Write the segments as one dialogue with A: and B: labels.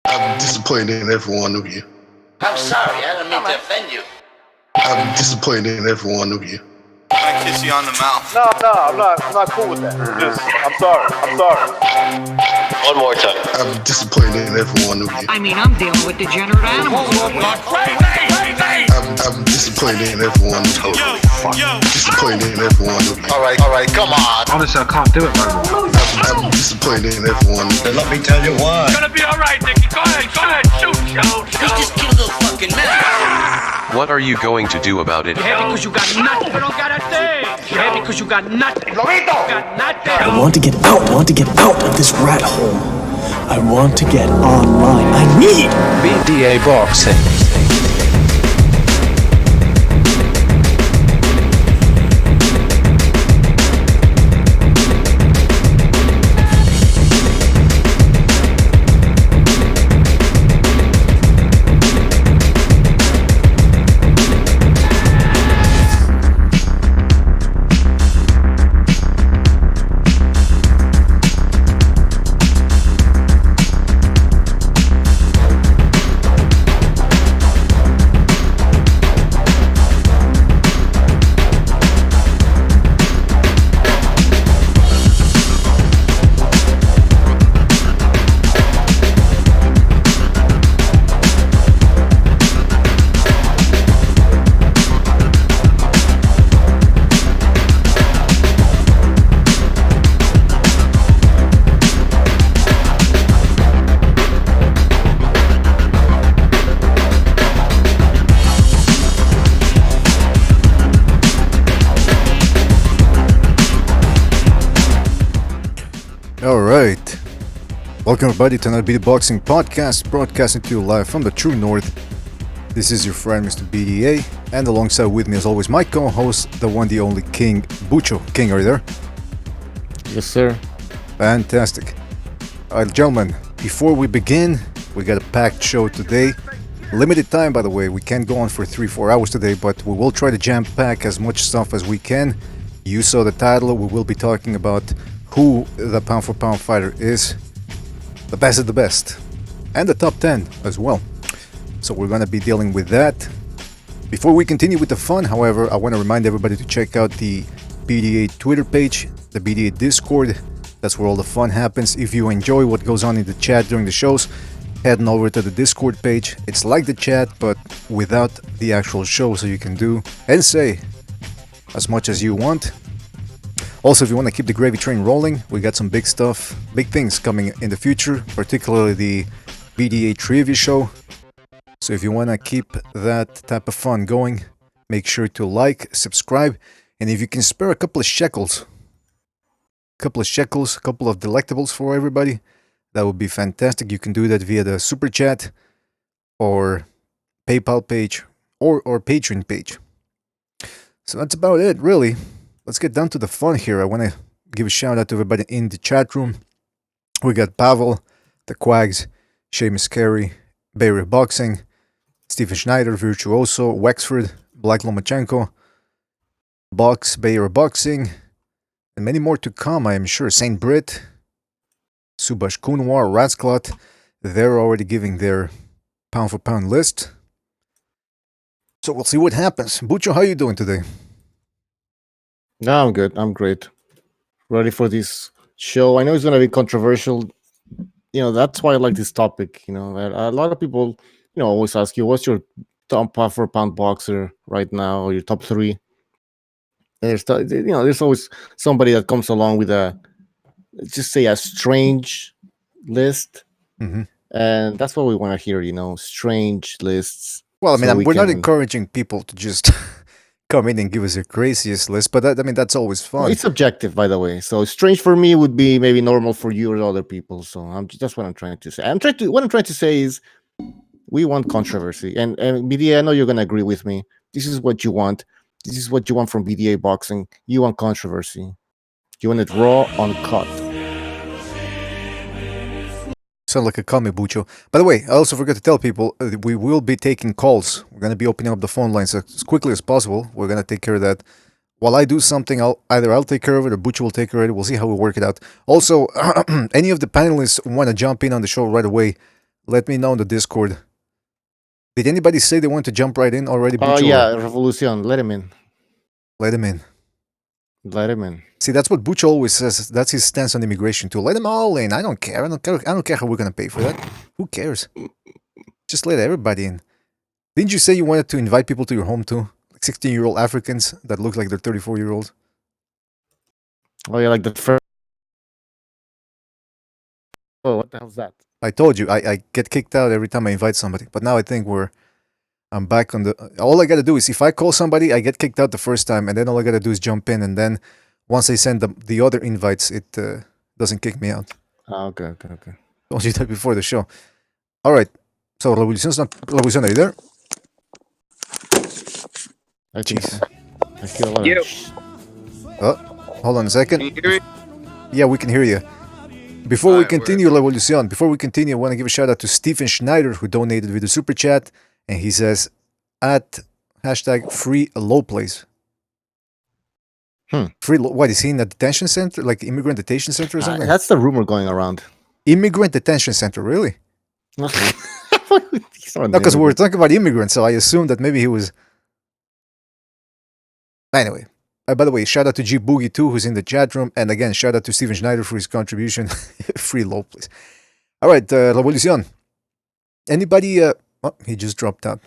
A: I'm disappointed in every one of you.
B: I'm sorry, I don't mean to offend you.
A: I'm disappointed in every one of you.
C: I kiss you on the mouth.
D: No, I'm not cool with that. I'm sorry.
B: One more time.
A: I'm disappointed in every one of you.
E: I mean, I'm dealing with degenerate animals.
A: I'm disappointed in every one of you. Disappointed in every one of you.
B: All right, come on.
F: Honestly, I can't do it, man.
A: I'm disappointed in every one of you.
G: Let me tell you why.
D: It's gonna be all right, Nicky. Go ahead, shoot.
B: He just killed a fucking man.
H: What are you going to do about it?
E: Yeah, because you got nothing. You don't got a thing. Yeah, because you got nothing. You got nothing.
I: I want to get out. I want to get out of this rat hole. I want to get online. I need
F: BDA boxing.
J: Alright, welcome everybody to another BD Boxing podcast, broadcasting to you live from the true north. This is your friend Mr. BDA, and alongside with me as always my co-host, the one, the only King, Bucho. King, are you there?
K: Yes, sir.
J: Fantastic. Alright gentlemen, before we begin, we got a packed show today. Limited time, by the way, we can't go on for 3-4 hours today, but we will try to jam pack as much stuff as we can. You saw the title, we will be talking about who the pound for pound fighter is, the best of the best, and the top 10 as well. So we're going to be dealing with that. Before we continue with the fun, however, I want to remind everybody to check out the BDA Twitter page, the BDA Discord. That's where all the fun happens. If you enjoy what goes on in the chat during the shows, head on over to the Discord page. It's like the chat, but without the actual show, so you can do and say as much as you want. Also, if you want to keep the gravy train rolling, we got some big stuff, big things coming in the future, particularly the BDA Trivia Show. So if you want to keep that type of fun going, make sure to like, subscribe, and if you can spare a couple of shekels, a couple of delectables for everybody, that would be fantastic. You can do that via the Super Chat or PayPal page or Patreon page. So that's about it, really. Let's get down to the fun here. I want to give a shout out to everybody in the chat room. We got Pavel, The Quags, Seamus Carey, Barry Boxing, Stephen Schneider, Virtuoso, Wexford, Black Lomachenko, Box, Bayer Boxing, and many more to come, I am sure. Saint Brit, Subash Kunwar, Ratsclot, they're already giving their pound for pound list. So we'll see what happens. Bucho, how are you doing today?
K: No, I'm good. I'm great. Ready for this show. I know it's going to be controversial. That's why I like this topic. A lot of people, always ask you, what's your top pound for pound boxer right now, or your top three? There's always somebody that comes along with a strange list.
J: Mm-hmm.
K: And that's what we want to hear, strange lists.
J: Well, I mean, we're not encouraging people to just come in and give us a craziest list, but that's always fun.
K: It's subjective, by the way. So strange for me would be maybe normal for you or other people. So that's what I'm trying to say. What I'm trying to say is we want controversy. And BDA, I know you're going to agree with me. This is what you want. This is what you want from BDA Boxing. You want controversy. You want it raw, uncut.
J: Sound like a comic, Bucho. By the way, I also forgot to tell people, we will be taking calls. We're going to be opening up the phone lines as quickly as possible. We're going to take care of that. While I do something, I'll take care of it or Bucho will take care of it. We'll see how we work it out. Also, any of the panelists want to jump in on the show right away, let me know in the Discord. Did anybody say they want to jump right in already?
K: Oh,
J: Bucho?
K: yeah, Revolucion. Let him in.
J: Let him in.
K: Let him in.
J: See, that's what Bucho always says. That's his stance on immigration too. Let them all in. I don't care. I don't care how we're gonna pay for that. Who cares? Just let everybody in. Didn't you say you wanted to invite people to your home too? Like 16-year-old Africans that look like they're 34-year-olds?
K: Oh, yeah, like the first. Oh, what the hell's that?
J: I told you, I get kicked out every time I invite somebody. But now I think I'm back on the... All I gotta do is, if I call somebody, I get kicked out the first time, and then all I gotta do is jump in, and then once I send the other invites, it doesn't kick me out.
K: Oh, okay.
J: Told you that before the show. Alright, so Revolucion, are you there?
K: I think
J: Jeez.
K: so. I feel a lot
D: Yo.
J: Oh, hold on a second.
D: Can you hear me?
J: Yeah, we can hear you. Before we
D: Alright,
J: continue, Revolucion, I want to give a shout out to Stephen Schneider, who donated with the super chat, and he says, at hashtag free low place. What is he in a detention center, like immigrant detention center or something?
K: That's the rumor going around.
J: Immigrant detention center, really?
K: No,
J: No, because we were talking about immigrants, so I assumed that maybe he was. Anyway, by the way, shout out to G Boogie too, who's in the chat room, and again, shout out to Stephen Schneider for his contribution. Free low, please. All right, Revolucion. Anybody? Oh, he just dropped out.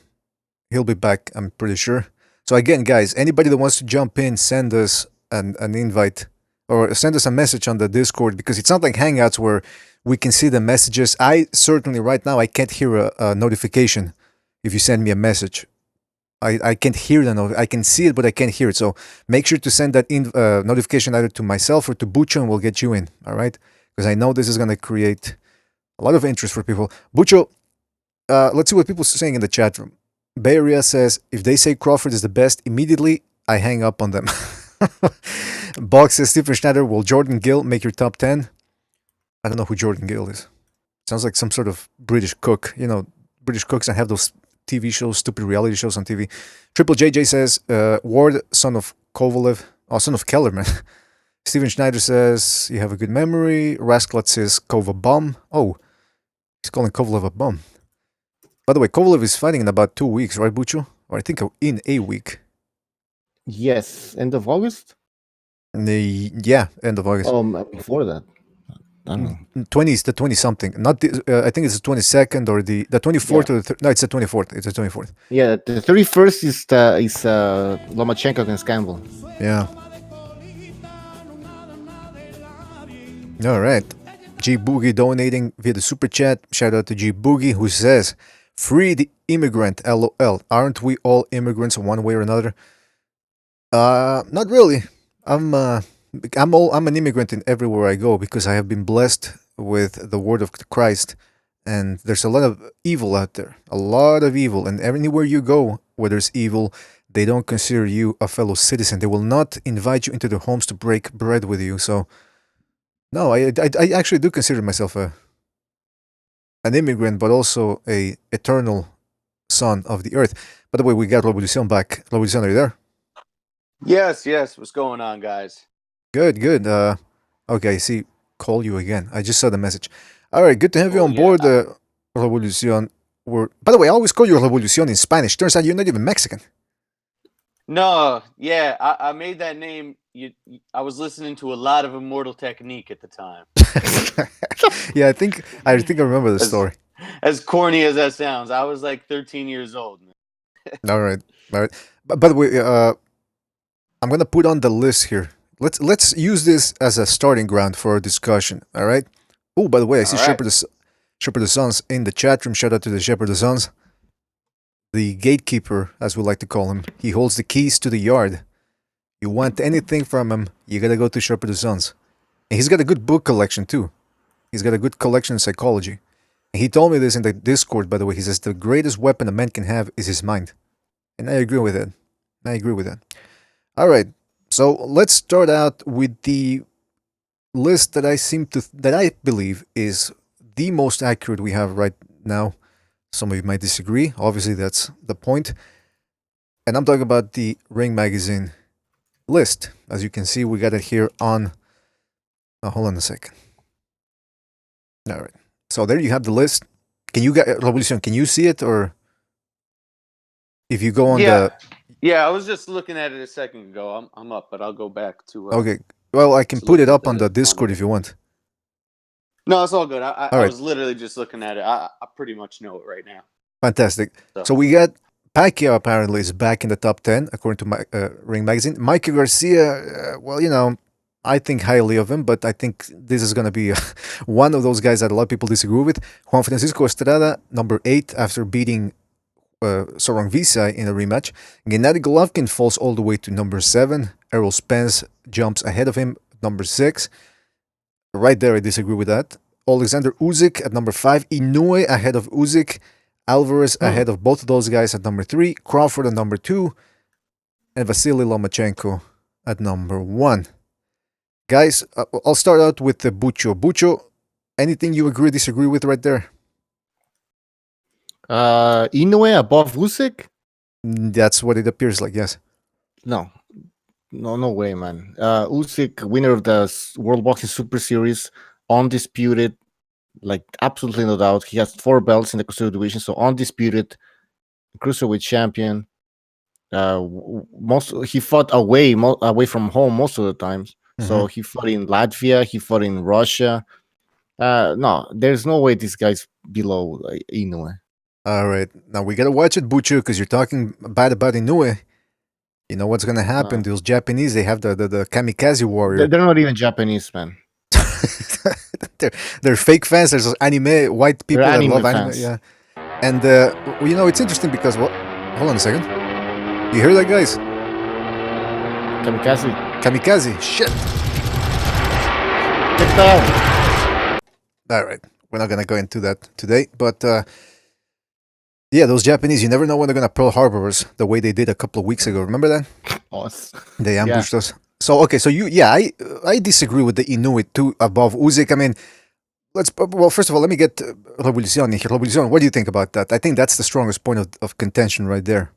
J: He'll be back, I'm pretty sure. So again, guys, anybody that wants to jump in, send us an invite or send us a message on the Discord, because it's not like Hangouts where we can see the messages. I certainly right now I can't hear a notification if you send me a message. I can't hear the I can see it, but I can't hear it. So make sure to send that notification either to myself or to Bucho, and we'll get you in. All right? Because I know this is going to create a lot of interest for people. Bucho, let's see what people are saying in the chat room. Bay Area says, if they say Crawford is the best, immediately I hang up on them. Box says, Stephen Schneider, will Jordan Gill make your top 10? I don't know who Jordan Gill is. Sounds like some sort of British cook. You know, British cooks that have those TV shows, stupid reality shows on TV. Triple JJ says, Ward, son of Kovalev. Oh, son of Kellerman. Stephen Schneider says, you have a good memory. Rasklat says, Kova bum. Oh, he's calling Kovalev a bum. By the way, Kovalev is fighting in about 2 weeks, right, Bucho? Or I think in a week.
K: Yes, end of August?
J: Yeah, end of August.
K: Oh, before that. I don't know.
J: 20 is the 20 something. Not the, I think it's the 22nd or the 24th.
K: Yeah.
J: Or no, it's the 24th. It's the 24th.
K: Yeah, the 31st is Lomachenko against Campbell.
J: Yeah. All right. G Boogie donating via the super chat. Shout out to G Boogie, who says, "Free the immigrant, LOL. Aren't we all immigrants one way or another?" Not really. I'm an immigrant in everywhere I go, because I have been blessed with the word of Christ, and there's a lot of evil out there. A lot of evil, and anywhere you go where there's evil, they don't consider you a fellow citizen. They will not invite you into their homes to break bread with you. So, no, I actually do consider myself an immigrant, but also a eternal son of the earth. By the way, we got Revolucion back. Revolucion, are you there?
D: Yes. What's going on, guys?
J: Good. Okay, see, call you again. I just saw the message. All right, good to have you on board, Revolucion. By the way, I always call you Revolucion in Spanish. Turns out you're not even Mexican.
D: No, yeah, I made that name. I was listening to a lot of Immortal Technique at the time.
J: Yeah, I think I remember the story.
D: As corny as that sounds, I was like 13 years old.
J: All right. By the way, I'm gonna put on the list here. Let's use this as a starting ground for our discussion. All right. Oh, by the way, I see Shepherd the Sons in the chat room. Shout out to the Shepherd the Sons, the gatekeeper, as we like to call him. He holds the keys to the yard. You want anything from him, you gotta go to Shepherd the Sons. And he's got a good book collection too. He's got a good collection in psychology. And he told me this in the Discord, by the way. He says the greatest weapon a man can have is his mind. And I agree with that. All right. So let's start out with the list that I believe is the most accurate we have right now. Some of you might disagree. Obviously, that's the point. And I'm talking about the Ring Magazine list. As you can see, we got it here on... Oh, hold on a second. All right. So there you have the list. Can you get Revolution? Can you see it, or if you go on
D: Yeah, I was just looking at it a second ago. I'm up, but I'll go back to.
J: Okay, well, I can
D: to
J: put
D: look
J: it
D: at
J: up on the Discord if you want.
D: No, it's all good. I,
J: All
D: I
J: right,
D: was literally just looking at it. I pretty much know it right now.
J: fantastic.
D: So,
J: So we got Pacquiao apparently is back in the top 10 according to my Ring Magazine. Mikey Garcia, well, I think highly of him, but I think this is going to be one of those guys that a lot of people disagree with. Juan Francisco Estrada, number 8, after beating Sorong Visay in a rematch. Gennady Golovkin falls all the way to number 7. Errol Spence jumps ahead of him, number 6. Right there, I disagree with that. Alexander Usyk at number 5. Inoue ahead of Usyk. Alvarez ahead of both of those guys at number 3. Crawford at number 2. And Vasily Lomachenko at number 1. Guys, I'll start out with the Bucho. Bucho, anything you agree, disagree with right there?
K: Inoue above Usyk?
J: That's what it appears like, yes.
K: No, no way, man. Usyk, winner of the World Boxing Super Series, undisputed, like absolutely no doubt. He has 4 belts in the cruiserweight division, so undisputed cruiserweight champion. He fought away from home most of the times. So he fought in Latvia, he fought in Russia. No, there's no way this guy's below Inoue.
J: All right, now we gotta watch it, Bucho, because you're talking bad about Inoue. You know what's gonna happen? Those Japanese, they have the kamikaze warrior.
K: They're not even Japanese, man.
J: they're fake fans. There's anime white people that love anime.
K: Fans.
J: Yeah, and it's interesting because hold on a second. You hear that, guys? Kamikaze. Shit.
K: Get down.
J: All right, we're not gonna go into that today, but yeah, those Japanese, you never know when they're gonna Pearl Harbor us the way they did a couple of weeks ago. Remember that? They ambushed us. So okay, so I disagree with the Inoue too above Usyk. I mean, first of all, let me get Revolucion. Revolucion, what do you think about that? I think that's the strongest point of contention right there.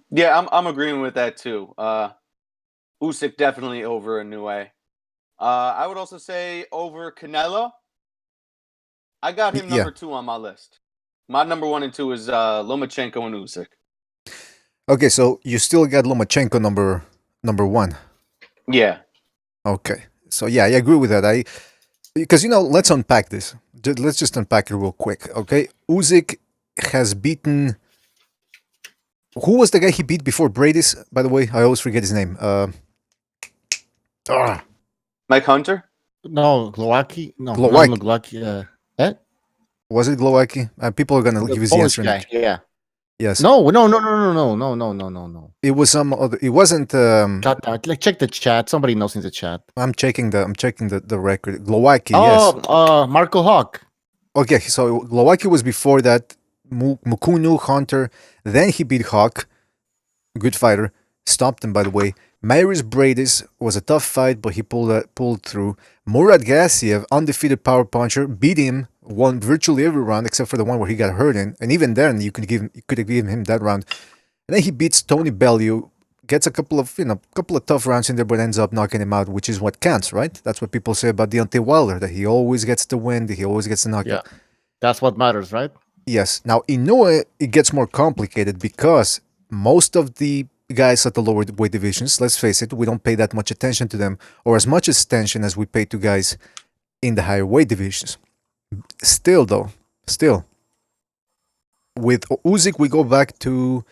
D: Yeah, I'm agreeing with that too. Usyk definitely over Inoue. I would also say over Canelo. I got him number 2 on my list. My number 1 and 2 is Lomachenko and Usyk.
J: Okay, so you still got Lomachenko number 1.
D: Yeah.
J: Okay, so yeah, I agree with that. Because let's unpack this. Let's just unpack it real quick. Okay, Usyk has beaten. Who was the guy he beat before Brady's? By the way, I always forget his name.
D: Mike Hunter?
K: No, Glowacki. No,
J: Glowacki. Was it Glowacki? People are gonna give us the answer.
K: Guy. Yeah.
J: Yes.
K: No.
J: It was some other. It wasn't.
K: Check the chat. Somebody knows in the chat.
J: I'm checking the record. Glowacki. Yes.
K: Marco Hawk.
J: Okay, so Glowacki was before that. Mukunu, Hunter. Then he beat Hawk. Good fighter. Stopped him, by the way. Maris Bradis was a tough fight, but he pulled through. Murad Gassiev, undefeated power puncher, beat him, won virtually every round except for the one where he got hurt in. And even then, you could have given him that round. And then he beats Tony Bellew, gets a couple of tough rounds in there, but ends up knocking him out, which is what counts, right? That's what people say about Deontay Wilder, that he always gets the win, that he always gets the knockout.
K: Yeah, that's what matters, right?
J: Yes. Now, Inoue, it gets more complicated because most of the guys at the lower weight divisions, let's face it, we don't pay that much attention to them, or as much attention as we pay to guys in the higher weight divisions. Still, with Usyk, we go back to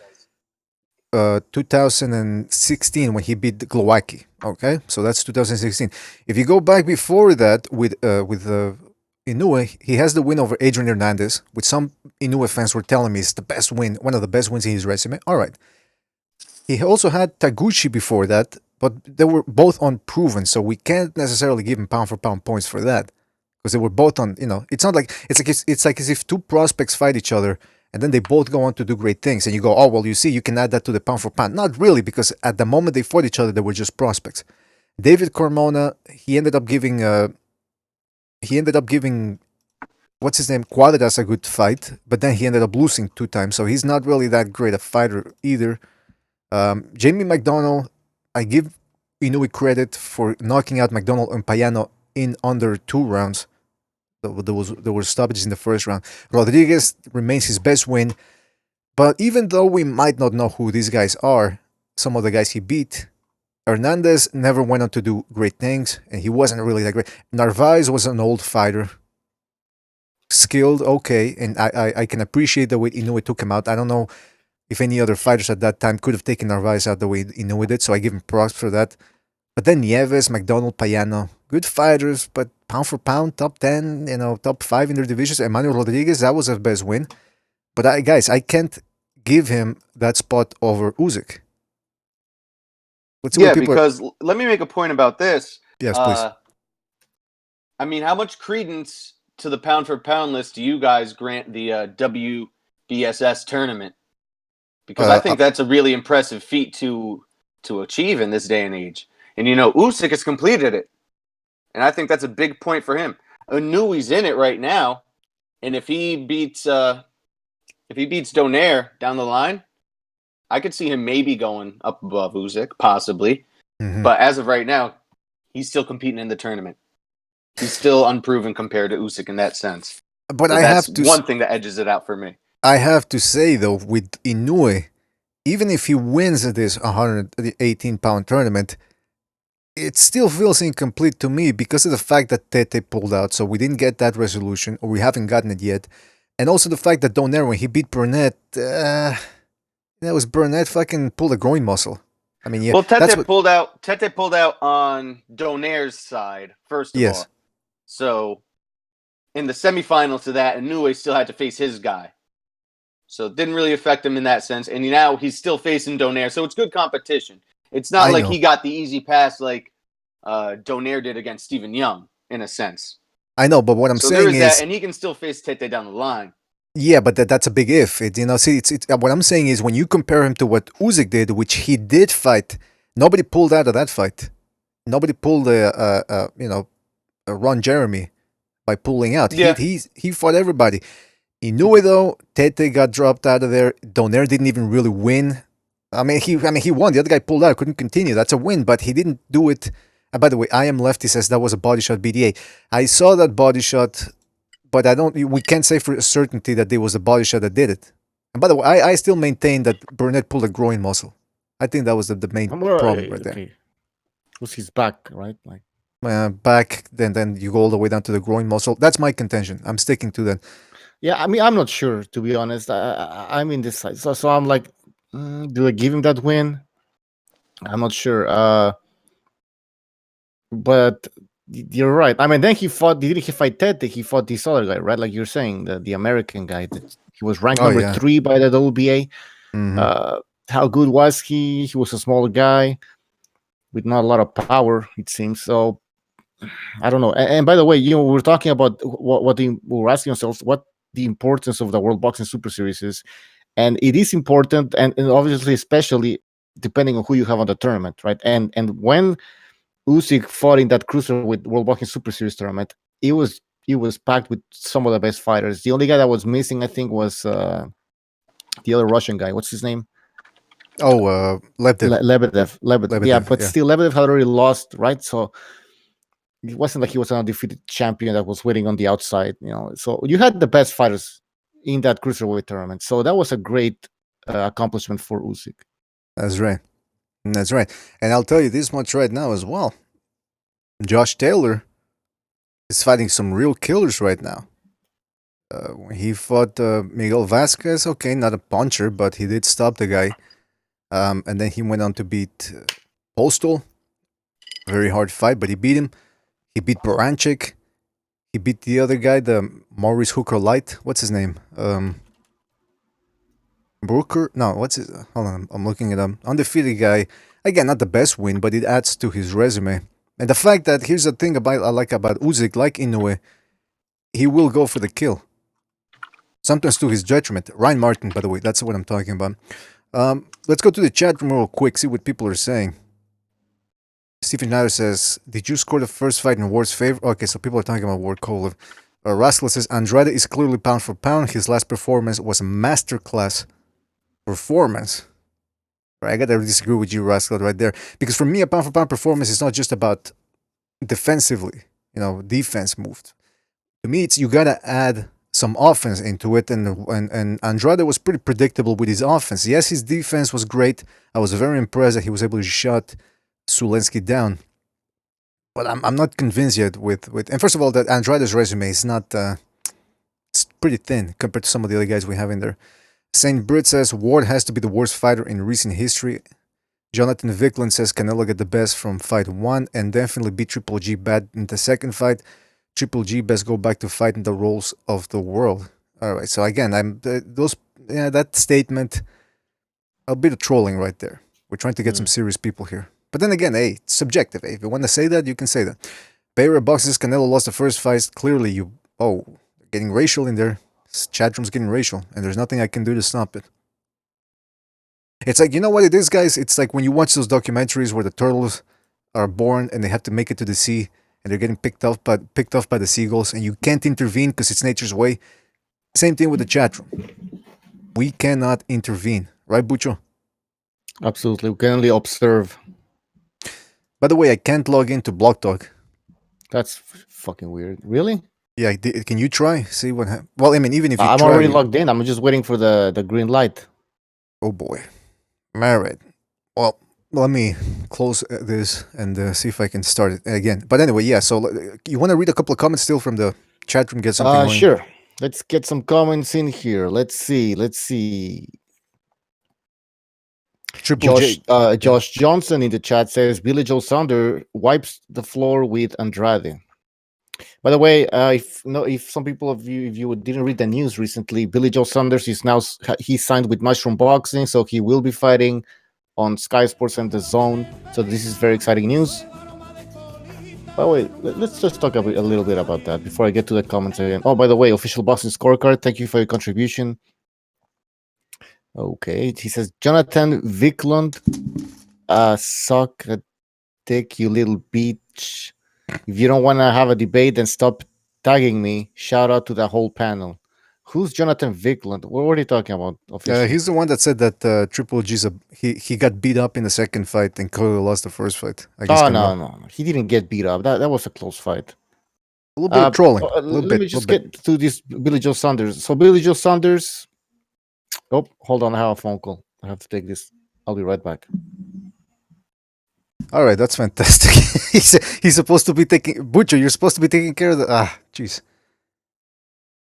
J: 2016 when he beat Glowacki. Okay, so that's 2016. If you go back before that with Inoue, he has the win over Adrian Hernandez, which some Inoue fans were telling me is the best win, one of the best wins in his resume. All right. He also had Taguchi before that, but they were both unproven, so we can't necessarily give him pound for pound points for that because they were both on. It's not like it's like as if two prospects fight each other and then they both go on to do great things, and you go, oh well, you see, you can add that to the pound for pound. Not really, because at the moment they fought each other, they were just prospects. David Carmona, he ended up giving what's his name, Cuadras a good fight, but then he ended up losing 2 times, so he's not really that great a fighter either. Jamie McDonald, I give Inoue credit for knocking out McDonald and Payano in under 2 rounds. There were stoppages in the first round. Rodriguez remains his best win, but even though we might not know who these guys are, some of the guys he beat, Hernandez never went on to do great things, and he wasn't really that great. Narvaez was an old fighter, skilled, okay, and I can appreciate the way Inoue took him out. I don't know if any other fighters at that time could have taken Narvaez out the way Inoue did, so I give him props for that. But then Nieves, McDonald, Payano, good fighters, but pound for pound, top 10, top 5 in their divisions. Emmanuel Rodriguez, that was his best win. But I can't give him that spot over Usyk.
D: Because let me make a point about this.
J: Yes, please.
D: I mean, how much credence to the pound for pound list do you guys grant the WBSS tournament? Because I think that's a really impressive feat to achieve in this day and age. And Usyk has completed it, and I think that's a big point for him. Inouye's in it right now, and if he beats Donaire down the line, I could see him maybe going up above Usyk, possibly.
J: Mm-hmm.
D: But as of right now, he's still competing in the tournament. He's still unproven compared to Usyk in that sense.
J: But
D: so that's one thing that edges it out for me.
J: I have to say, though, with Inoue, even if he wins this 118-pound tournament, it still feels incomplete to me because of the fact that Tete pulled out, so we didn't get that resolution, or we haven't gotten it yet. And also the fact that Donaire, when he beat Burnett, that was Burnett fucking pulled a groin muscle. I mean, yeah.
D: Well, Tete pulled out on Donaire's side, first of all. So, in the semifinals to that, Inoue still had to face his guy. So, it didn't really affect him in that sense. And now he's still facing Donaire, so it's good competition. It's not like he got the easy pass like Donaire did against Stephen Young, in a sense.
J: I know, but what I'm saying is...
D: that, and he can still face Tete down the line.
J: Yeah, but that's a big if. What I'm saying is when you compare him to what Usyk did, which he did fight, nobody pulled out of that fight. Nobody pulled a Ron Jeremy by pulling out. Yeah. He fought everybody. Inoue, though, Tete got dropped out of there. Donaire didn't even really win. I mean, he won. The other guy pulled out, couldn't continue. That's a win, but he didn't do it. And by the way, I Am Lefty says that was a body shot BDA. I saw that body shot, but we can't say for certainty that there was a body shot that did it. And by the way, I still maintain that Burnett pulled a groin muscle. I think that was the main problem right there.
K: It was his back, right?
J: Back, then you go all the way down to the groin muscle. That's my contention. I'm sticking to that.
K: Yeah, I mean, I'm not sure, to be honest. I'm in this side. So I'm like, do I give him that win? I'm not sure. But you're right. I mean, then didn't he fight Tete? He fought this other guy, right? Like you're saying, the American guy. He was ranked number 3 by the WBA.
J: Mm-hmm.
K: How good was he? He was a smaller guy with not a lot of power, it seems. So, I don't know. And by the way, we're talking about we're asking ourselves what the importance of the World Boxing Super Series is. And it is important, and obviously, especially depending on who you have on the tournament, right? And when Usyk fought in that cruiserweight World Boxing Super Series tournament, it was packed with some of the best fighters. The only guy that was missing, I think, was the other Russian guy. What's his name?
J: Oh, Lebedev.
K: Yeah, but still, Lebedev had already lost, right? So it wasn't like he was an undefeated champion that was waiting on the outside, So you had the best fighters in that cruiserweight tournament. So that was a great accomplishment for Usyk.
J: That's right. And I'll tell you this much right now as well. Josh Taylor is fighting some real killers right now. He fought Miguel Vasquez. Okay, not a puncher, but he did stop the guy. And then he went on to beat Postal. Very hard fight, but he beat him. He beat Baranchik. He beat the other guy, the Maurice Hooker Light. What's his name? Brooker? No, what's his... Hold on, I'm looking it up. Undefeated guy. Again, not the best win, but it adds to his resume. And the fact that, here's the thing I like about Usyk, like Inoue, he will go for the kill. Sometimes to his detriment. Ryan Martin, by the way, that's what I'm talking about. Let's go to the chat room real quick, see what people are saying. Stephen Schneider says, did you score the first fight in Ward's favor? Okay, so people are talking about Ward Kovalev. Rascal says, Andrade is clearly pound for pound. His last performance was a masterclass performance. Right, I gotta disagree with you, Rascal, right there. Because for me, a pound for pound performance is not just about defensively, defense moved. To me, it's you gotta add some offense into it, and Andrade was pretty predictable with his offense. Yes, his defense was great. I was very impressed that he was able to shut Sulensky down. But I'm not convinced yet with and first of all, that Andrade's resume is not it's pretty thin compared to some of the other guys we have in there. Saint Britt says Ward has to be the worst fighter in recent history. Jonathan Vickland says Canelo get the best from fight 1 and definitely beat Triple G bad in the second fight. Triple G best go back to fighting the roles of the world. All right, so again, that statement, a bit of trolling right there. We're trying to get some serious people here. But then again, hey, it's subjective. Hey, if you want to say that, you can say that. Bayra Boxes, Canelo lost the first fight. Clearly, getting racial in there. Chat room's getting racial, and there's nothing I can do to stop it. It's like, you know what it is, guys? It's like when you watch those documentaries where the turtles are born and they have to make it to the sea, and they're getting picked off by the seagulls, and you can't intervene because it's nature's way. Same thing with the chat room. We cannot intervene, right, Bucho?
K: Absolutely, we can only observe.
J: By the way, I can't log into Block Talk.
K: That's fucking weird. Really?
J: Yeah, can you try? See what happens? Well, I mean, even if you
K: I'm
J: try,
K: already logged in. I'm just waiting for the green light.
J: Oh boy. All right. Well, let me close this and see if I can start it again. But anyway, yeah, so you want to read a couple of comments still from the chat room, get something going?
K: Sure. Let's get some comments in here. Let's see. Josh Johnson in the chat says Billy Joe Saunders wipes the floor with Andrade. By the way, if some people of you, if you didn't read the news recently, Billy Joe Saunders is now signed with Mushroom Boxing, so he will be fighting on Sky Sports and the Zone. So this is very exciting news. By the way, let's just talk a little bit about that before I get to the comments again. Oh, by the way, official boxing scorecard. Thank you for your contribution. Okay, he says Jonathan Vickland, suck a dick, you little bitch. If you don't want to have a debate, then stop tagging me. Shout out to the whole panel. Who's Jonathan Vickland? What are you talking about?
J: He's the one that said that Triple G's he got beat up in the second fight and Cody lost the first fight.
K: No. He didn't get beat up. That was a close fight.
J: A little bit of trolling.
K: Let me just get to this Billy Joe Saunders. So Billy Joe Saunders. Oh, hold on. I have a phone call. I have to take this. I'll be right back.
J: All right, that's fantastic. He's supposed to be Butcher, you're supposed to be taking care of jeez.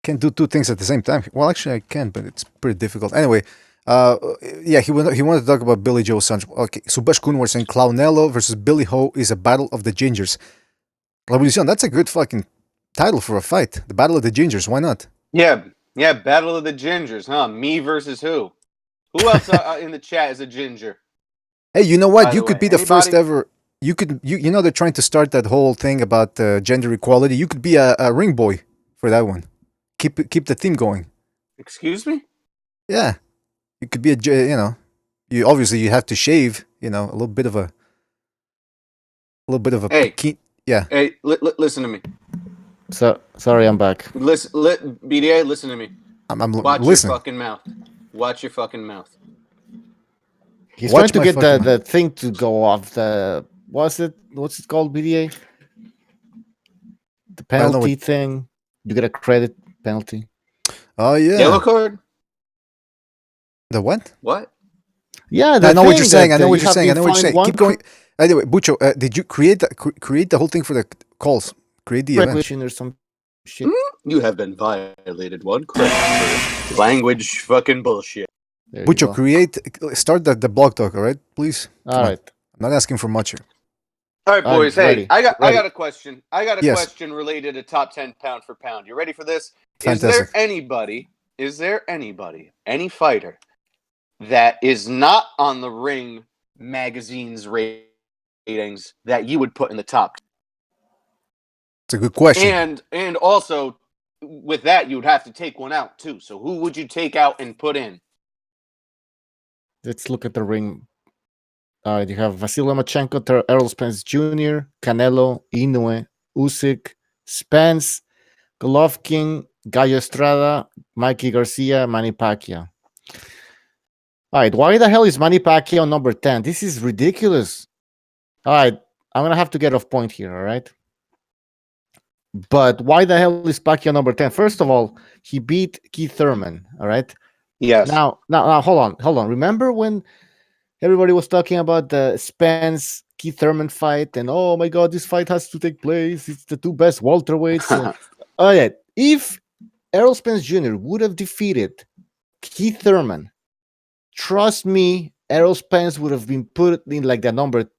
J: Can't do two things at the same time. Well, actually, I can, but it's pretty difficult. Anyway, he wanted to talk about Billy Joe Saunders. Okay, Subash Kunwar saying Clownello versus Billy Ho is a battle of the gingers. Revolucion, that's a good fucking title for a fight. The Battle of the Gingers, why not?
D: Yeah, Battle of the Gingers, huh? Me versus who? Who else in the chat is a ginger?
J: Hey, you know what? You could be the first ever. You could, you know, they're trying to start that whole thing about gender equality. You could be a ring boy for that one. Keep the theme going.
D: Excuse me?
J: Yeah, you could be you obviously you have to shave. A little bit of a.
D: Hey,
J: yeah.
D: Hey, listen to me.
K: So sorry, I'm back.
D: BDA, listen to me.
J: I'm
D: Watch
J: listening.
D: your fucking mouth. Watch your fucking mouth.
K: He's trying to get the thing to go off. What's it called, BDA? The penalty thing. You get a credit penalty.
J: Oh yeah.
D: Yellow card.
J: The what?
D: What?
K: Yeah,
J: I know what you're saying. I know what you're saying. Keep going. Anyway, Bucho, did you create the whole thing for the calls? Create the event
K: or some shit.
D: You have been violated. One credit. Language fucking bullshit.
J: Bucho, start the blog talk, all right, please.
K: All right.
J: I'm not asking for much here.
D: All right, boys. Hey, I got a question.
J: Yes.
D: Question related to top 10 pound for pound. You ready for this?
J: Fantastic.
D: Is there anybody, any fighter that is not on the Ring magazine's ratings that you would put in the top?
J: It's a good question.
D: And also with that, you would have to take one out too. So who would you take out and put in?
K: Let's look at the Ring. You have Vasily Lomachenko, Errol Spence Jr., Canelo, Inoue, Usyk, Spence, Golovkin, Gallo Estrada, Mikey Garcia, Manny Pacquiao. All right, why the hell is Manny Pacquiao number 10? This is ridiculous. All right, I'm going to have to get off point here, all right? But why the hell is Pacquiao number 10? First of all, he beat Keith Thurman. All right.
D: Yes.
K: Now, hold on. Remember when everybody was talking about the Spence Keith Thurman fight, and oh my God, this fight has to take place. It's the two best welterweights. Oh yeah, if Errol Spence Jr. would have defeated Keith Thurman, trust me, Errol Spence would have been put in like the number,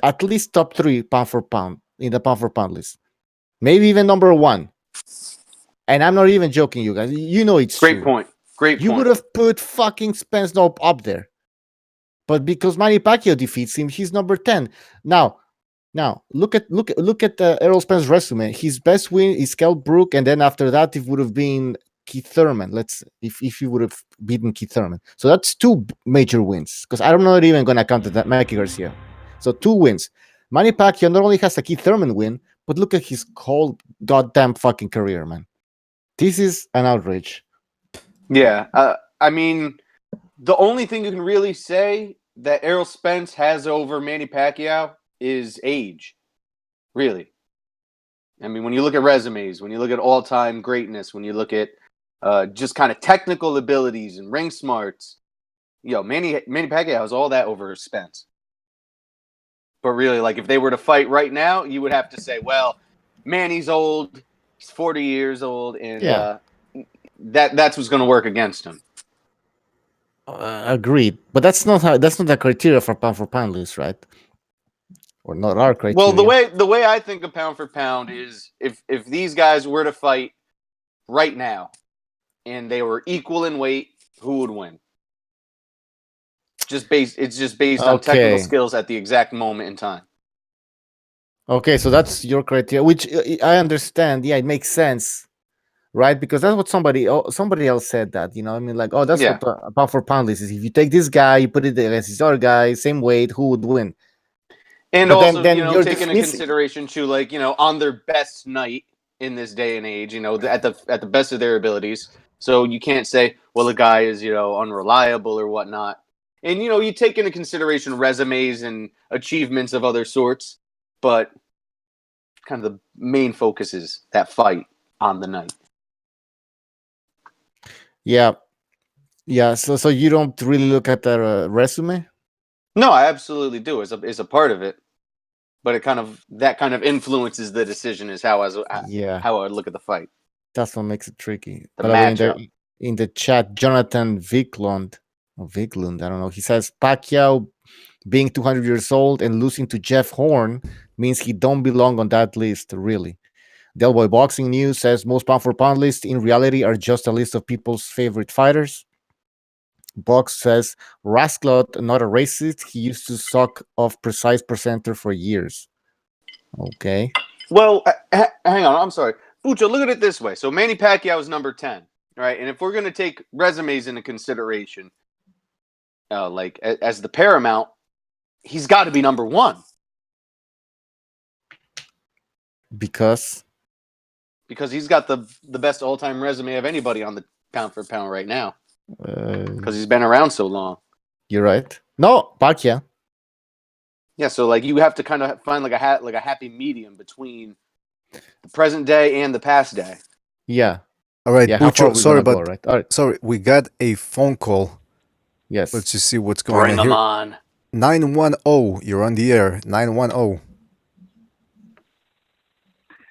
K: at least top 3 pound for pound in the pound for pound list, maybe even number 1. And I'm not even joking, you guys. You know it's
D: Great
K: true.
D: point.
K: You would have put fucking Spence up there. But because Manny Pacquiao defeats him, he's number 10. Now look at Errol Spence's resume. His best win is Kell Brook, and then after that it would have been Keith Thurman. If he would have beaten Keith Thurman. So that's 2 major wins. Because I'm not even gonna count that Mikey Garcia. So 2 wins. Manny Pacquiao not only has a Keith Thurman win, but look at his whole goddamn fucking career, man. This is an outrage.
D: Yeah. I mean, the only thing you can really say that Errol Spence has over Manny Pacquiao is age. Really. I mean, when you look at resumes, when you look at all-time greatness, when you look at just kind of technical abilities and ring smarts, Manny Pacquiao has all that over Spence. But really, like, if they were to fight right now, you would have to say, well, Manny's old, he's 40 years old, and that's what's going to work against him.
K: Agreed, but that's not the criteria for pound list, right? Or not our criteria.
D: Well, the way I think of pound for pound is if these guys were to fight right now and they were equal in weight, who would win? It's just based on technical skills at the exact moment in time.
K: Okay, so that's your criteria, which I understand. Yeah, it makes sense, right? Because that's what somebody else said that. I mean, like, oh, that's what pound for pound list is. If you take this guy, you put it against this other guy, same weight, who would win?
D: And but also, then taking into consideration too, like, on their best night in this day and age, at the best of their abilities. So you can't say, well, the guy is, unreliable or whatnot. And, you take into consideration resumes and achievements of other sorts, but kind of the main focus is that fight on the night.
K: Yeah. Yeah. So you don't really look at their resume?
D: No, I absolutely do. It's a part of it. But that kind of influences the decision is how I look at the fight.
K: That's what makes it tricky.
D: The matchup.
K: In the chat, Jonathan Viklund, I don't know. He says Pacquiao being 200 years old and losing to Jeff Horn means he don't belong on that list, really. Del Boy Boxing News says most pound for pound lists in reality are just a list of people's favorite fighters. Box says Rasclot, not a racist. He used to suck off Precise Percenter for years. Okay.
D: Well, hang on. I'm sorry. Pucho, look at it this way. So Manny Pacquiao is number 10, right? And if we're going to take resumes into consideration, like as the paramount, he's got to be number 1.
K: Because
D: he's got the best all-time resume of anybody on the pound for pound right now. Because he's been around so long.
K: You're right. No, Pacquiao.
D: Yeah, so like you have to kind of find like a happy medium between the present day and the past day.
K: Yeah.
J: All right,
K: yeah,
J: Pucho, sorry, but
K: right? All right.
J: Sorry, we got a phone call.
K: Yes.
J: Let's just see what's going
D: Bring
J: on
D: them
J: here.
D: on.
J: 910, you're on the air. 910.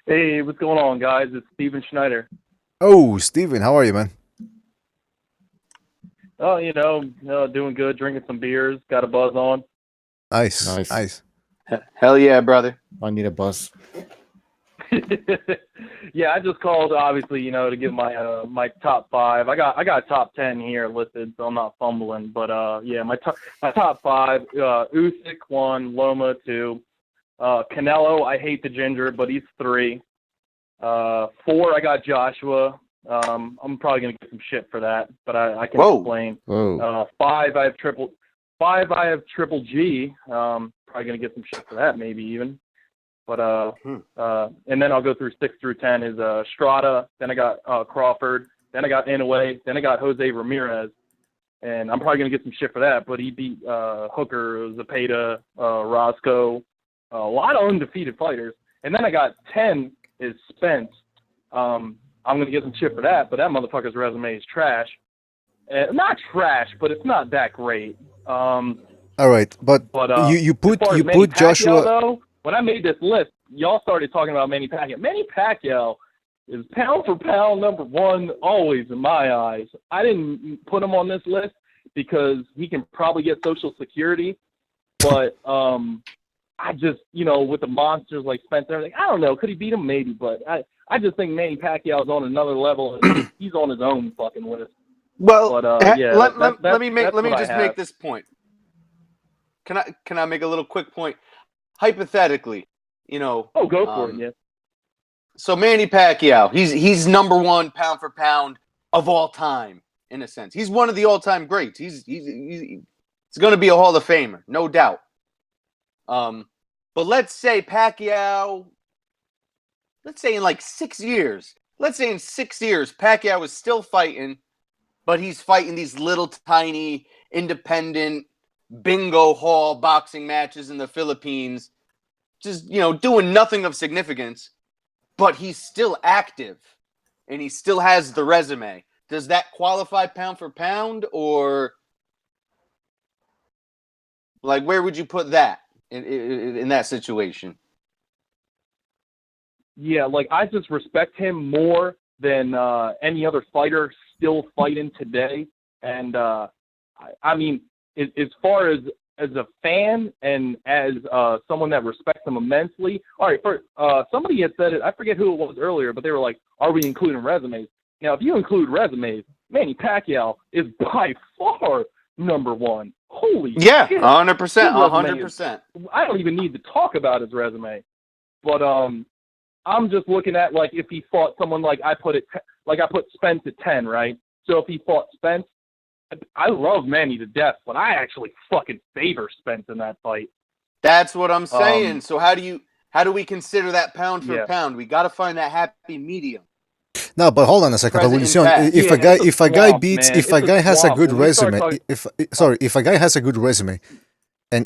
G: Hey, what's going on, guys? It's Steven Schneider.
J: Oh, Steven, how are you, man?
G: Oh, doing good, drinking some beers, got a buzz on.
J: Nice.
D: Hell yeah, brother.
K: I need a buzz.
G: Yeah, I just called, obviously, to give my my top 5. I got top 10 here listed, so I'm not fumbling. But yeah, my top 5: Usyk 1, Loma 2, Canelo. I hate the ginger, but he's 3. 4, I got Joshua. I'm probably gonna get some shit for that, but I can explain. 5, I have Triple G. Probably gonna get some shit for that, maybe even. But and then I'll go through 6 through 10 is Strada. Then I got Crawford. Then I got Inoue. Then I got Jose Ramirez, and I'm probably gonna get some shit for that. But he beat Hooker, Zepeda, Roscoe, a lot of undefeated fighters. And then I got 10 is Spence. I'm going to give him shit for that, but that motherfucker's resume is trash. Not trash, but it's not that great.
J: All right, but you put
G: Pacquiao,
J: Joshua.
G: Though, when I made this list, y'all started talking about Manny Pacquiao. Manny Pacquiao is pound for pound number one always in my eyes. I didn't put him on this list because he can probably get Social Security, but I just, with the monsters like Spence and everything, I don't know. Could he beat him? Maybe, but I just think Manny Pacquiao is on another level. He's on his own fucking list.
D: Well,
G: but, yeah,
D: let me just make this point. Can I make a little quick point? Hypothetically,
G: Oh, go for it, yeah.
D: So Manny Pacquiao, he's number one pound for pound of all time, in a sense. He's one of the all-time greats. He's going to be a Hall of Famer, no doubt. But let's say Pacquiao, in like 6 years, Pacquiao is still fighting, but he's fighting these little tiny independent bingo hall boxing matches in the Philippines, just, doing nothing of significance, but he's still active and he still has the resume. Does that qualify pound for pound, or like where would you put that in that situation?
G: Yeah, like I just respect him more than any other fighter still fighting today. And I mean, as far as a fan and as someone that respects him immensely. All right, first, somebody had said it. I forget who it was earlier, but they were like, "Are we including resumes?" Now, if you include resumes, Manny Pacquiao is by far number one. Holy
D: yeah,
G: shit.
D: 100%, 100%.
G: I don't even need to talk about his resume, but I'm just looking at like if he fought someone like I put Spence at 10, right? So if he fought Spence, I love Manny to death, but I actually fucking favor Spence in that fight.
D: That's what I'm saying. So how do we consider that pound for pound? We got to find that happy medium.
J: No, but hold on a second, Revolucion. If a guy has a good resume, if a guy has a good resume,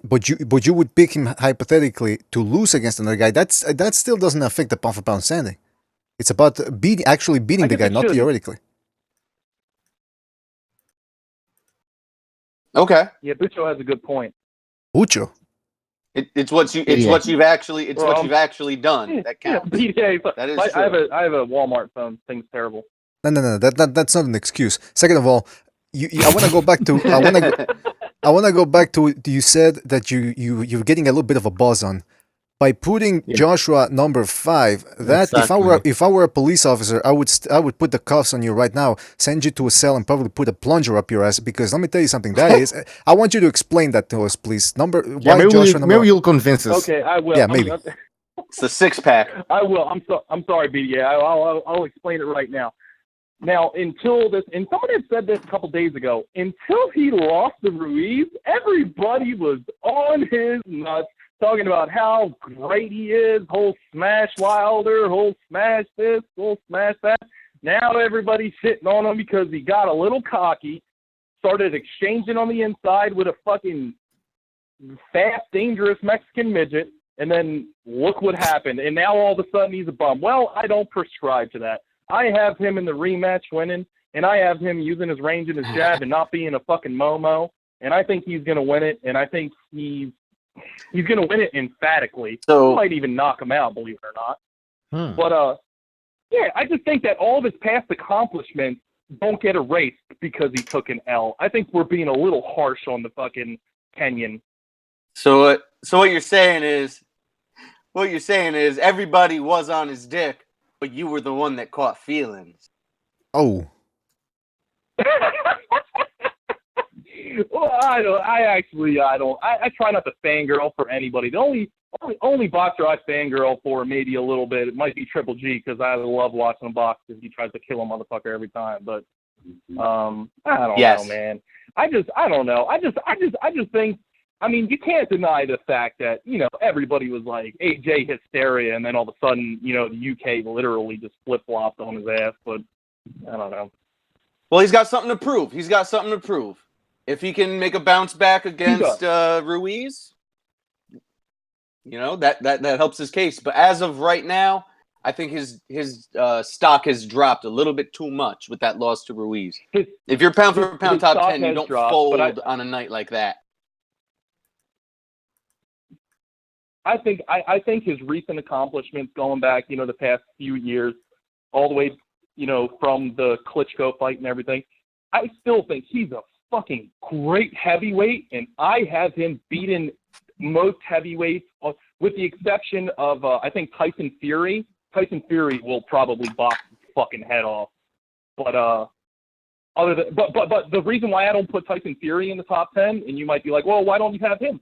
J: but you would pick him hypothetically to lose against another guy, that still doesn't affect the pound for pound standing. It's about actually beating the guy, not theoretically.
D: Okay.
G: Yeah, Bucho has a good point.
J: Bucho.
D: It's what you've actually done that counts.
G: Yeah,
D: that is
G: I
D: true.
G: have a Walmart phone. Thing's terrible.
J: No. That's not an excuse. Second of all, I want to go back to I want to go back to you said that you're getting a little bit of a buzz on by putting Joshua number 5. That
K: Exactly.
J: if I were a police officer, I would put the cuffs on you right now, send you to a cell, and probably put a plunger up your ass. Because let me tell you something. That is, I want you to explain that to us, please.
K: Maybe you'll convince us.
G: Okay, I will.
J: Yeah, maybe.
D: It's a 6-pack.
G: I will. I'm sorry, BDA. I'll explain it right now. Now, until this, and someone had said this a couple days ago, until he lost to Ruiz, everybody was on his nuts, talking about how great he is, whole smash Wilder, whole smash this, whole smash that. Now everybody's shitting on him because he got a little cocky, started exchanging on the inside with a fucking fast, dangerous Mexican midget, and then look what happened. And now all of a sudden he's a bum. Well, I don't prescribe to that. I have him in the rematch winning, and I have him using his range and his jab and not being a fucking Momo. And I think he's going to win it, and I think he's going to win it emphatically.
D: So,
G: he might even knock him out, believe it or not. But, yeah, I just think that all of his past accomplishments don't get erased because he took an L. I think we're being a little harsh on the fucking Kenyan.
D: So what you're saying is everybody was on his dick, but you were the one that caught feelings.
J: Oh.
G: Well, I don't. I try not to fangirl for anybody. The only boxer I fangirl for maybe a little bit, it might be Triple G, because I love watching him box because he tries to kill a motherfucker every time. But I don't know, man. I don't know. I just think. I mean, you can't deny the fact that, everybody was like AJ hysteria, and then all of a sudden, the UK literally just flip-flopped on his ass, but I don't know.
D: Well, he's got something to prove. If he can make a bounce back against Ruiz, that helps his case. But as of right now, I think his stock has dropped a little bit too much with that loss to Ruiz. If you're pound for pound top 10, you don't fold on a night like that.
G: I think his recent accomplishments going back, the past few years, all the way, from the Klitschko fight and everything, I still think he's a fucking great heavyweight, and I have him beaten most heavyweights, with the exception of, I think, Tyson Fury. Tyson Fury will probably box his fucking head off. But but the reason why I don't put Tyson Fury in the top 10, and you might be like, well, why don't you have him?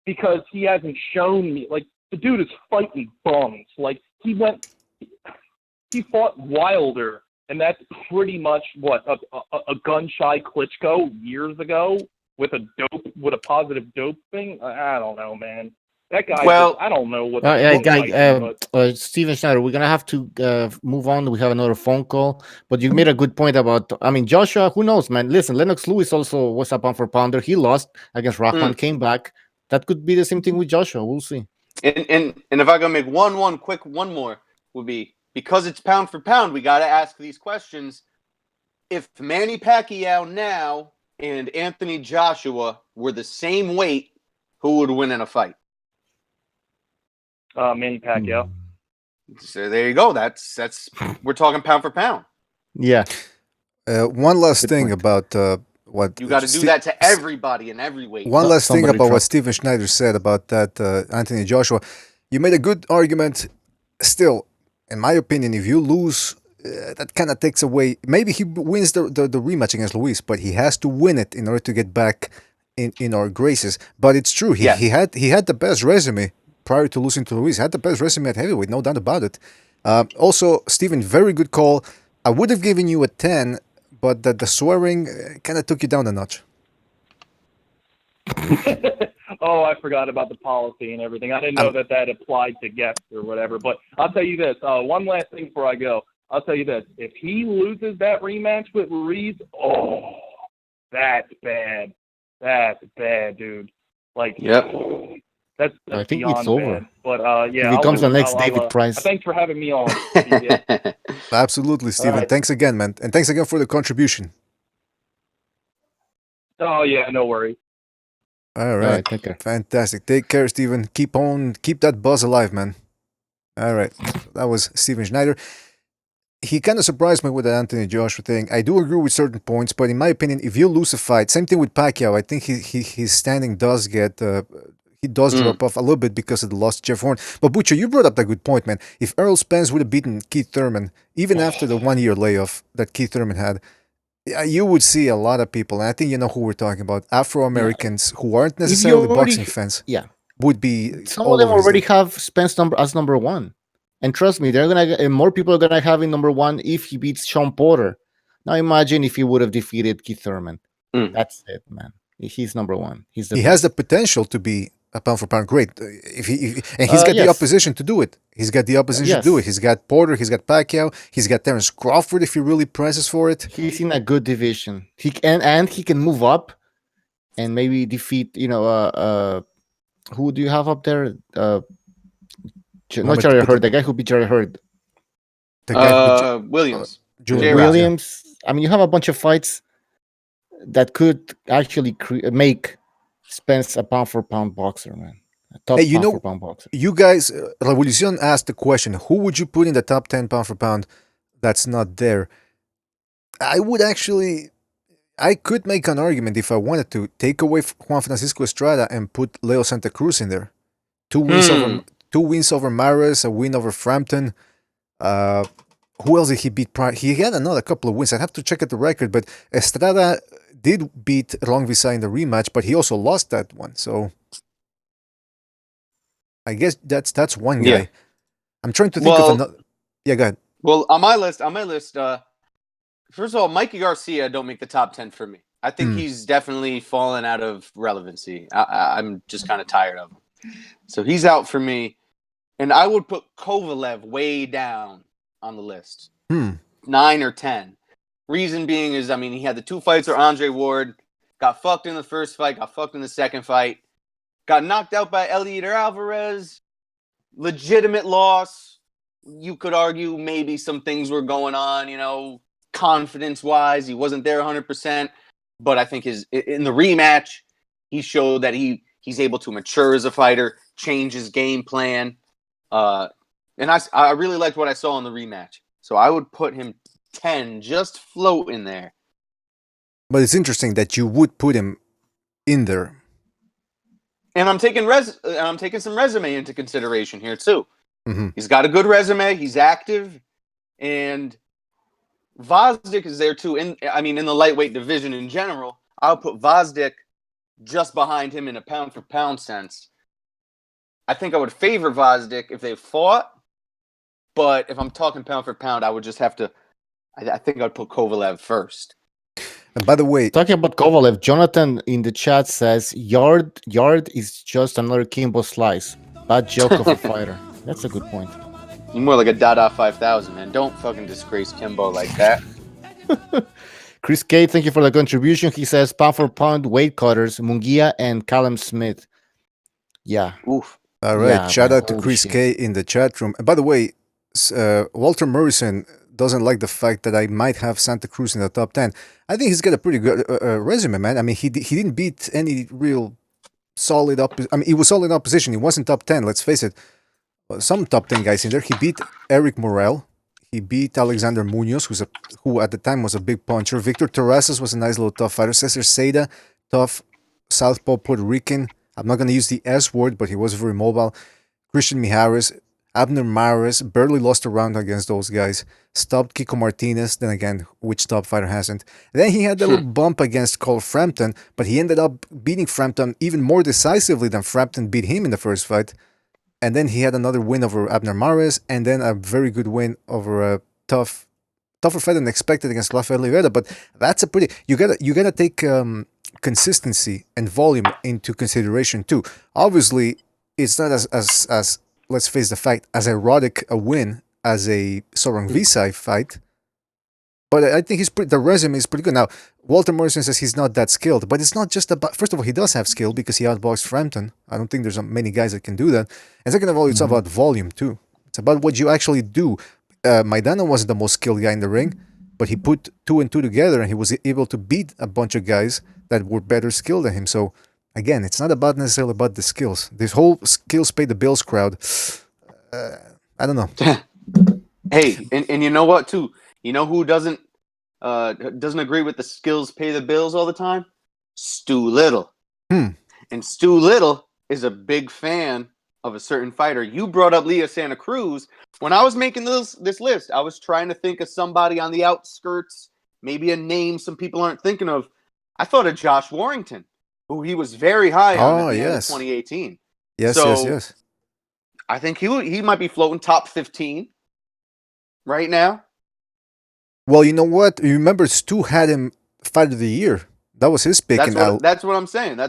G: Because he hasn't shown me, like, the dude is fighting bums. Like, he fought Wilder, and that's pretty much a gun-shy Klitschko years ago with a positive doping. I don't know, man. That guy, I don't know what.
K: Steven Schneider, we're gonna have to move on. We have another phone call, but you made a good point about. I mean, Joshua. Who knows, man? Listen, Lennox Lewis also was a pound for pounder. He lost against Rahman, came back. That could be the same thing with Joshua. We'll see.
D: And if I can make one more would be, because it's pound for pound, we got to ask these questions. If Manny Pacquiao now and Anthony Joshua were the same weight, who would win in a fight?
G: Manny Pacquiao.
D: So there you go. That's we're talking pound for pound.
K: Yeah.
J: One last thing about what
D: you got to do that to everybody in every weight.
J: One last thing about what Steven Schneider said about that Anthony Joshua. You made a good argument. Still, in my opinion, if you lose, that kind of takes away. Maybe he wins the rematch against Luis, but he has to win it in order to get back in our graces. But it's true. He had the best resume prior to losing to Luis. He had the best resume at heavyweight, no doubt about it. Also, Steven, very good call. I would have given you a 10, but the swearing kind of took you down a notch.
G: Oh, I forgot about the policy and everything. I didn't know that applied to guests or whatever. But I'll tell you this. One last thing before I go. I'll tell you this. If he loses that rematch with Ruiz, that's bad. That's bad, dude. Like,
D: yep.
G: That's
K: I think it's over.
G: bad. But yeah,
K: he becomes the next David Price.
G: Thanks for having me on.
J: Absolutely, Steven. Right. Thanks again, man, and thanks again for the contribution.
G: Oh yeah, no worries.
J: All right, take care. Fantastic. Take care, Steven. Keep that buzz alive, man. All right, that was Steven Schneider. He kind of surprised me with the Anthony Joshua thing. I do agree with certain points, but in my opinion, if you lose a fight, same thing with Pacquiao. I think his standing does get. He does drop off a little bit because of the loss to Jeff Horn. But Butcher, you brought up that good point, man. If Errol Spence would have beaten Keith Thurman, even after the 1-year layoff that Keith Thurman had, you would see a lot of people, and I think you know who we're talking about, Afro-Americans who aren't necessarily boxing fans.
K: Yeah.
J: Would be.
K: Some of them already have Spence as number one. And trust me, more people are gonna have him number one if he beats Sean Porter. Now imagine if he would have defeated Keith Thurman. That's it, man. He's number one. He
J: has the potential to be a pound for pound great. And he's got the opposition to do it. He's got the opposition to do it. He's got Porter. He's got Pacquiao. He's got Terence Crawford if he really presses for it.
K: He's in a good division. He can move up and maybe defeat. Who do you have up there? Not Jerry Hurd. The guy who beat Jerry Hurd.
D: Williams.
K: Williams. I mean, you have a bunch of fights that could actually make Spence a pound for pound boxer, man. A top pound for pound boxer.
J: You guys, Revolucion asked the question: who would you put in the top 10 pound for pound? That's not there. I could make an argument if I wanted to take away Juan Francisco Estrada and put Leo Santa Cruz in there. 2 wins over Mares, a win over Frampton. Who else did he beat prior? He had another couple of wins. I'd have to check at the record, but Estrada did beat Rongvisai in the rematch, but he also lost that one. So I guess that's one guy. Yeah. I'm trying to think of another. Yeah, go ahead.
D: Well, on my list, first of all, Mikey Garcia don't make the top 10 for me. I think he's definitely fallen out of relevancy. I'm just kind of tired of him. So he's out for me. And I would put Kovalev way down on the list. 9 or 10. Reason being is, he had the 2 fights with Andre Ward, got fucked in the first fight, got fucked in the second fight, got knocked out by Eliezer Alvarez, legitimate loss, you could argue maybe some things were going on, confidence-wise. He wasn't there 100%. But I think in the rematch, he showed that he's able to mature as a fighter, change his game plan. And I really liked what I saw in the rematch. So I would put him 10, just float in there.
J: But it's interesting that you would put him in there.
D: And I'm taking some resume into consideration here too.
J: Mm-hmm.
D: He's got a good resume. He's active, and Vazdik is there too. In the lightweight division in general, I'll put Vazdik just behind him in a pound for pound sense. I think I would favor Vazdik if they fought, but if I'm talking pound for pound, I would just have to. I think I'd put Kovalev first.
J: And by the way,
K: talking about Kovalev, Jonathan in the chat says Yard is just another Kimbo slice. Bad joke of a fighter. That's a good point.
D: You're more like a Dada 5000, man. Don't fucking disgrace Kimbo like that.
K: Chris K, thank you for the contribution. He says pound for pound weight cutters, Munguia and Callum Smith. Yeah.
D: Oof.
J: All right.
K: Yeah,
J: Shout
K: man.
J: out to
K: Holy
J: Chris
K: shit.
J: K in the chat room. And by the way, Walter Morrison doesn't like the fact that I might have Santa Cruz in the top 10. I think he's got a pretty good resume, man. I mean, he didn't beat any real solid he was solid opposition. He wasn't top 10, let's face it. Some top 10 guys in there. He beat Eric Morel. He beat Alexander Munoz, who at the time was a big puncher. Victor Terrazas was a nice little tough fighter. Cesar Seda, tough southpaw Puerto Rican. I'm not going to use the S word, but he was very mobile. Christian Mijares, Abner Mares, barely lost a round against those guys. Stopped Kiko Martinez, then again, which top fighter hasn't? Then he had a little bump against Cole Frampton, but he ended up beating Frampton even more decisively than Frampton beat him in the first fight. And then he had another win over Abner Mares, and then a very good win over a tougher fight than expected against Rafael Oliveira. But that's a pretty you gotta take consistency and volume into consideration too. Obviously, it's not as let's face the fact, as erotic a win as a Sorong Visay fight. But I think the resume is pretty good. Now, Walter Morrison says he's not that skilled, but it's not just about... First of all, he does have skill because he outboxed Frampton. I don't think there's many guys that can do that. And second of all, it's about volume too. It's about what you actually do. Maidana wasn't the most skilled guy in the ring, but he put 2 and 2 together and he was able to beat a bunch of guys that were better skilled than him. So, again, it's not necessarily about the skills. This whole skills pay the bills crowd, I don't know.
D: Hey, and you know what too? You know who doesn't agree with the skills pay the bills all the time? Stu Little. And Stu Little is a big fan of a certain fighter. You brought up Leah Santa Cruz. When I was making this list, I was trying to think of somebody on the outskirts, maybe a name some people aren't thinking of. I thought of Josh Warrington, who he was very high on at the end of 2018.
J: Yes.
D: I think he might be floating top 15 right now.
J: Well, you know what? You remember Stu had him fight of the year. That was his pick.
D: That's what I'm saying.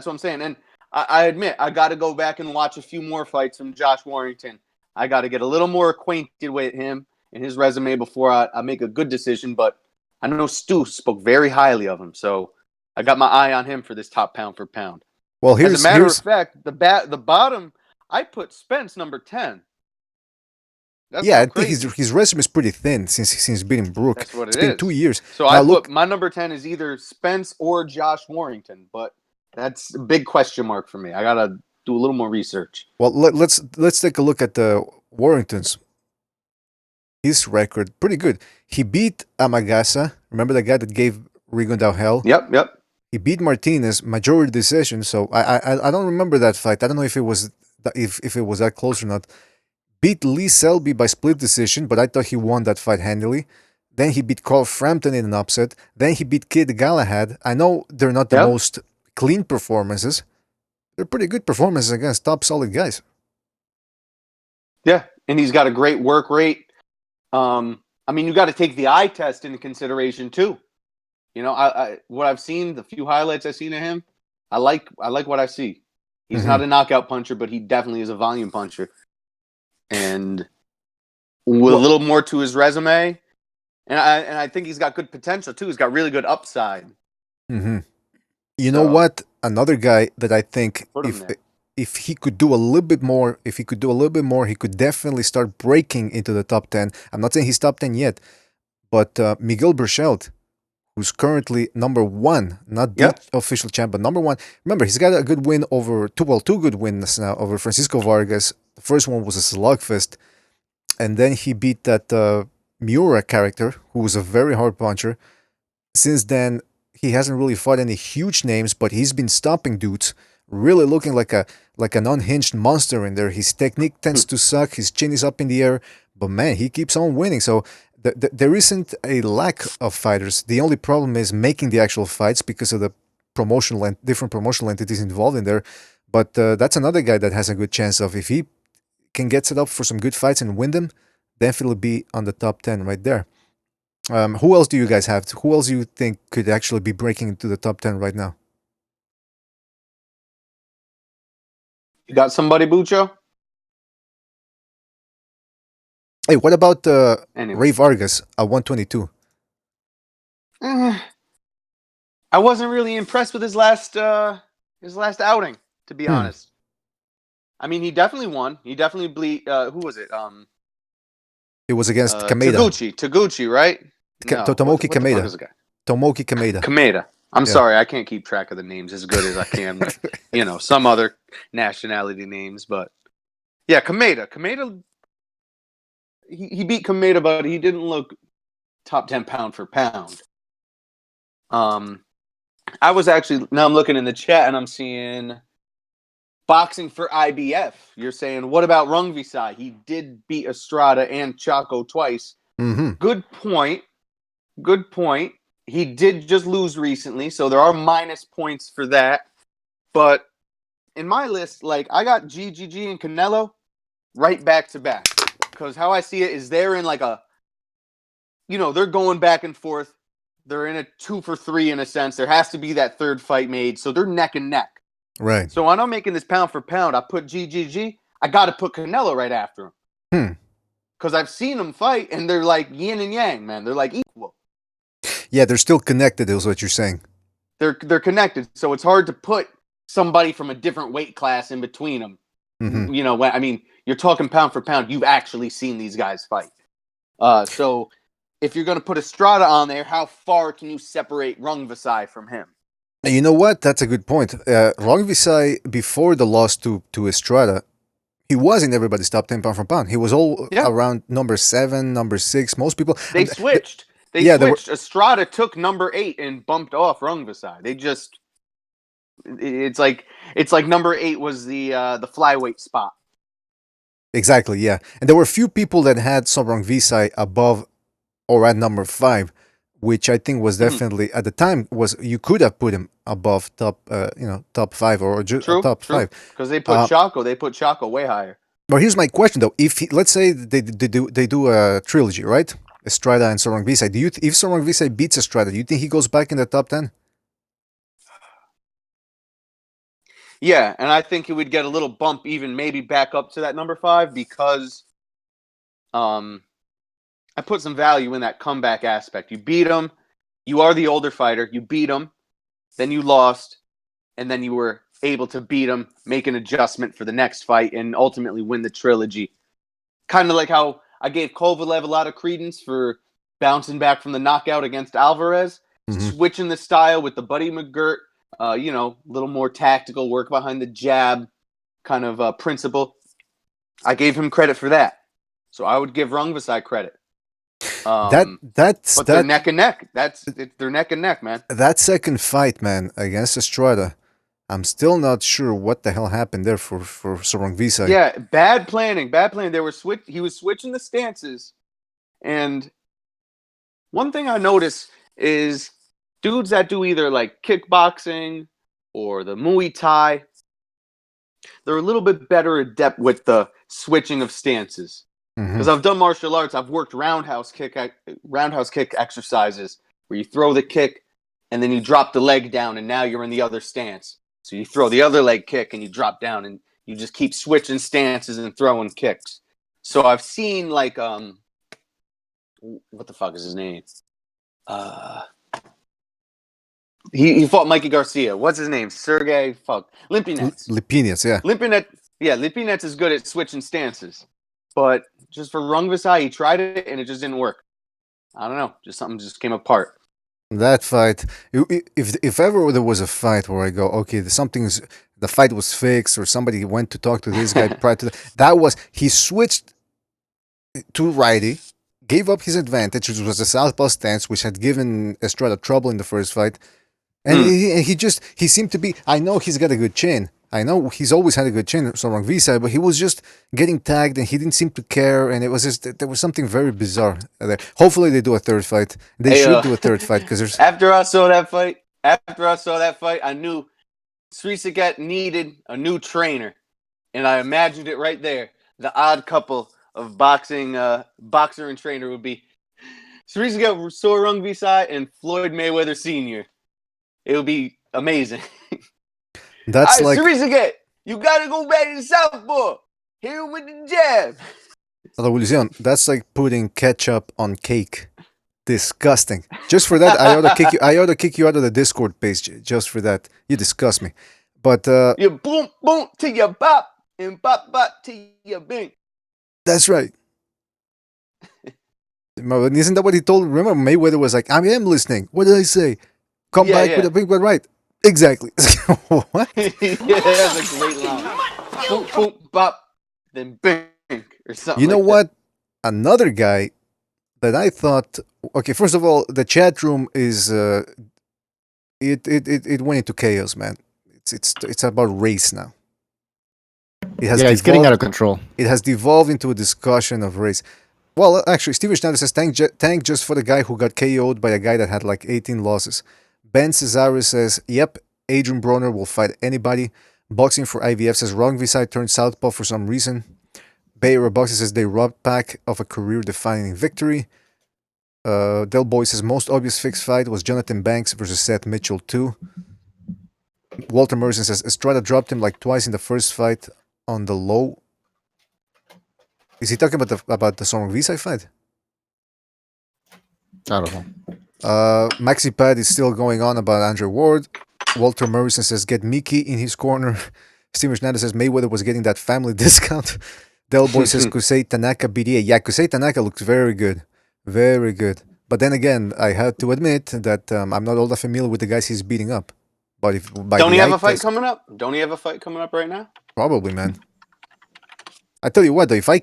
D: And I admit, I got to go back and watch a few more fights from Josh Warrington. I got to get a little more acquainted with him and his resume before I make a good decision. But I know Stu spoke very highly of him, so I got my eye on him for this top pound for pound.
J: Well,
D: as a matter of fact, the bottom, I put Spence number 10.
J: I think his resume is pretty thin since beating Brook.
D: That's what
J: it's been 2 years.
D: So I look, my number 10 is either Spence or Josh Warrington, but that's a big question mark for me. I gotta do a little more research.
J: Well, let's take a look at the Warrington's. His record, pretty good. He beat Amagasa. Remember the guy that gave Rigondeaux hell?
D: Yep.
J: He beat Martinez, majority decision. So I don't remember that fight. I don't know if it was that close or not. Beat Lee Selby by split decision, but I thought he won that fight handily. Then he beat Carl Frampton in an upset. Then he beat Kid Galahad. I know they're not the most clean performances. They're pretty good performances against top solid guys.
D: Yeah, and he's got a great work rate. You got to take the eye test into consideration too. You know, I what I've seen, the few highlights I've seen of him, I like what I see. He's not a knockout puncher, but he definitely is a volume puncher. And with a little more to his resume, and I think he's got good potential too. He's got really good upside.
J: Mm-hmm. You know what? Another guy that I think if he could do a little bit more, he could definitely start breaking into the top 10. I'm not saying he's top 10 yet, but Miguel Berchelt, who's currently number 1, not the official champ, but number 1. Remember, he's got a good win over two good wins now over Francisco Vargas. The first one was a slugfest, and then he beat that Miura character, who was a very hard puncher. Since then, he hasn't really fought any huge names, but he's been stopping dudes, really looking like an unhinged monster in there. His technique tends to suck. His chin is up in the air, but man, he keeps on winning. So there isn't a lack of fighters. The only problem is making the actual fights because of the different promotional entities involved in there. But that's another guy that has a good chance of, if he can get set up for some good fights and win them, definitely be on the top 10 right there. Who else do you guys have? Who else do you think could actually be breaking into the top 10 right now?
D: You got somebody, Bucho?
J: Hey, what about Ray Vargas at 122?
D: I wasn't really impressed with his last outing, to be honest. I mean, he definitely won. He definitely who was it?
J: It was against Kameda.
D: Taguchi, right?
J: Tomoki Kameda.
D: What the fuck is the guy?
J: Tomoki Kameda.
D: Kameda. I'm sorry, I can't keep track of the names as good as I can with, some other nationality names, but yeah, Kameda. Kameda, he beat Kameda, but he didn't look top 10 pound for pound. I was actually, now I'm looking in the chat and I'm seeing boxing for IBF. You're saying, what about Rungvisai? He did beat Estrada and Chaco twice.
J: Mm-hmm.
D: Good point. He did just lose recently, so there are minus points for that. But in my list, I got GGG and Canelo right back to back. Because how I see it is they're in they're going back and forth. They're in a 2 for 3 in a sense. There has to be that third fight made, so they're neck and neck.
J: Right.
D: So when I'm making this pound for pound, I put GGG. I got to put Canelo right after him. Because I've seen them fight, and they're like yin and yang, man. They're like equal.
J: Yeah, they're still connected, is what you're saying.
D: They're connected, so it's hard to put somebody from a different weight class in between them.
J: Mm-hmm.
D: You're talking pound for pound. You've actually seen these guys fight. So if you're going to put Estrada on there, how far can you separate Rungvisai from him?
J: You know what? That's a good point. Rungvisai, before the loss to Estrada, he was in everybody's top 10 pound for pound. He was all around number 7, number 6. Most people...
D: They switched. They switched. Estrada took number 8 and bumped off Rungvisai. They just... It's like number 8 was the flyweight spot.
J: Exactly, yeah. And there were a few people that had Rungvisai above or at number 5, which I think was definitely at the time you could have put him above top 5 or top 5
D: because they put Chaco. They put Chaco way higher.
J: But here's my question though: let's say they do a trilogy, right? Estrada and Rungvisai. If Rungvisai beats Estrada, do you think he goes back in the top 10?
D: Yeah, and I think he would get a little bump, even maybe back up to that number 5 because, I put some value in that comeback aspect. You beat him, you are the older fighter. You beat him, then you lost, and then you were able to beat him, make an adjustment for the next fight, and ultimately win the trilogy. Kind of like how I gave Kovalev a lot of credence for bouncing back from the knockout against Alvarez, switching the style with the Buddy McGirt, a little more tactical work behind the jab kind of principle. I gave him credit for that. So I would give Rungvisai credit. But they're neck and neck. They're neck and neck, man.
J: That second fight, man, against Estrada, I'm still not sure what the hell happened there for Rungvisai.
D: Yeah, bad planning. He was switching the stances, and one thing I noticed is dudes that do either like kickboxing or the Muay Thai, they're a little bit better adept with the switching of stances. Because I've done martial arts, I've worked roundhouse kick exercises where you throw the kick and then you drop the leg down and now you're in the other stance. So you throw the other leg kick and you drop down and you just keep switching stances and throwing kicks. So I've seen what the fuck is his name? He fought Mikey Garcia. What's his name? Sergey Limpinets.
J: Lipinets, yeah.
D: Lipinets is good at switching stances. But just for Rungvisai, he tried it and it just didn't work. I don't know. Something just came apart.
J: That fight, if ever there was a fight where I go, okay, the fight was fixed, or somebody went to talk to this guy prior to that was he switched to righty, gave up his advantage, which was the southpaw stance, which had given Estrada trouble in the first fight, and he seemed to be. I know he's got a good chin. I know he's always had a good chin, Sorong Visa, but he was just getting tagged and he didn't seem to care, and it was just there was something very bizarre there. Hopefully they do a third fight. They should do a third fight because there's.
D: After I saw that fight, I knew Srisaket needed a new trainer, and I imagined it right there. The odd couple of boxer and trainer would be Srisaket Sorong Visa and Floyd Mayweather Sr. It would be amazing.
J: That's like
D: Srisaket, you gotta go back to southpaw. Hit him with the jab.
J: That's like putting ketchup on cake. Disgusting. Just for that, I ought to kick you out of the Discord page. Just for that, you disgust me. But
D: you boom boom to your bop and bop bop to your bing.
J: That's right. Isn't that what he told? Remember, Mayweather was like, "I am listening. What did I say? Come back with a big one, right?" Exactly. What?
D: That's a great line. Boom, boom, bop, then bing, or something.
J: You know what? Another guy that I thought. Okay, first of all, the chat room is it went into chaos, man. It's about race now.
K: It's getting out of control.
J: It has devolved into a discussion of race. Well, actually, Steven Schneider says thank just for the guy who got KO'd by a guy that had like 18 losses. Ben Cesare says, yep, Adrian Broner will fight anybody. Boxing for IVF says, Wrong V-side turned southpaw for some reason. Bayer Boxing says, they robbed Pac of a career-defining victory. Del Boy says, most obvious fixed fight was Jonathan Banks versus Seth Mitchell 2. Walter Morrison says, Estrada dropped him like twice in the first fight on the low. Is he talking about the Sorong V-side fight?
K: I don't know.
J: Maxi Pad is still going on about Andre Ward. Walter Morrison says, get Mickey in his corner. Steven Schneider says, Mayweather was getting that family discount. Del Boy says, Kusei Tanaka BDA. Yeah, Kusei Tanaka looks very good. Very good. But then again, I have to admit that I'm not all that familiar with the guys he's beating up. But if
D: Don't he have a fight coming up? Don't he have a fight coming up right now?
J: Probably, man. I tell you what, though, if I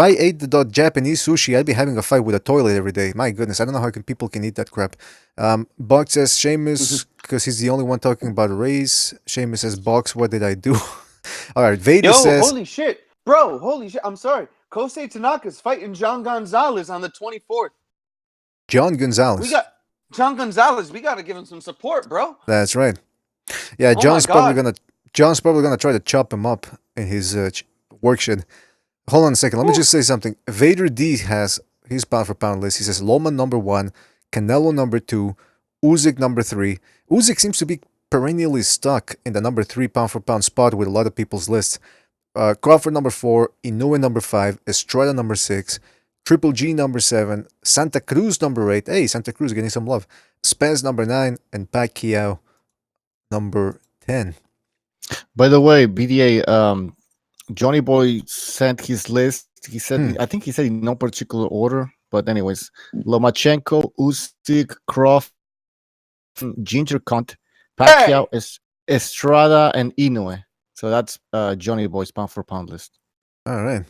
J: ate the Japanese sushi, I'd be having a fight with a toilet every day. My goodness, I don't know how people can eat that crap. Buck says Sheamus, because he's the only one talking about race. Sheamus says, Box, what did I do? All right, Vader says...
D: holy shit. Bro, holy shit. I'm sorry. Kosei Tanaka's fighting John Gonzalez on the 24th.
J: John Gonzalez.
D: John Gonzalez, we got to give him some support, bro.
J: That's right. Yeah, John's probably gonna try to chop him up in his work shed. Hold on a second. Let me just say something. Vader D has his pound for pound list. He says Loma number 1, Canelo number 2, Usyk number 3. Usyk seems to be perennially stuck in the number 3 pound for pound spot with a lot of people's lists. Crawford number 4, Inoue number 5, Estrada number 6, Triple G number 7, Santa Cruz number 8. Hey, Santa Cruz getting some love. Spence number 9, and Pacquiao number 10.
K: By the way, BDA, Johnny Boy sent his list. He said, I think he said in no particular order, but anyways, Lomachenko, Usyk, Crawford, Ginger Cunt, Pacquiao, Estrada, and Inoue. So that's Johnny Boy's pound for pound list.
J: All right.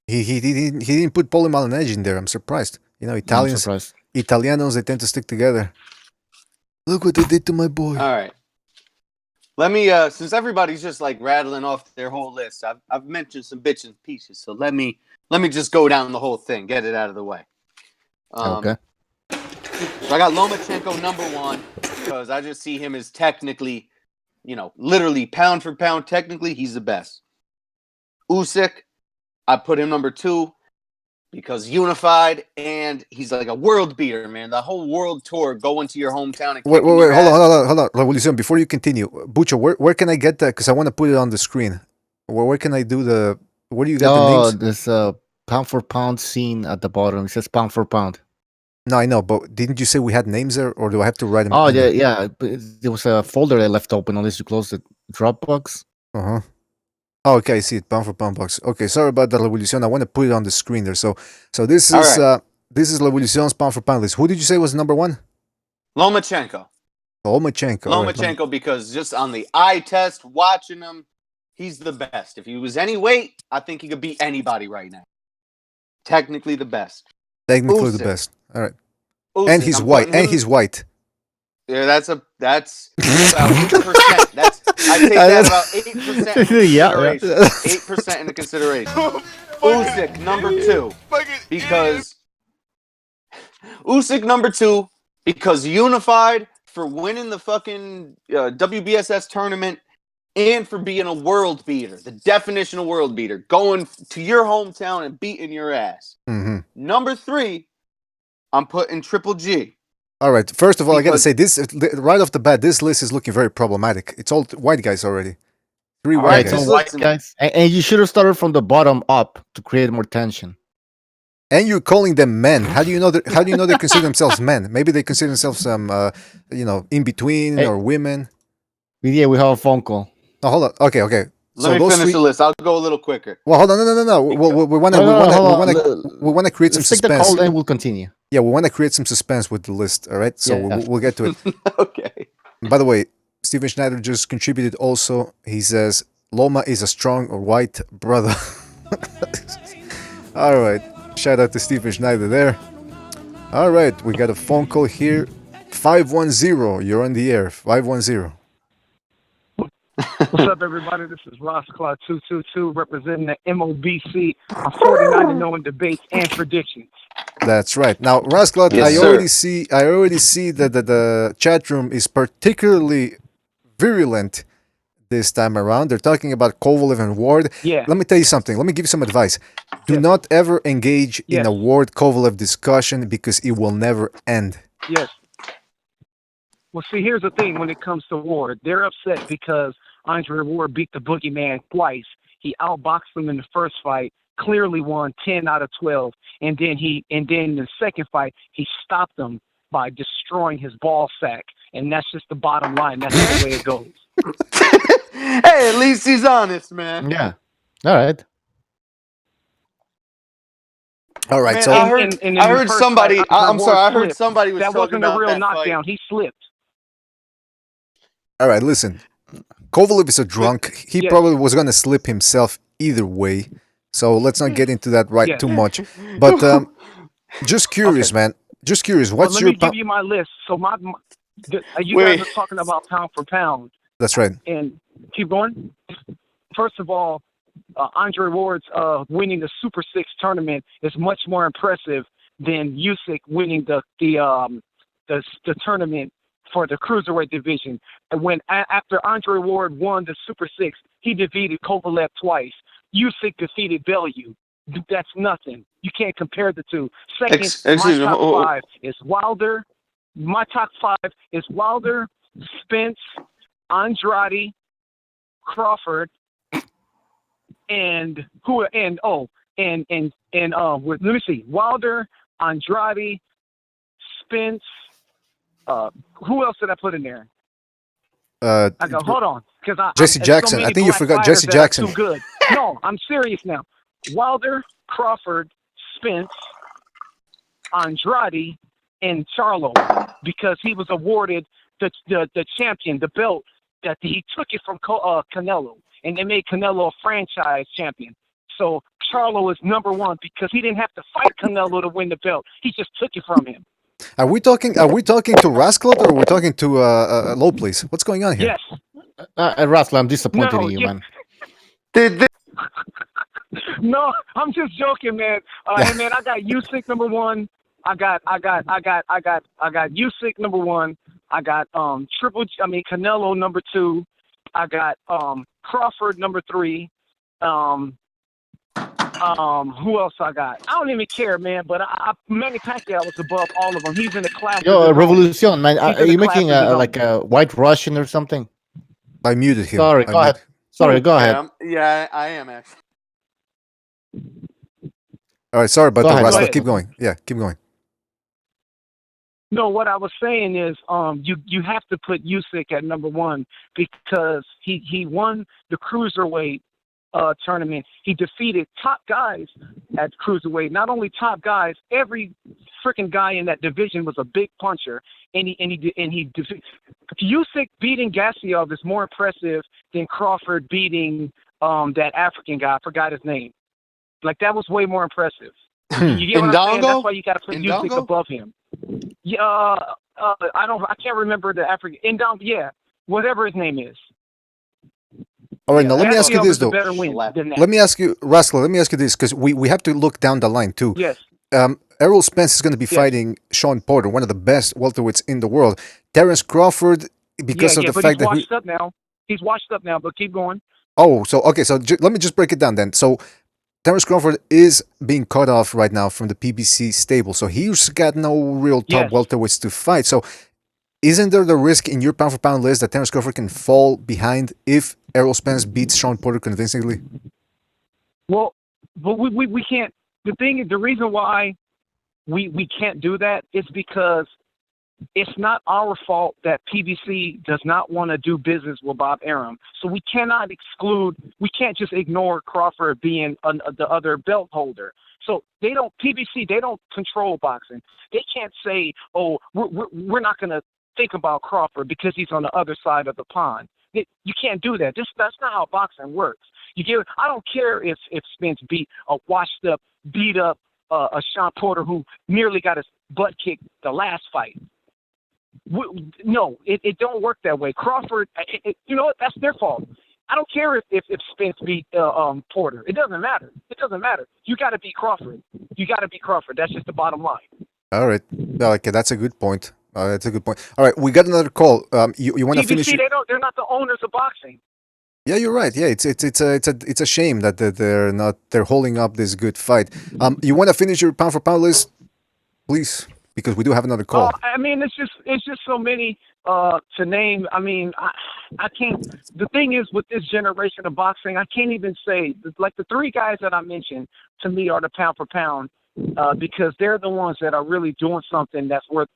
J: He didn't put Paulie Malignaggi in there. I'm surprised. You know, Italianos, they tend to stick together. Look what they did to my boy.
D: All right. Let me, since everybody's just like rattling off their whole list, I've mentioned some bits and pieces. So let me just go down the whole thing, get it out of the way.
K: Okay.
D: So I got Lomachenko number 1 because I just see him as technically, literally pound for pound. Technically, he's the best. Usyk, I put him number 2 because unified, and he's like a world beater, man. The whole world tour, going to your hometown. And
J: wait, hold on. Listen, before you continue, Bucho, where can I get that? Because I want to put it on the screen. Where can I do where do you get the names?
K: There's a pound for pound scene at the bottom. It says pound for pound.
J: No, I know, but didn't you say we had names there, or do I have to write them?
K: Oh yeah. There was a folder I left open unless you closed the Dropbox.
J: Uh-huh. Oh, okay, I see it. Pound for pound box. Okay, sorry about the Revolution. I want to put it on the screen there. So this is this is Revolution's pound for pound list. Who did you say was number one?
D: Lomachenko.
J: Lomachenko. All right,
D: Lomachenko, because just on the eye test, watching him, he's the best. If he was any weight, I think he could beat anybody right now. Technically the best.
J: Technically
D: Usyk.
J: the best. All right.
D: Usyk,
J: And he's white. And he's white.
D: Yeah, that's about 8%. That's I take that about 8% into consideration. 8% into consideration. Usyk number 2 because Usyk number 2 because unified for winning the fucking WBSS tournament and for being a world beater, the definition of world beater, going to your hometown and beating your ass.
J: Mm-hmm.
D: Number 3, I'm putting Triple G.
J: All right. First of all, I got to say this right off the bat. This list is looking very problematic. It's all white guys already. 3 white guys.
K: It's all white guys. And you should have started from the bottom up to create more tension.
J: And you're calling them men. How do you know that? How do you know they consider themselves men? Maybe they consider themselves some, in between or women.
K: Yeah, we have a phone call.
J: Oh, hold on. Okay.
D: Let me finish the list. I'll go a little quicker.
J: Well, hold on. No. We want to create some suspense.
K: Take the call, then we'll continue.
J: Yeah, we want to create some suspense with the list. All right, so we'll get to it.
D: Okay.
J: By the way, Steven Schneider just contributed also. He says Loma is a strong or white brother. All right. Shout out to Steven Schneider there. All right, we got a phone call here. 510. You're on the air. 510.
E: What's up, everybody? This is Ross Claw 222 representing the MOBC. I'm 49-0 in debates and predictions.
J: That's right. Now, Rasclot,
D: Yes,
J: I already see that the chat room is particularly virulent this time around. They're talking about Kovalev and Ward.
E: Yeah.
J: Let me tell you something. Let me give you some advice. Do not ever engage in a Ward Kovalev discussion because it will never end.
E: Yes. Well, see, here's the thing when it comes to Ward. They're upset because Andre Ward beat the boogeyman twice. He outboxed him in the first fight, clearly won 10 out of 12. And then in the second fight, he stopped him by destroying his ball sack. And that's just the bottom line. That's the way it goes.
D: Hey, at least he's honest, man.
K: Yeah. All right.
J: All right.
D: Man,
J: So
D: I heard somebody. I'm sorry. I heard somebody was
E: that
D: talking
E: wasn't a
D: about
E: real
D: that
E: knockdown.
D: fight.
E: He slipped.
J: all right, listen. Kovalev is a drunk. He probably was going to slip himself either way. So let's not get into that too much. But just curious, man. Just curious. What's
E: let
J: your
E: me give you my list. So you guys are talking about pound for pound.
J: That's right.
E: And keep going. First of all, Andre Ward's winning the Super 6 tournament is much more impressive than Usyk winning the tournament for the cruiserweight division. And after Andre Ward won the Super 6, he defeated Kovalev twice. Usyk defeated Bellew. That's nothing. You can't compare the two. Second, my top five is Wilder. My top five is Wilder, Spence, Andrade, Crawford, and let me see, Wilder, Andrade, Spence. Who else did I put in there? Hold on, because
J: Jesse Jackson. I think you forgot Jesse Jackson.
E: Too good. No, I'm serious now. Wilder, Crawford, Spence, Andrade, and Charlo, because he was awarded the champion, the belt that he took it from Canelo, and they made Canelo a franchise champion. So Charlo is number one because he didn't have to fight Canelo to win the belt. He just took it from him.
J: Are we talking to Rasclot or are we talking to Low Place? What's going on here?
E: Yes.
K: Rascal, I'm disappointed in you, man.
E: No, I'm just joking, man. Hey, man, I got Usyk number one. I got Usyk number one. I got Canelo number two. I got Crawford number three. Who else I got? I don't even care, man. But Manny Pacquiao was above all of them. He's in the class.
K: Yo, Revolution, man. Are you making like a White Russian or something?
J: I muted him.
K: Sorry, go ahead. Sorry, go ahead.
D: Yeah, I am actually.
J: All right, sorry about that, Rascal. Keep going. Yeah, keep going.
E: No, what I was saying is, you have to put Usyk at number one because he won the cruiserweight tournament. He defeated top guys at cruiserweight. Not only top guys, every freaking guy in that division was a big puncher, and he defeated. Usyk beating Gassiev is more impressive than Crawford beating that African guy. I forgot his name. Like, that was way more impressive. You get what I'm saying? That's why you got to put Usyk above him. Yeah, I can't remember the African. Yeah, whatever his name is.
J: All right, now let me ask you this though.
E: Let
J: me ask you, Rascal. Let me ask you this because we have to look down the line too.
E: Yes.
J: Errol Spence is going to be fighting Sean Porter, one of the best welterweights in the world. Terence Crawford, because of the fact that
E: he's washed up now. But keep going.
J: Oh, so okay, so let me just break it down then. So Terence Crawford is being cut off right now from the PBC stable, so he's got no real top welterweights to fight. So isn't there the risk in your pound for pound list that Terence Crawford can fall behind if Errol Spence beats Sean Porter convincingly?
E: Well, but we can't. The reason why we can't do that is because it's not our fault that PBC does not want to do business with Bob Arum. So we cannot we can't just ignore Crawford being the other belt holder. So they don't control boxing. They can't say, oh, we're not going to think about Crawford because he's on the other side of the pond. You can't do that. That's not how boxing works. I don't care if Spence beat a washed up, beat up a Sean Porter who nearly got his butt kicked the last fight. No, it don't work that way. Crawford, you know what? That's their fault. I don't care if Spence beat Porter. It doesn't matter. It doesn't matter. You got to beat Crawford. You got to beat Crawford. That's just the bottom line.
J: All right. Okay, that's a good point. That's a good point. All right, we got another call. You want to finish?
E: They're not the owners of boxing.
J: Yeah, you're right. Yeah, it's a shame that they're holding up this good fight. You want to finish your pound for pound list, please, because we do have another call.
E: I mean, it's just so many to name. I mean, I can't. The thing is, with this generation of boxing, I can't even say like the three guys that I mentioned to me are the pound for pound because they're the ones that are really doing something that's worth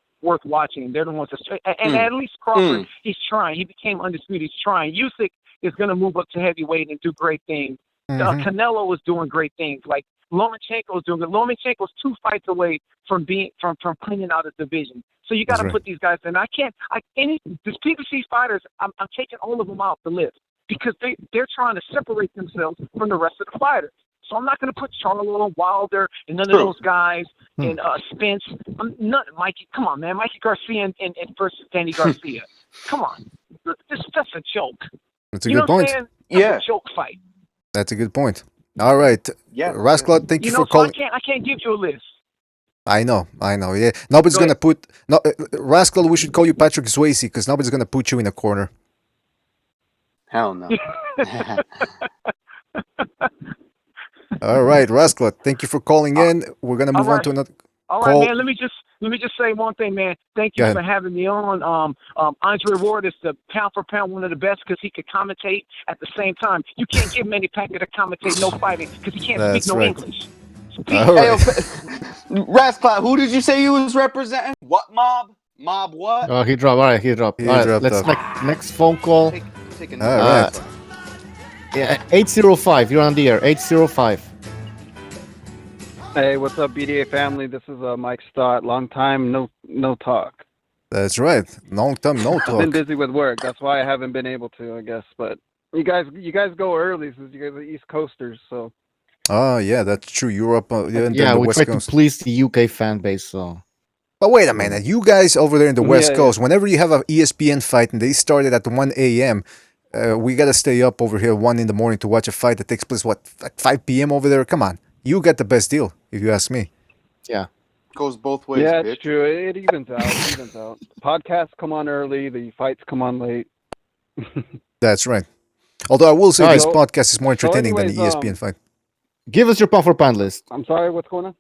E: watching. They're the ones that, and at least Crawford, he's trying. He became undisputed. He's trying. Usyk is going to move up to heavyweight and do great things. Canelo is doing great things. Like Lomachenko is doing good. Lomachenko's 2 fights away from cleaning out his division. So you got to put these guys in. These PBC fighters, I'm taking all of them off the list because they're trying to separate themselves from the rest of the fighters. So I'm not going to put Charlo, Wilder, and none of those guys, and Spence. Mikey, come on, man. Mikey Garcia and versus Danny Garcia. Come on. That's a joke.
J: That's a good point.
E: That's a joke fight.
J: That's a good point. All right. Yeah. Rascal, thank you for calling.
E: I can't give you a list.
J: I know. Yeah. Nobody's going to put... Rascal, we should call you Patrick Swayze because nobody's going to put you in a corner.
D: Hell no.
J: All right, Rascal, thank you for calling in. We're going to move on to another
E: All
J: call.
E: right, man. Let me just say one thing, man. Thank you for having me on. Andre Ward is the pound for pound one of the best because he could commentate at the same time. You can't give Manny Pacquiao to commentate no fighting because he can't speak no English.
J: All right.
D: Hey, Rascal, who did you say you was representing? What mob? Mob what?
K: Oh, he dropped. All right, he dropped. All right, let's next phone call.
D: Take
J: all right.
K: Yeah, 805. You're on the air. 805.
L: Hey, what's up, BDA family? This is Mike Stott. Long time, no talk.
J: That's right. Long time, no talk.
L: I've been busy with work. That's why I haven't been able to, I guess. But you guys go early since you guys are East Coasters, so.
J: Oh yeah, that's true. Europe,
K: we try to please the UK fan base, so.
J: But wait a minute, you guys over there in the West Coast, whenever you have an ESPN fight and they started at 1 a.m., we gotta stay up over here 1 in the morning to watch a fight that takes place at 5 p.m. over there. Come on, you got the best deal, if you ask me.
K: Yeah,
D: goes both ways.
L: Yeah,
D: bitch.
L: it's true. It evens out. Podcasts come on early. The fights come on late.
J: That's right. Although I will say this podcast is more entertaining than the ESPN fight.
K: Give us your pound for pound list.
L: I'm sorry, what's going on?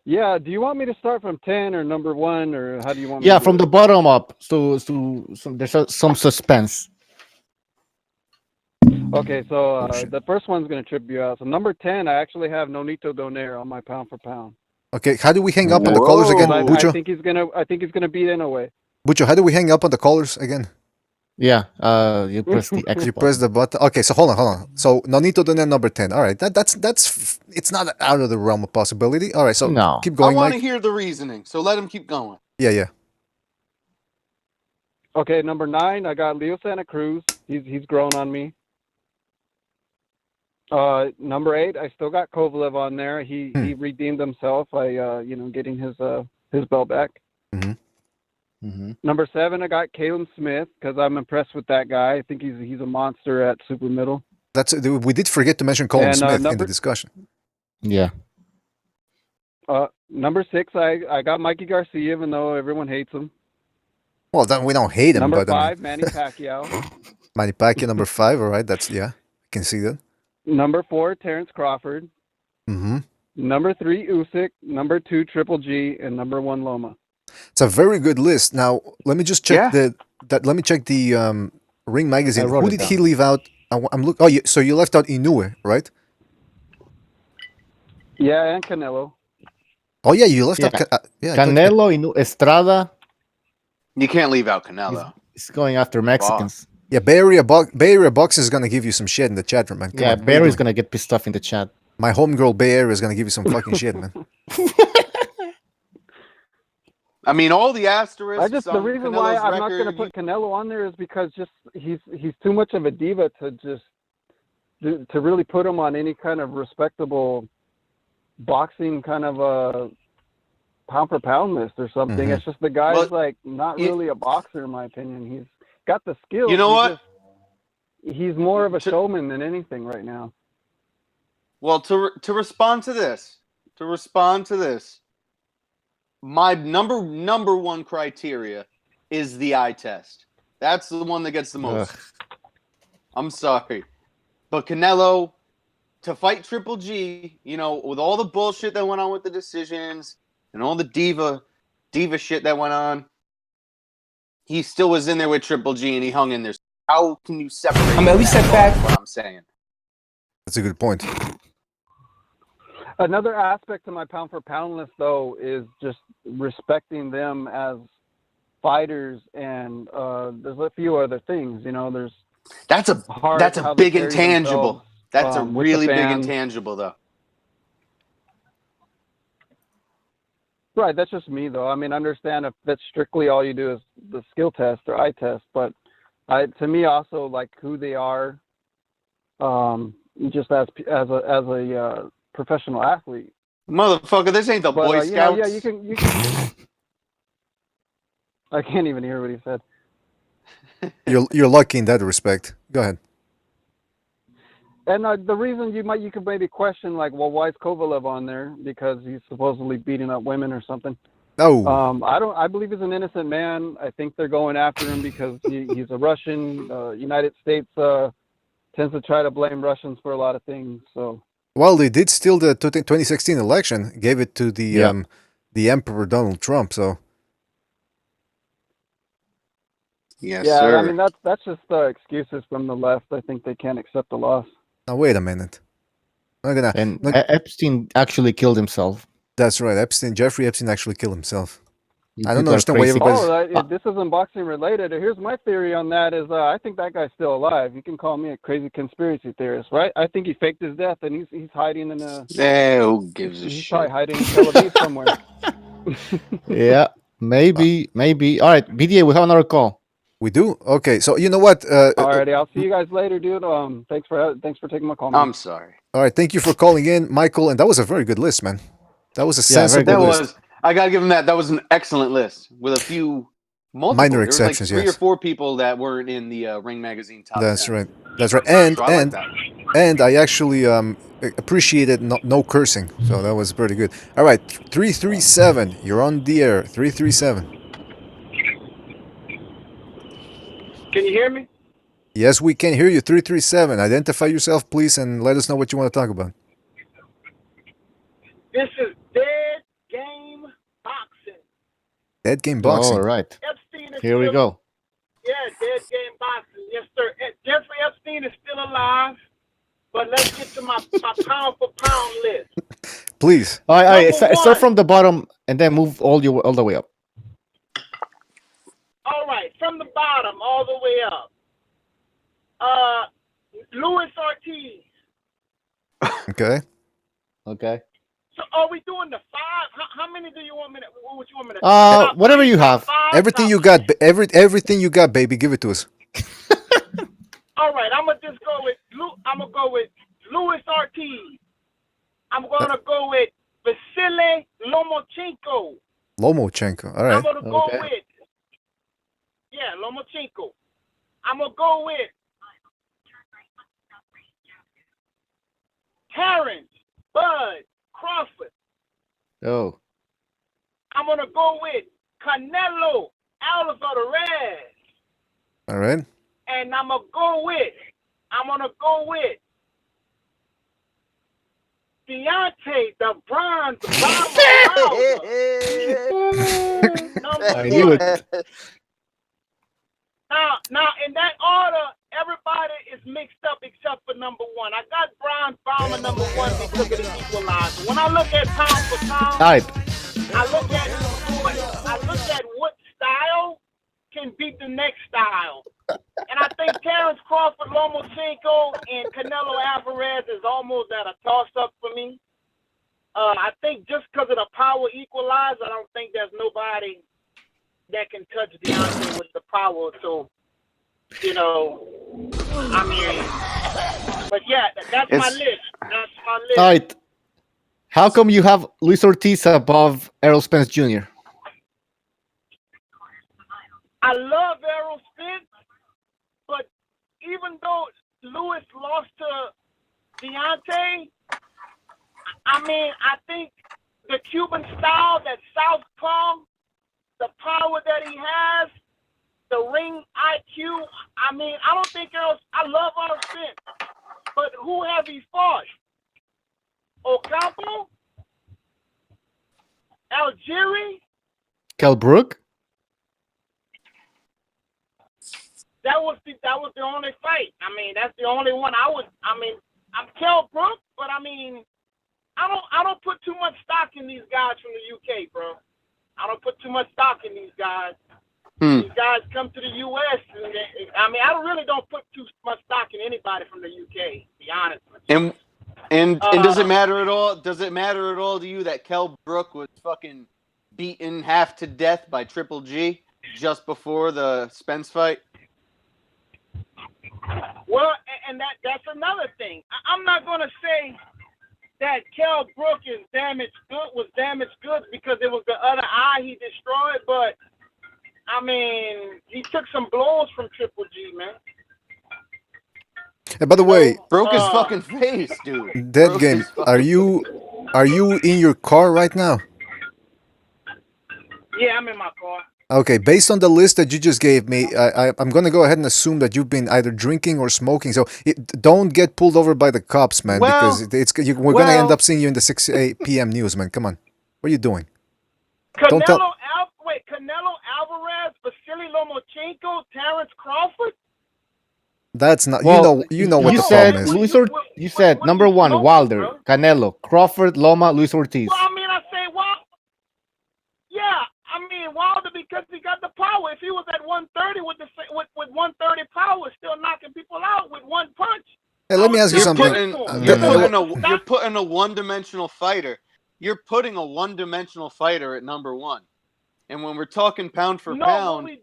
L: Yeah, do you want me to start from 10 or number 1, or how do you want me
K: to
L: do
K: from
L: it?
K: The bottom up, so there's some suspense.
L: Okay, so the first one's going to trip you out. So number 10, I actually have Nonito Donaire on my pound for pound.
J: Okay, how do we hang up on the callers again,
L: I
J: Bucho?
L: think he's gonna beat Inoue.
J: Bucho, how do we hang up on the callers again?
K: Yeah, you press the X
J: You
K: button.
J: press the button. Okay, so hold on. So Nonito Donen number 10. All right, that's it's not out of the realm of possibility. All right, so
K: No.
J: keep
D: I
J: going,
D: want to
J: Mike.
D: hear the reasoning, so let him keep going.
J: Yeah.
L: Okay, number 9, I got Leo Santa Cruz. He's grown on me. Number 8, I still got Kovalev on there. He redeemed himself by getting his belt back. Number 7, I got Caleb Smith because I'm impressed with that guy. I think he's a monster at super middle.
J: We did forget to mention Colin Smith in the
L: number
J: discussion.
K: Yeah.
L: Number 6, I got Mikey Garcia, even though everyone hates him.
J: Well, then we don't hate him,
L: Number
J: but
L: 5, Manny Pacquiao.
J: Manny Pacquiao number 5. All right, I can see that.
L: Number 4, Terrence Crawford. Number 3, Usyk. Number 2, Triple G, and number 1, Loma.
J: It's a very good list. Now, let me just check let me check the Ring Magazine. Who did he leave out? I'm look. Oh, so you left out Inoue, right?
L: Yeah, and Canelo.
J: Oh yeah, you left out.
K: Canelo, Estrada.
D: You can't leave out Canelo.
K: He's going after Mexicans.
J: Yeah, Bay Area Box is gonna give you some shit in the chat room, man. Come on,
K: Barry's gonna get pissed off in the chat.
J: My homegirl Bay Area is gonna give you some fucking shit, man.
D: I mean, all the asterisks.
L: The reason why I'm not going to put Canelo on there is because he's too much of a diva to really put him on any kind of respectable boxing kind of a pound for pound list or something. It's just the guy's not really a boxer in my opinion. He's got the skills.
D: You know what?
L: He's more of a showman than anything right now.
D: Well, to respond to this, my number one criteria is the eye test. That's the one that gets the most. I'm sorry. But Canelo, to fight Triple G, with all the bullshit that went on with the decisions and all the diva shit that went on, he still was in there with Triple G and he hung in there. How can you separate?
M: At least at that.
D: What I'm saying.
J: That's a good point.
L: Another aspect to my pound for pound list, though, is just respecting them as fighters, and there's a few other things.
D: That's a big intangible. That's a really big intangible, though.
L: Right, that's just me, though. I mean, I understand if that's strictly all you do is the skill test or eye test, but to me, also like who they are, just as a professional athlete.
D: Motherfucker, this ain't the Boy Scouts.
L: Yeah, you can. I can't even hear what he said.
J: You're lucky in that respect. Go ahead.
L: And the reason you could maybe question, like, well, why is Kovalev on there? Because he's supposedly beating up women or something.
J: No.
L: I believe he's an innocent man. I think they're going after him because he's a Russian. United States tends to try to blame Russians for a lot of things. So.
J: Well, they did steal the 2016 election, gave it to the Emperor Donald Trump. So.
D: Yes,
L: yeah,
D: sir.
L: I mean that's just excuses from the left. I think they can't accept the loss.
J: Now wait a minute.
K: Epstein actually killed himself.
J: That's right. Jeffrey Epstein actually killed himself. I don't understand why everybody's...
L: this isn't boxing related. Here's my theory on that is I think that guy's still alive. You can call me a crazy conspiracy theorist, right? I think he faked his death and he's hiding in a...
D: who gives a shit?
L: He's probably hiding in Tel Aviv somewhere.
K: Yeah, maybe. All right, BDA, we have another call.
J: We do? Okay, so you know what?
L: Alrighty, I'll see you guys later, dude. Thanks for taking my call, man.
D: I'm sorry.
J: All right, thank you for calling in, Michael. And that was a very good list, man. That was a sensible list.
D: I gotta give him that. That was an excellent list with a few
J: minor exceptions.
D: There was like 3 or 4 people that weren't in the Ring Magazine top 10.
J: Right. That's right. And I actually appreciated no cursing, so that was pretty good. All right, 337. You're on the air. 337.
E: Can you hear me?
J: Yes, we can hear you. 337. Identify yourself, please, and let us know what you want to talk about.
E: This is Dead Game Boxing.
J: Dead Game Boxing.
K: All right. Here we go.
E: Yeah, Dead Game Boxing. Yes, sir. Jeffrey Epstein is still alive,
M: But let's get to my pound for pound list.
J: Please.
K: All right.
M: Number
K: Start
M: one.
K: from the bottom and then move all the way up.
M: All right, from the bottom all the way up. Luis Ortiz.
J: Okay.
K: Okay.
M: So are we doing the five? How many do you want me to? What would you want me to?
K: Whatever you have.
J: Everything you got, everything you got, baby. Give it to us.
M: All right, I'm gonna just go with. I'm gonna go with Luis Ortiz. I'm gonna go with Vasily Lomachenko.
J: Lomachenko. All right.
M: I'm gonna go with. Yeah, Lomachenko. I'm gonna go with Terrence Bud Crawford.
K: Oh.
M: I'm gonna go with Canelo Alvarez.
J: All right.
M: And I'm gonna go with Deontay the Bronze Bomber Wilder.
K: I knew it.
M: Now, in that order, everybody is mixed up except for number one. I got Bronze Bomber number one because of the equalizer. When I look at pound for pound, I look at what style can beat the next style. And I think Terrence Crawford, Lomachenko, and Canelo Alvarez is almost at a toss-up for me. I think just because of the power equalizer, I don't think there's nobody that can touch Deontay with the power. So, I mean, but yeah, that's my list. That's my list.
K: All right. How come you have Luis Ortiz above Errol Spence Jr.?
M: I love Errol Spence, but even though Lewis lost to Deontay, I mean, I think the Cuban style, that southpaw, the power that he has, the ring IQ, I mean, I don't think I love Errol Spence, but who have he fought? Ocampo? Algieri?
K: Kell Brook?
M: That was the only fight. I mean, that's the only one I'm Kell Brook, but I mean, I don't put too much stock in these guys from the UK, bro. I don't put too much stock in these guys. These guys come to the US, and I really don't put too much stock in anybody from the UK, to be honest with you.
D: And does it matter at all? Does it matter at all to you that Kell Brook was fucking beaten half to death by Triple G just before the Spence fight?
M: Well, and that's another thing. I'm not going to say that Kell Brook was damaged goods because it was the other eye he destroyed, but I mean, he took some blows from Triple G, man.
J: And by the way,
D: broke his fucking face, dude.
J: Dead Game. Are you in your car right now?
M: Yeah, I'm in my car.
J: Okay, based on the list that you just gave me, I'm gonna go ahead and assume that you've been either drinking or smoking. So don't get pulled over by the cops, man, because we're gonna end up seeing you in the 6 p.m. news, man. Come on, what are you doing?
M: Canelo Alvarez, Vasily Lomachenko, Terrence Crawford.
J: That's not.
K: Well,
J: you know what the problem is.
K: You said number one, Wilder, Canelo, Crawford, Loma, Luis Ortiz.
M: Well, I mean, I say Wilder. Yeah, I mean Wilder because he got the power. If he was at 130 with 130 power, still knocking people out with one punch.
J: Hey, let me ask you something.
D: You're putting a one-dimensional fighter. You're putting a one-dimensional fighter at number one. And when we're talking pound for pound, we're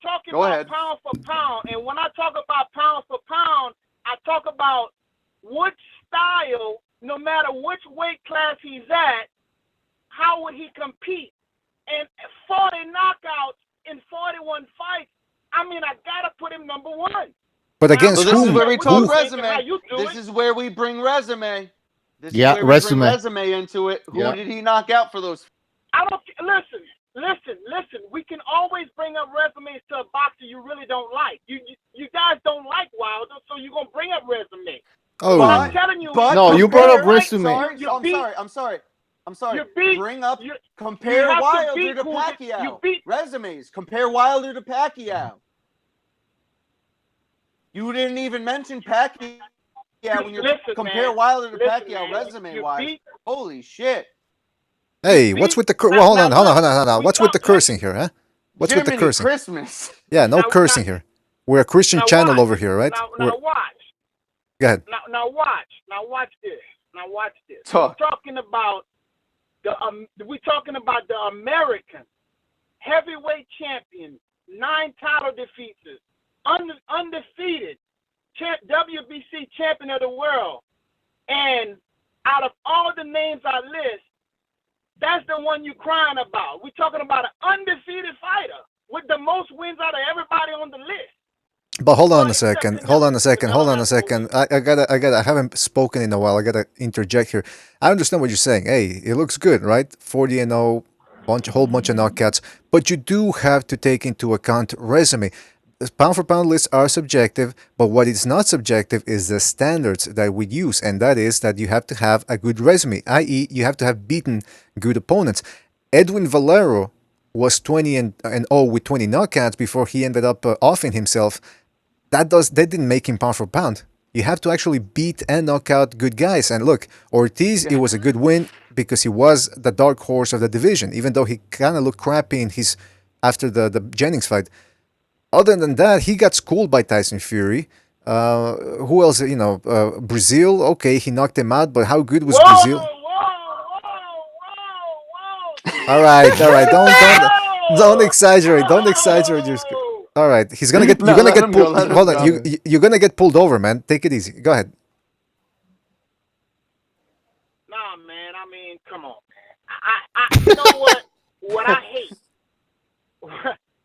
D: talking about pound for pound. And when I talk about pound for pound, I talk about which style, no matter which weight class he's at, how would he compete? And 40 knockouts in 41 fights, I mean, I got to put him number one.
J: But against
D: this
J: who?
D: is where we talk resume. This is where we bring resume. This is where
K: resume.
D: We bring resume into it. Who did he knock out for those?
M: I don't listen. We can always bring up resumes to a boxer you really don't like. You guys don't like Wilder, so you're gonna bring up resume.
J: Oh,
M: but I'm telling you,
K: no, you brought up resume.
D: I'm sorry. Compare Wilder to Pacquiao. Resumes. Compare Wilder to Pacquiao. You didn't even mention Pacquiao Yeah, when you
M: Listen,
D: compare
M: man.
D: Wilder to
M: Listen,
D: Pacquiao
M: man.
D: resume-wise, holy shit.
J: Hey, what's with the well, hold on, hold on, hold on, hold on. What's with the cursing here, huh? What's with the
D: Jiminy
J: cursing?
D: Christmas.
J: Yeah, no cursing here. We're a Christian channel over here, right?
M: Now watch.
J: Go ahead.
M: Now watch. Now watch this. Now watch this.
D: Talk.
M: We're talking about the American heavyweight champion, 9 title defeats, undefeated, WBC champion of the world, and out of all the names I list, that's the one you crying about. We're talking about an undefeated fighter with the most wins out of everybody on the list.
J: But hold on a second. Hold on a second. Hold on a second. I haven't spoken in a while. I gotta interject here. I understand what you're saying. Hey, it looks good, right? 40-0, whole bunch of knockouts. But you do have to take into account resume. Pound for pound lists are subjective, but what is not subjective is the standards that we use, and that is that you have to have a good resume, i.e., you have to have beaten good opponents. Edwin Valero was 20-0 with 20 knockouts before he ended up offing himself. That didn't make him pound for pound. You have to actually beat and knock out good guys. And look, Ortiz, it was a good win because he was the dark horse of the division, even though he kind of looked crappy in his after the Jennings fight. Other than that, he got schooled by Tyson Fury. Who else? Brazil. Okay, he knocked him out, but how good was Brazil? All right. Don't exaggerate. Don't exaggerate. All right, he's gonna get. You're gonna get pulled. Hold on. You're gonna get pulled over, man. Take it easy. Go ahead.
M: Nah, man. I mean, come on, man. You know what? What I hate.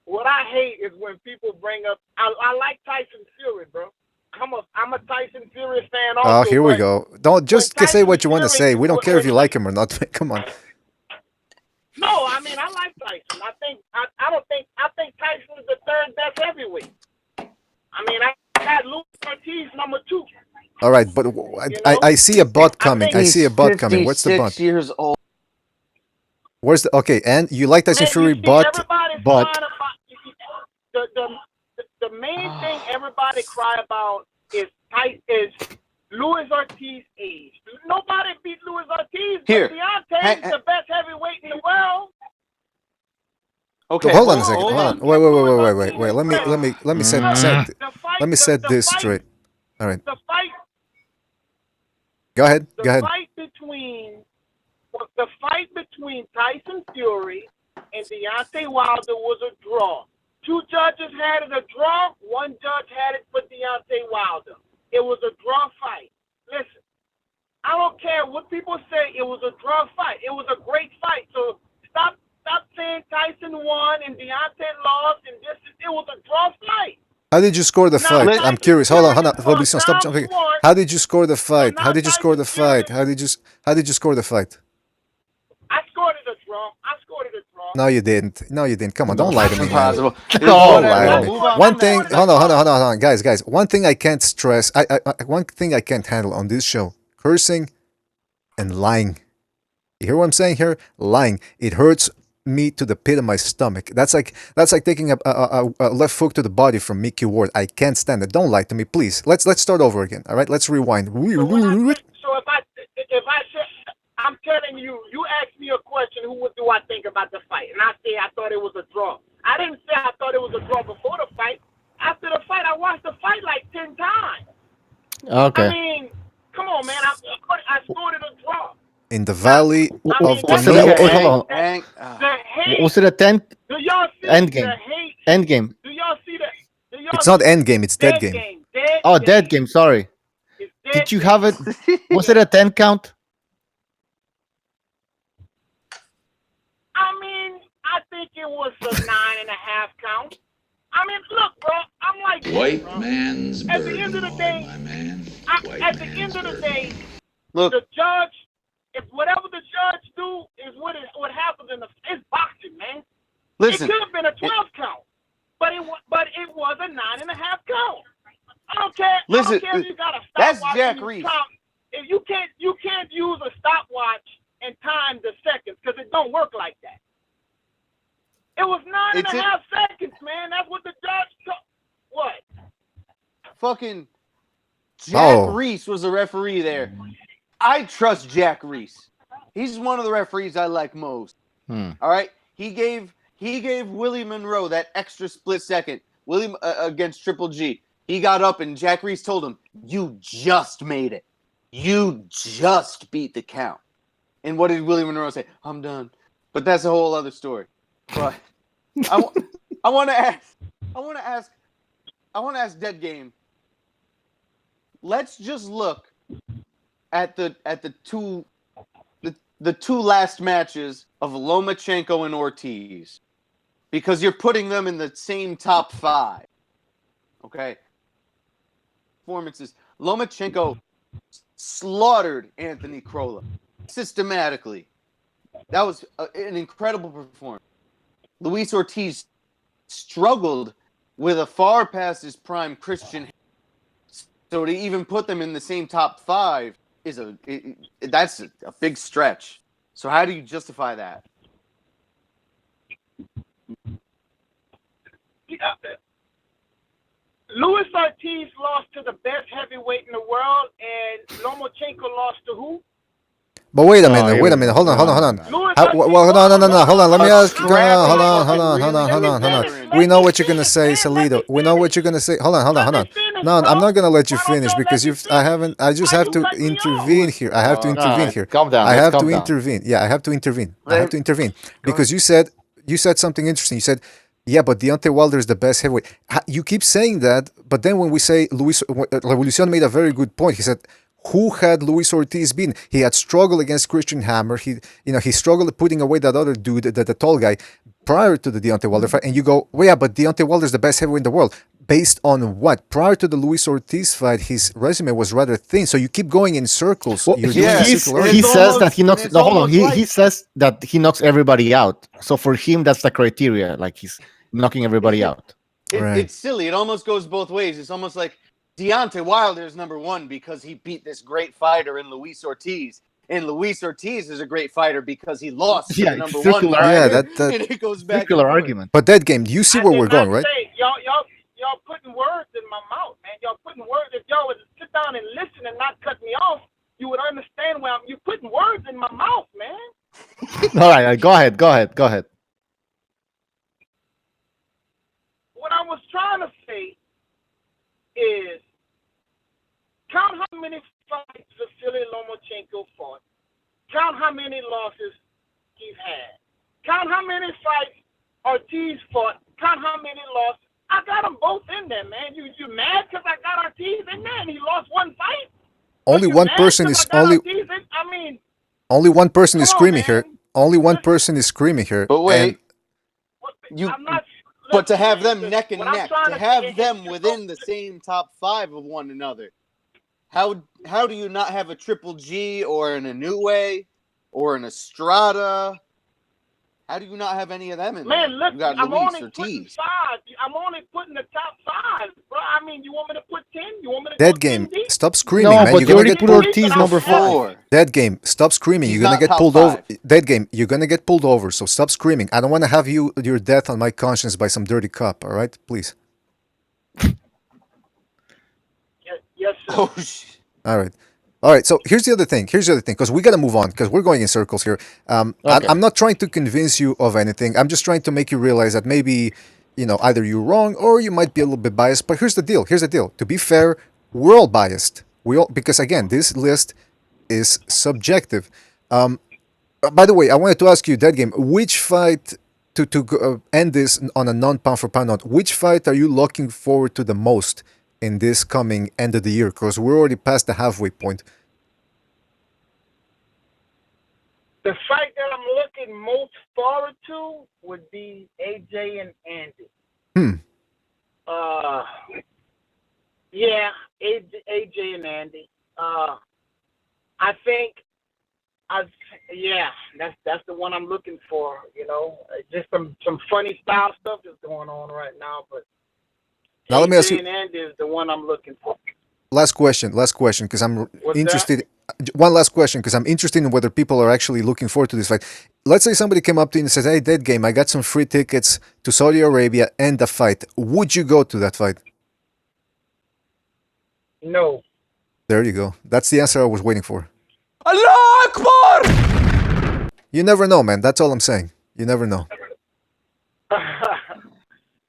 M: What I hate is when people bring up. I like Tyson Fury, bro. I'm a Tyson Fury fan also.
J: Oh, here we go. Don't just say what you want to say. We don't care if you like him or not. Come on.
M: No, I mean I like Tyson. I think Tyson is the third best heavyweight. I mean I had Luis Ortiz number 2.
J: All right, but I see a butt coming. I see a butt coming. What's the butt?
D: 56 years old.
J: Where's the okay? And you like Tyson Fury, but
M: the main thing everybody cry about is Luis Ortiz's age. Nobody beat Luis Ortiz.
D: Here,
M: Deontay is the best heavyweight in the world.
J: Okay, hold on a second. Hold on. Wait. Let me set this straight. All right. Go ahead.
M: The fight between Tyson Fury and Deontay Wilder was a draw. 2 judges had it a draw. 1 judge had it for Deontay Wilder. It was a draw fight. Listen, I don't care what people say. It was a draw fight. It was a great fight. So stop saying Tyson won and Deontay lost and this. It was a draw fight.
J: How did you score the fight? I'm curious. Hold on. Stop jumping. How did you score the fight? How did you score the fight? How did you score the fight?
M: I scored it a draw.
J: No, you didn't. Come on, don't lie to me.
D: Impossible.
J: Don't lie to me. One thing. Hold on, guys. One thing I can't stress. One thing I can't handle on this show: cursing and lying. You hear what I'm saying here? Lying. It hurts me to the pit of my stomach. That's like taking a left hook to the body from Mickey Ward. I can't stand it. Don't lie to me, please. Let's start over again. All right, let's rewind.
M: So if I said, I'm telling you, you asked me a question, what do I think about the fight? And I say I thought it was a draw. I didn't say I thought it was a draw before the fight. After the fight, I watched the fight like 10 times.
K: Okay.
M: I mean, come on, man. I scored it a draw.
J: In the valley of
K: was it a 10 end game? End game.
M: Do y'all see that?
J: It's not end game. It's dead game.
K: Dead game. Sorry. Did you have it? Was it a 10 count?
M: I mean, I think it was a 9.5 count. I mean, look, bro. I'm like,
N: white
M: bro.
N: man's
M: At the end of the day,
N: my man.
M: At the end of the day,
D: look,
M: the judge. If whatever the judge do is what happens it's boxing, man.
D: Listen,
M: it could have been a 12 count, but it was a 9.5 count. I don't care.
D: Listen,
M: I don't care if you got a
D: that's
M: stopwatch.
D: Jack Reese.
M: If you can't use a stopwatch and time the seconds because it don't work like that. It was 9.5 seconds, man. That's what the judge took. What?
D: Fucking Jack Reese was the referee there. I trust Jack Reese. He's one of the referees I like most. All right, he gave Willie Monroe that extra split second. Willie against Triple G. He got up and Jack Reese told him, "You just made it. You just beat the count." And what did Willie Monroe say? "I'm done." But that's a whole other story. But I want to ask Dead Game. Let's just look at the two last matches of Lomachenko and Ortiz, because you're putting them in the same top 5. Okay. Performances. Lomachenko slaughtered Anthony Crolla systematically. That was an incredible performance. Luis Ortiz struggled with a far past his prime Christian. So to even put them in the same top 5 is that's a big stretch. So how do you justify that?
M: Luis Ortiz lost to the best heavyweight in the world, and Lomachenko lost to who?
J: But wait a minute. Hold on. Hold on. Let me ask. Hold on. We know what you're gonna say, Salido. We know what you're gonna say. Hold on. No, I'm not gonna let you finish because I just have to intervene here. I have to intervene here.
K: Calm down.
J: I have to intervene. Yeah, I have to intervene. Because you said something interesting. You said, yeah, but Deontay Wilder is the best heavyweight. You keep saying that, but then when we say Revolucion made a very good point. He said, who had Luis Ortiz been? He had struggled against Christian Hammer. He struggled putting away that other dude, the tall guy, prior to the Deontay Wilder fight. And you go, well, yeah, but Deontay Wilder is the best heavyweight in the world. Based on what? Prior to the Luis Ortiz fight, his resume was rather thin. So you keep going in circles.
K: Well, he says that he knocks. No, hold on. He says that he knocks everybody out. So for him, that's the criteria. Like he's knocking everybody out.
D: It's silly. It almost goes both ways. It's almost like Deontay Wilder is number 1 because he beat this great fighter in Luis Ortiz. And Luis Ortiz is a great fighter because he lost to the number 1 fighter.
J: Yeah,
D: and it goes back
K: circular argument.
J: But that game, do you see where we're going, right?
M: Y'all putting words in my mouth, man. Y'all putting words. If y'all would sit down and listen and not cut me off, you would understand where you're putting words in my mouth, man.
K: All right, go ahead.
M: What I was trying to say is count how many fights Vasily Lomachenko fought. Count how many losses he's had. Count how many fights Ortiz fought. Count how many losses. I got them both in there, man. You mad because I got Ortiz in there and he lost one fight?
J: Only one person is only one person is screaming here. Only one person is screaming here.
D: But wait, but to have them neck and neck, to have them within the same top 5 of one another, how do you not have a Triple G or an Inoue or an Estrada? How do you not have any of them in there?
M: Man, look,
D: you got
M: I'm
D: Luis
M: only
D: Ortiz.
M: putting 5. I'm only putting the top 5, bro. I mean, you want me to put 10? You want me to
J: Dead
M: put
J: game.
M: 10 deep?
J: Stop screaming,
K: no,
J: man.
K: But
J: you're
K: you
J: gonna
K: already
J: get
K: put Ortiz number 4.
J: Dead game. Stop screaming.
D: He's
J: you're gonna
D: not
J: get
D: top
J: pulled
D: 5.
J: over. Dead game. You're gonna get pulled over. So stop screaming. I don't want to have your death on my conscience by some dirty cop. All right, please.
M: Yes, sir.
J: Oh shit. All right. So here's the other thing. Because we gotta move on because we're going in circles here.
K: Okay.
J: I'm not trying to convince you of anything. I'm just trying to make you realize that maybe either you're wrong or you might be a little bit biased. But here's the deal. To be fair, we're all biased. Because again, this list is subjective. By the way, I wanted to ask you, Dead Game, which fight to end this on a non-pound for pound note? Which fight are you looking forward to the most in this coming end of the year? Because we're already past the halfway point.
M: The fight that I'm looking most forward to would be AJ and Andy. Yeah, AJ and Andy. I think, that's the one I'm looking for. Just some funny style stuff that's going on right now, but
J: now let me ask you.
M: AJ and Andy is the one I'm looking for.
J: Last question, because I'm interested. One last question, because I'm interested in whether people are actually looking forward to this fight. Let's say somebody came up to you and says, "Hey, Dead Game, I got some free tickets to Saudi Arabia and the fight." Would you go to that fight?
M: No.
J: There you go. That's the answer I was waiting for.
D: Allah Akbar!
J: You never know, man. That's all I'm saying. You never know.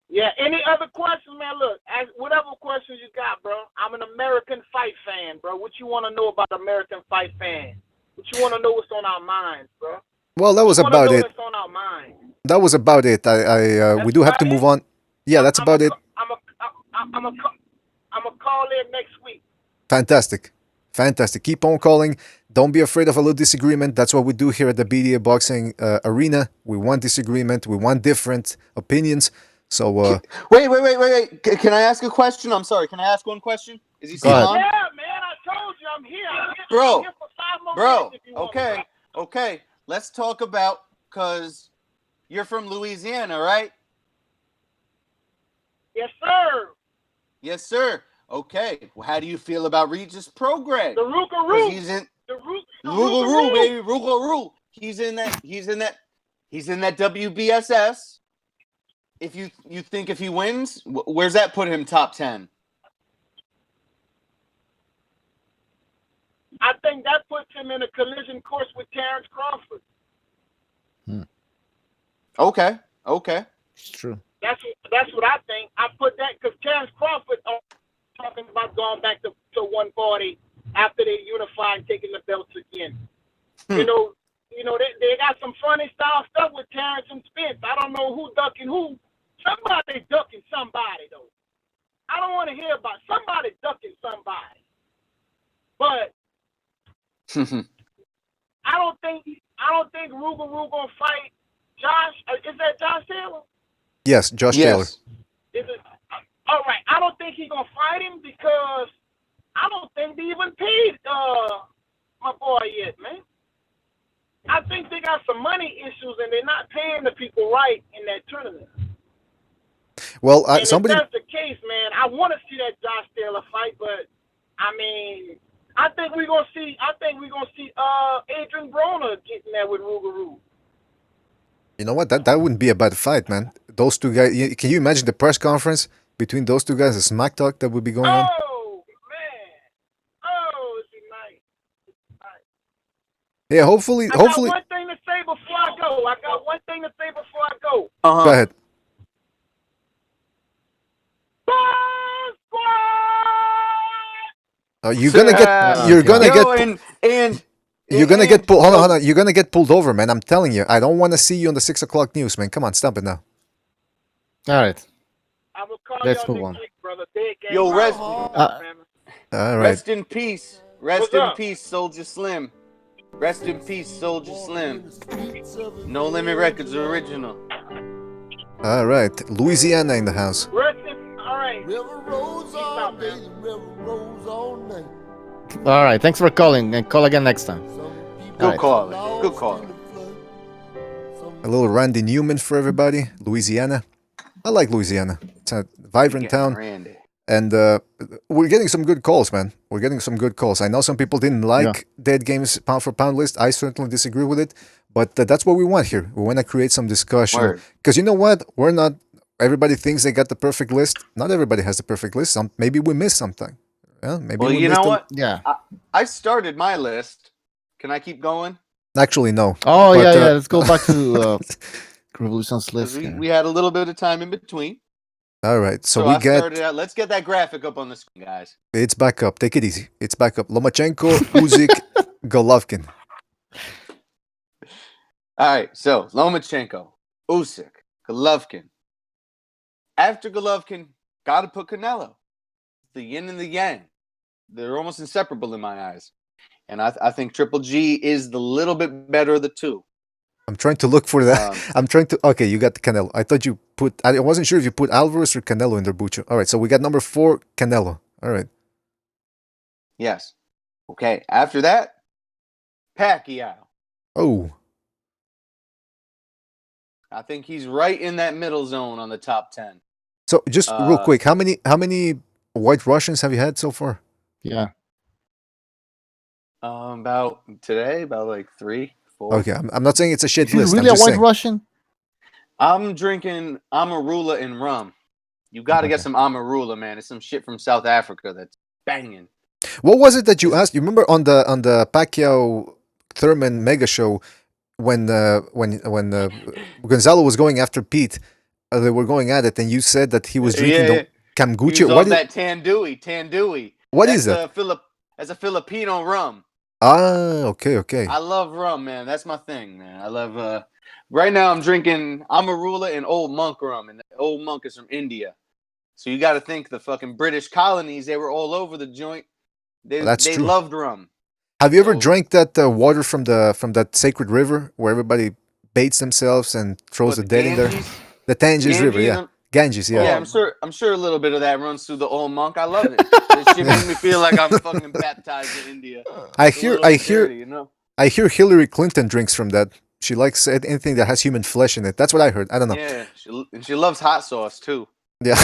M: Yeah, any other questions, man? Look, ask whatever questions you got, bro. I'm an American Fight fan, bro. What you want to know about American Fight fan? What you want to know what's on our minds, bro?
J: Well, that was about it.
M: What's on our minds?
J: That was about it. We do have to move on. Yeah, that's about it.
M: I'm gonna call in next week.
J: Fantastic. Fantastic. Keep on calling. Don't be afraid of a little disagreement. That's what we do here at the BDA Boxing Arena. We want disagreement. We want different opinions. So,
D: Wait. Can I ask a question? I'm sorry. Can I ask one question? Is he still on?
M: Yeah, man. I told you I'm here. I'm here for 5 more minutes if you want me.
D: Okay. Let's talk about, because you're from Louisiana, right?
M: Yes, sir.
D: Yes, sir. Okay. Well, how do you feel about Regis Prograis?
M: The Rougarou.
D: He's in
M: the
D: Rougarou, baby. Rougarou. He's in that WBSS. If you think if he wins, where's that put him top 10?
M: I think that puts him in a collision course with Terrence Crawford.
J: Okay.
K: It's true.
M: That's what I think. I put that because Terrence Crawford talking about going back to 140 after they unify and taking the belts again. You know, they got some funny style stuff with Terrence and Spence. I don't know who ducking who. Somebody ducking somebody though. I don't want to hear about somebody ducking somebody. But I don't think Rougarou gonna fight Josh. Is that Josh Taylor?
J: Yes, Josh Taylor.
M: Is it? All right. I don't think he's gonna fight him because I don't think they even paid my boy yet, man. I think they got some money issues and they're not paying the people right in that tournament.
J: Well,
M: and
J: somebody.
M: If that's the case, man, I want to see that Josh Taylor fight, but I mean, I think we're gonna see Adrian Broner getting there with Rougarou.
J: You know what? That wouldn't be a bad fight, man. Those two guys. Can you imagine the press conference between those two guys? The smack talk that would be going on.
M: Oh man! Oh, it'd be nice.
J: Yeah, hopefully.
M: I got one thing to say before I go.
J: Go ahead. You're gonna get pulled. Hold on. You're gonna get pulled over, man. I'm telling you. I don't want to see you on the 6 o'clock news, man. Come on, stop it now.
K: All right.
M: I will call
K: Let's
M: y'all
K: move on.
M: next week, brother. Big game.
D: Yo, rest.
J: All right.
D: Rest in peace. Rest in peace, Soldier Slim. Rest in peace, Soldier Slim. No Limit Records original.
J: All right. Louisiana in the house.
M: All right.
K: All right. Thanks for calling, and call again next time.
D: Good call.
J: A little Randy Newman for everybody. Louisiana. I like Louisiana. It's a vibrant town.
D: Randy.
J: And we're getting some good calls, man. We're getting some good calls. I know some people didn't like Dead Game's pound for pound list. I certainly disagree with it. But that's what we want here. We want to create some discussion. Because you know what? We're not... Everybody thinks they got the perfect list. Not everybody has the perfect list. Maybe we missed something. Yeah, maybe
D: you know what?
K: Yeah.
D: I started my list. Can I keep going?
J: Actually, no.
K: Oh, but, yeah. Let's go back to Revolution's list.
D: We had a little bit of time in between.
J: All right. So
D: I started out. Let's get that graphic up on the screen, guys.
J: It's back up. Take it easy. It's back up. Lomachenko, Usyk, Golovkin.
D: All right. So Lomachenko, Usyk, Golovkin. After Golovkin, got to put Canelo. The yin and the yang. They're almost inseparable in my eyes. And I think Triple G is the little bit better of the two.
J: I'm trying to look for that. Okay, you got the Canelo. I thought you put... I wasn't sure if you put Alvarez or Canelo in there, Bucho. All right, so we got number 4, Canelo. All right.
D: Yes. Okay, after that, Pacquiao.
J: Oh.
D: I think he's right in that middle zone on the top 10.
J: So just real quick, how many White Russians have you had so far?
K: Yeah.
D: About like 3, 4.
J: Okay, I'm not saying it's a shit list.
K: Really, a White Russian?
D: I'm drinking Amarula and rum. You got to get some Amarula, man. It's some shit from South Africa that's banging.
J: What was it that you asked? You remember on the Pacquiao Thurman Mega Show when Gonzalo was going after Pete, they were going at it, and you said that he was drinking the
D: He
J: Kamgucha.
D: was
J: What
D: off
J: is
D: that Tandui.
J: what is that?
D: That's a Filipino rum.
J: Okay.
D: I love rum, man. That's my thing, man. I love. Right now, I'm drinking Amarula and Old Monk rum, and Old Monk is from India. So you got to think the fucking British colonies, they were all over the joint.
J: That's
D: They
J: true.
D: loved rum.
J: Have you ever drank that water from that sacred river where everybody baits themselves and throws the dead in there? The Ganges River, yeah. Ganges, yeah.
D: Yeah, I'm sure a little bit of that runs through the Old Monk. I love it. This shit makes me feel like I'm fucking baptized in India.
J: I hear
D: dirty, you know?
J: I hear Hillary Clinton drinks from that. She likes anything that has human flesh in it. That's what I heard. I don't know.
D: Yeah, she loves hot sauce too.
J: Yeah.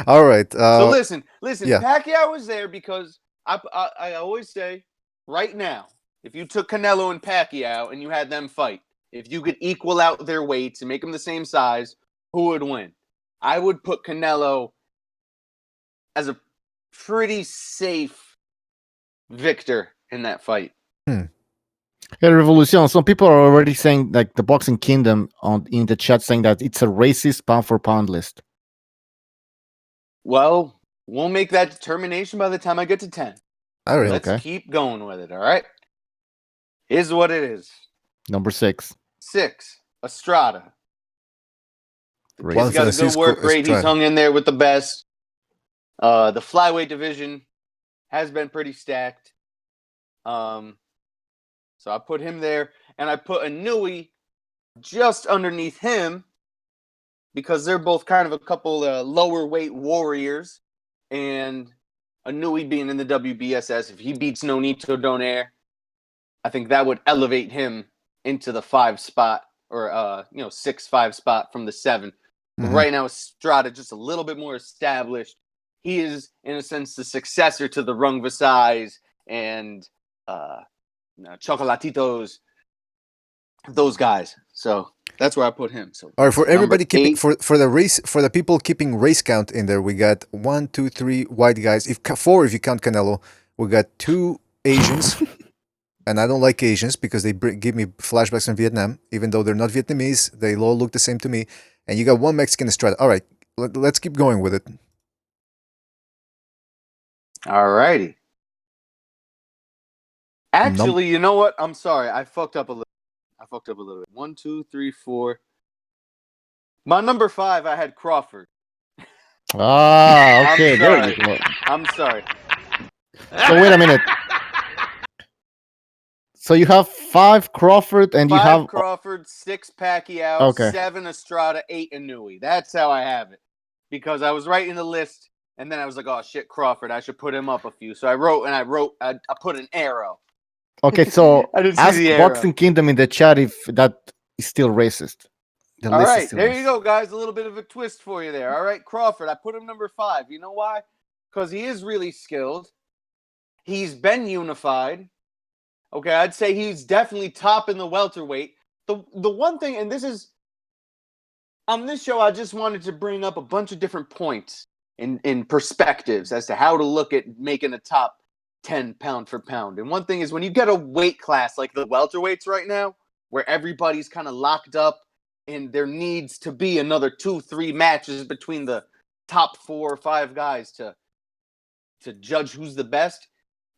J: All right.
D: So listen.
J: Yeah.
D: Pacquiao was there because I always say, right now, if you took Canelo and Pacquiao and you had them fight, if you could equal out their weights and make them the same size, who would win? I would put Canelo as a pretty safe victor in that fight.
K: Hey, Revolution. Some people are already saying, like the Boxing Kingdom in the chat, saying that it's a racist pound for pound list.
D: Well, we'll make that determination by the time I get to 10.
J: All right.
D: Let's keep going with it, all right? Here's what it is.
K: Number 6.
D: 6, Estrada. He's got a good
J: Francisco
D: work rate.
J: Estrada.
D: He's hung in there with the best. The flyweight division has been pretty stacked. So I put him there, and I put Inui just underneath him because they're both kind of a couple lower weight warriors. And Inui being in the WBSS, if he beats Nonito Donaire, I think that would elevate him into the 5 spot or 6-5 spot from the 7. But right now, Estrada just a little bit more established. He is, in a sense, the successor to the Rung Visais and Chocolatitos, those guys. So that's where I put him. So
J: all right, for everybody keeping
D: 8.
J: for the race, for the people keeping race count in there, we got 1, 2, 3 white guys. 4 if you count Canelo. We got 2 Asians, and I don't like Asians because they give me flashbacks from Vietnam. Even though they're not Vietnamese, they all look the same to me. And you got 1 Mexican Estrada. All right, let's keep going with it.
D: All righty. Actually, you know what? I'm sorry. I fucked up a little bit. 1, 2, 3, 4. My number 5, I had Crawford.
K: Okay. There you go.
D: I'm sorry.
K: So wait a minute. So you have 5 Crawford and
D: 5
K: you have
D: Crawford, 6 Pacquiao,
K: Okay.
D: 7 Estrada, 8 Inui. That's how I have it. Because I was writing the list, and then I was like, oh shit, Crawford, I should put him up a few. So I put an arrow.
K: Okay, so
D: I didn't see
K: ask
D: the arrow.
K: Boxing Kingdom in the chat if that is still racist. The
D: All
K: list is
D: right,
K: still
D: there
K: racist.
D: you go, guys. A little bit of a twist for you there. All right, Crawford, I put him number 5. You know why? Because he is really skilled. He's been unified. Okay, I'd say he's definitely top in the welterweight. The one thing, and this is on this show, I just wanted to bring up a bunch of different points in perspectives as to how to look at making a top 10 pound for pound. And one thing is when you get a weight class like the welterweights right now, where everybody's kind of locked up and there needs to be another 2-3 matches between the top 4 or 5 guys to judge who's the best,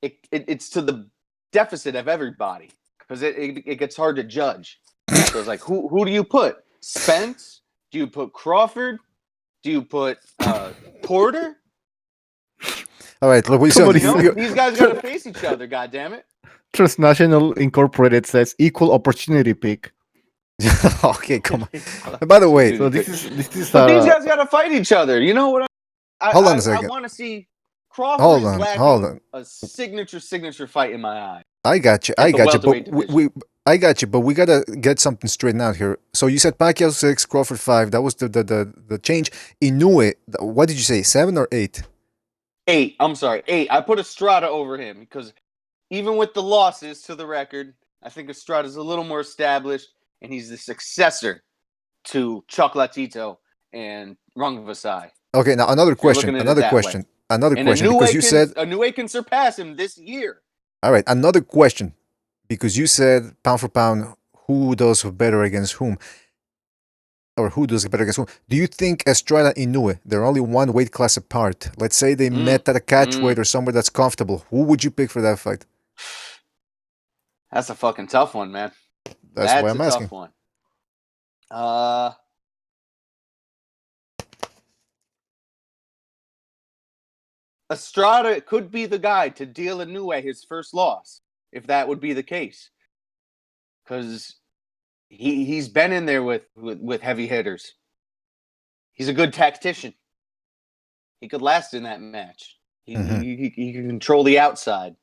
D: it's to the deficit of everybody because it gets hard to judge. So it's like, who do you put? Spence? Do you put Crawford? Do you put Porter?
J: All right, look,
D: these guys got to face each other. God damn it!
K: Transnational Incorporated says equal opportunity pick.
J: Okay, come on. By the way,
K: so this is.
D: But these guys got to fight each other. You know what?
J: Hold on a second.
D: I want to see Crawford is lacking
J: hold on.
D: a signature fight in my eye.
J: I got you. I got you, but we gotta get something straightened out here. So you said Pacquiao 6, Crawford 5. That was the change. Inoue, what did you say? 7 or 8?
D: 8. I'm sorry, 8. I put Estrada over him because even with the losses to the record, I think Estrada's a little more established, and he's the successor to Chocolatito and Rung Visai.
J: Okay, now another question. another
D: And
J: question, because you said
D: Inoue can surpass him this year.
J: all right. Another question, because you said pound for pound, who does better against whom, or who does better against whom? Do you think Estrada Inoue, they're only one weight class apart? Let's say they met at a catchweight or somewhere that's comfortable. Who would you pick for that fight?
D: That's a fucking tough one, man.
J: That's why I'm asking.
D: Tough one. Estrada could be the guy to deal Inoue his first loss, if that would be the case. Because he's been in there with heavy hitters. He's a good tactician. He could last in that match. He can control the outside.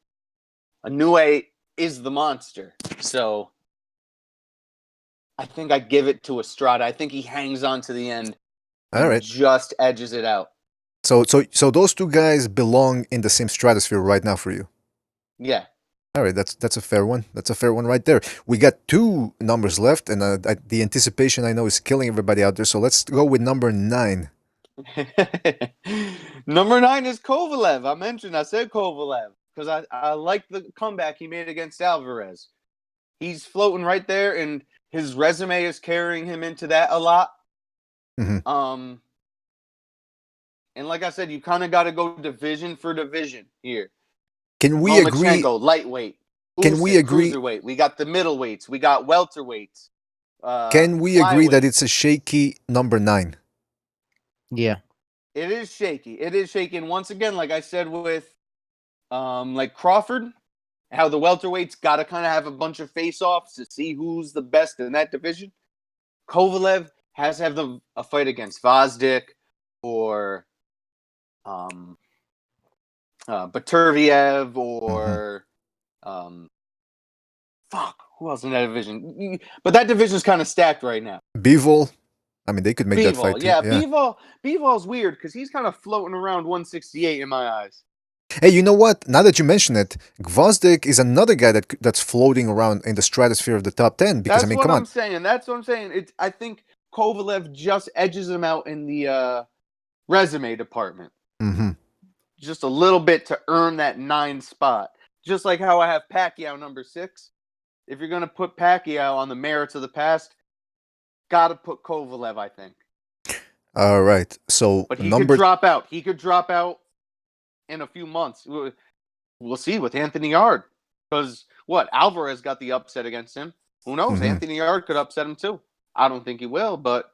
D: Inoue is the monster. So I think I give it to Estrada. I think he hangs on to the end.
J: All right.
D: Just edges it out.
J: So those two guys belong in the same stratosphere right now for you.
D: Yeah.
J: All right, that's a fair one. That's a fair one right there. We got two numbers left, and the anticipation I know is killing everybody out there. So let's go with number 9.
D: Number 9 is Kovalev. I said Kovalev because I like the comeback he made against Alvarez. He's floating right there, and his resume is carrying him into that a lot. And like I said, you kind of got to go division for division here.
J: Can we agree?
D: Lightweight.
J: Can we agree?
D: Cruiserweight. We got the middleweights. We got welterweights.
J: Can we agree that it's a shaky number 9?
K: Yeah.
D: It is shaky. It is shaky. And once again, like I said with like Crawford, how the welterweights got to kind of have a bunch of face-offs to see who's the best in that division. Kovalev has to have a fight against Vazdik or Baturviev or who else in that division? But that division's kind of stacked right now.
J: Bivol, I mean, they could make that fight too.
D: Yeah. Bivol's weird because he's kind of floating around 168 in my eyes.
J: Hey, you know what? Now that you mention it, Gvozdyk is another guy that's floating around in the stratosphere of the top 10. Because
D: That's
J: come on.
D: That's what I'm saying. I think Kovalev just edges him out in the resume department. Just a little bit to earn that 9 spot. Just like how I have Pacquiao number 6. If you're going to put Pacquiao on the merits of the past, got to put Kovalev, I think.
J: All right. So,
D: but he could drop out. He could drop out in a few months. We'll see with Anthony Yard. Because, Alvarez got the upset against him. Who knows? Anthony Yard could upset him too. I don't think he will, but...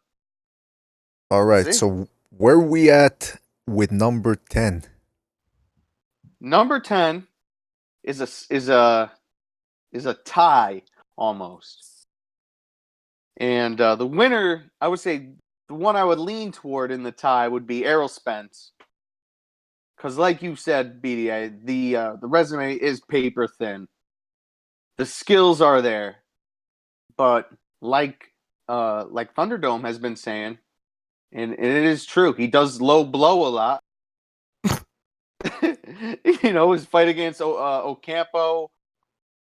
J: All right. So, where are we at with number 10?
D: Number 10 is a tie almost. And the winner, I would say, the one I would lean toward in the tie would be Errol Spence. Because like you said, BDA, the resume is paper thin. The skills are there. But like Thunderdome has been saying, and it is true, he does low blow a lot. His fight against Ocampo,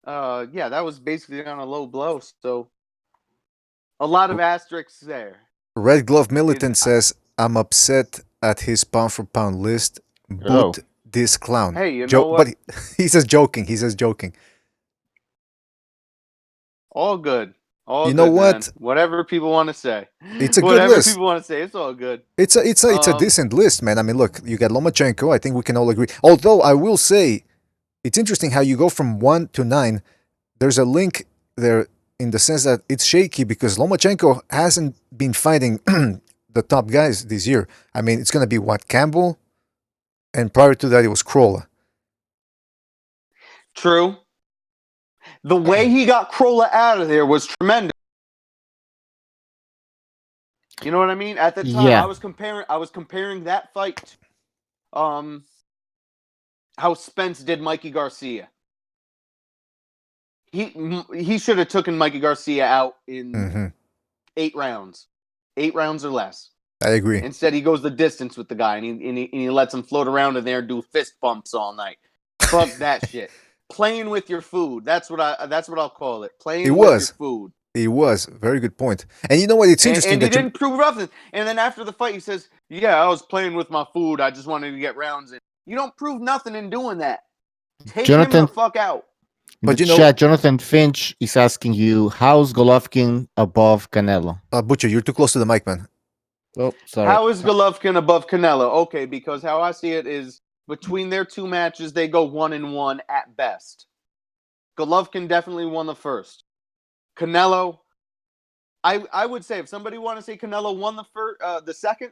D: that was basically on a low blow. So a lot of asterisks there.
J: Red Glove Militant says, I'm upset at his pound for pound list. Boot this clown.
D: Hey, you know what?
J: But he says joking.
D: All good.
J: You know what?
D: Man. Whatever people want to say.
J: It's a good list.
D: Whatever people want to say, it's all good.
J: It's a decent list, man. I mean, look, you got Lomachenko. I think we can all agree. Although I will say, it's interesting how you go from 1 to 9. There's a link there in the sense that it's shaky because Lomachenko hasn't been fighting the top guys this year. I mean, it's going to be Campbell, and prior to that, it was Krolla.
D: True. The way he got Krolla out of there was tremendous. You know what I mean? At the time, I was comparing that fight to how Spence did Mikey Garcia. He should have taken Mikey Garcia out in 8 rounds. 8 rounds or less.
J: I agree.
D: Instead, he goes the distance with the guy, and he lets him float around in there and do fist bumps all night. Fuck that shit. Playing with your food. That's what I'll call it. Playing with your food.
J: It was. Very good point. And you know what? It's interesting
D: and he didn't prove nothing. And then after the fight, he says, "Yeah, I was playing with my food. I just wanted to get rounds in." You don't prove nothing in doing that. Take
K: Jonathan,
D: him the fuck out.
K: But chat, Jonathan Finch is asking you, how's Golovkin above Canelo?
J: Butcher, you're too close to the mic, man.
K: Oh, sorry.
D: How is Golovkin above Canelo? Okay, because how I see it is between their two matches, they go 1-1 at best. Golovkin definitely won the first. Canelo, I would say if somebody want to say Canelo won the second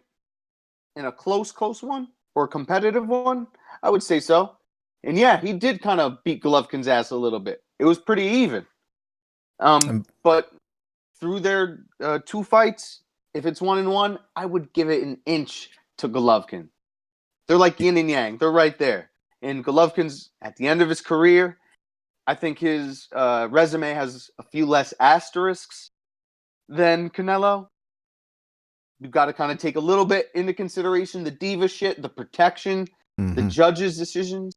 D: in a close one or a competitive one, I would say so. And yeah, he did kind of beat Golovkin's ass a little bit. It was pretty even. But through their two fights, if it's 1-1, I would give it an inch to Golovkin. They're like yin and yang. They're right there. And Golovkin's at the end of his career. I think his resume has a few less asterisks than Canelo. You've got to kind of take a little bit into consideration the diva shit, the protection, the judges' decisions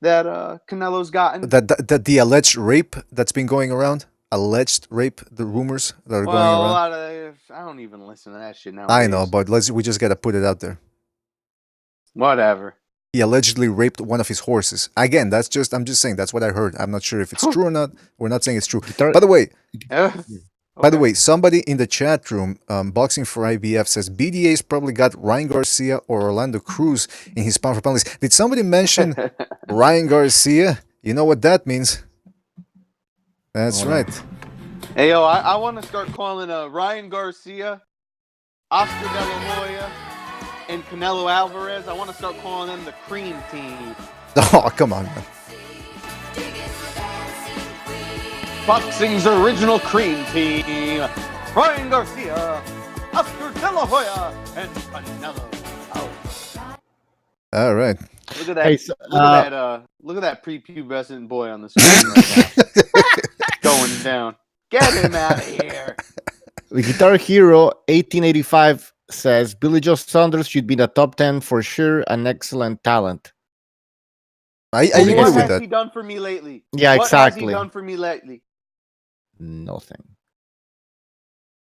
D: that Canelo's gotten.
J: That the alleged rape that's been going around, alleged rape, the rumors that are going around.
D: I don't even listen to that shit now.
J: I know, but we just gotta put it out there.
D: Whatever.
J: He allegedly raped one of his horses. Again, I'm just saying that's what I heard. I'm not sure if it's true or not. We're not saying it's true. By the way, somebody in the chat room, Boxing for IBF says BDA's probably got Ryan Garcia or Orlando Cruz in his pound for pound list. Did somebody mention Ryan Garcia? You know what that means. That's right.
D: Hey, yo, I want to start calling Ryan Garcia, Oscar De La Hoya, and Canelo Alvarez. I want to start calling them the Cream Team.
J: Oh, come on, man.
D: Boxing's original Cream Team. Ryan Garcia, Oscar De La Hoya, and Canelo Alvarez.
J: All right.
D: Look at that! Look at that prepubescent boy on the screen right now, going down. Get him out of here!
K: The Guitar Hero 1885 says Billy Joe Saunders should be in the top 10 for sure. An excellent talent.
J: I agree with that.
D: What has he done for me lately?
K: Yeah, exactly.
D: What has he done for me lately?
K: Nothing.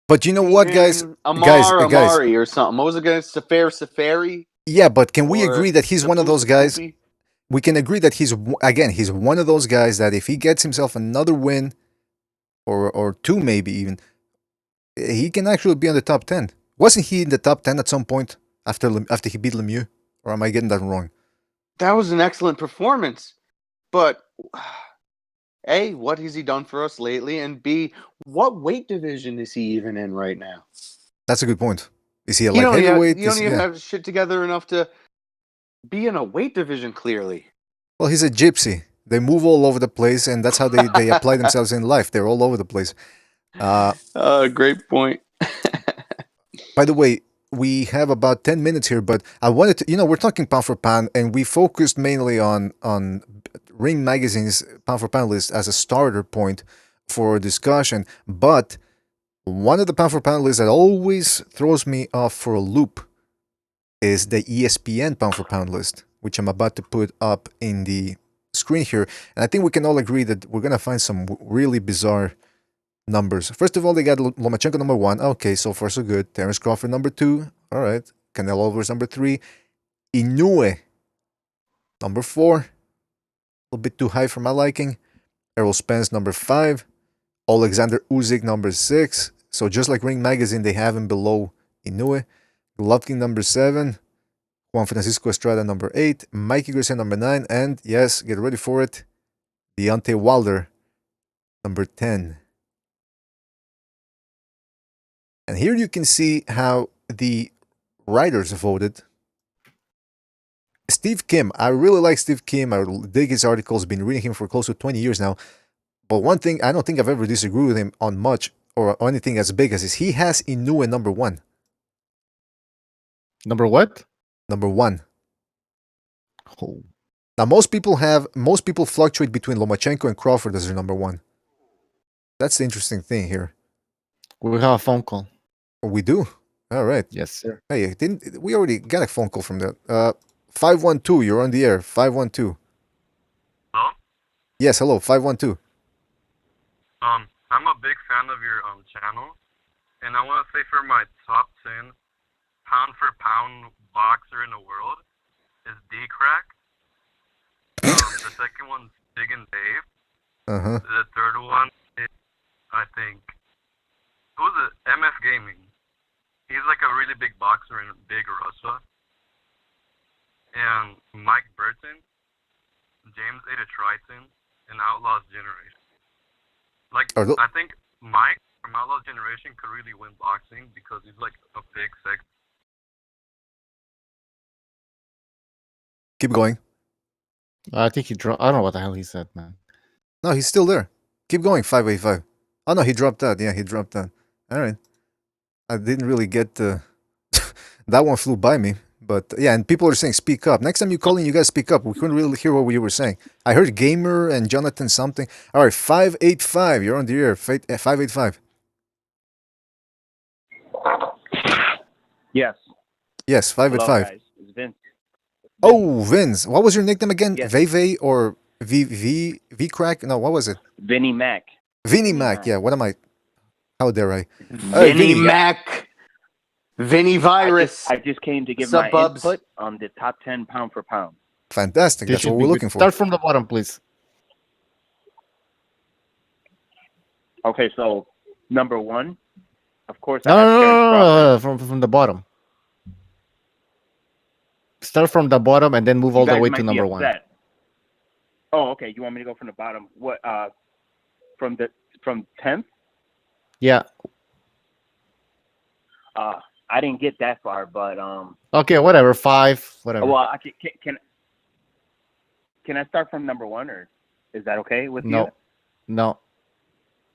J: But you know what, guys?
D: Amari or something. What was it against Safari?
J: Yeah, but can we agree that he's one of those guys? We can agree that he's one of those guys that if he gets himself another win, or two maybe even, he can actually be on the top 10. Wasn't he in the top 10 at some point after he beat Lemieux? Or am I getting that wrong?
D: That was an excellent performance. But A, what has he done for us lately? And B, what weight division is he even in right now?
J: That's a good point. Is he a light heavyweight?
D: You don't even have shit together enough to be in a weight division, clearly.
J: Well, he's a gypsy. They move all over the place, and that's how they apply themselves in life. They're all over the place.
D: Great point.
J: By the way, we have about 10 minutes here, but I wanted to, we're talking pound for pound, and we focused mainly on Ring Magazine's pound for pound list as a starter point for discussion, but one of the pound for pound lists that always throws me off for a loop is the ESPN pound for pound list, which I'm about to put up in the screen here. And I think we can all agree that we're going to find some really bizarre numbers. First of all, they got Lomachenko number 1. Okay, so far so good. Terence Crawford number 2. All right. Canelo Alvarez number 3. Inoue number 4. A little bit too high for my liking. Errol Spence number 5. Alexander Usyk number 6. So just like Ring Magazine, they have him below Inoue. Golovkin number 7. Juan Francisco Estrada number 8. Mikey Garcia number 9. And yes, get ready for it, Deontay Wilder number 10. And here you can see how the writers voted. Steve Kim. I really like Steve Kim. I dig his articles. Been reading him for close to 20 years now. But one thing, I don't think I've ever disagreed with him on much or anything as big as this. He has Inoue number 1.
K: Number what?
J: Number 1.
K: Oh.
J: Now most people fluctuate between Lomachenko and Crawford as their number 1. That's the interesting thing here.
K: We have a phone call.
J: We do? All right.
K: Yes, sir.
J: Hey, we already got a phone call from that. 512, you're on the air. 512.
N: Hello?
J: Yes, hello, 512.
N: I'm a big fan of your channel, and I want to say for my top 10 pound for pound boxer in the world is D-Crack. The second one's Big and Dave.
J: Uh-huh.
N: The third one is, I think, who's it? MF Gaming. He's like a really big boxer in Big Russia. And Mike Burton, James Ada Triton, and Outlaws Generation. Like, I think Mike from Outlaws Generation could really win boxing because he's like a big sex.
J: Keep going.
K: I think he dropped. I don't know what the hell he said, man.
J: No, he's still there. Keep going, 585. Oh, no, he dropped out. Yeah, he dropped out. All right. I didn't really get the... that one flew by me. But, yeah, and people are saying, speak up. Next time you call in, you guys speak up. We couldn't really hear what you were saying. I heard Gamer and Jonathan something. All right, 585. You're on the air. 585.
O: Yes.
J: Yes, 585.
O: Hello, guys. It's Vince.
J: Oh, Vince. What was your nickname again?
O: Yes.
J: Veve or V Crack? No, what was it?
O: Vinny Mac.
J: Vinny Mac. Yeah, what am I? How dare I?
D: Vinny Mac. Vinny Virus.
O: I just came to give
D: Sup,
O: my
D: bubs?
O: input on the top 10 pound for pound.
J: Fantastic. That's what we're looking for.
K: Start from the bottom, please.
O: Okay, so number one, of course.
K: No. From the bottom. Start from the bottom and then move all the way to number one.
O: Oh, okay. You want me to go from the bottom? What? From 10th?
K: Yeah.
O: I didn't get that far, but
K: Okay, whatever. 5, whatever.
O: Well, can I start from number one, or is that okay with you?
K: No.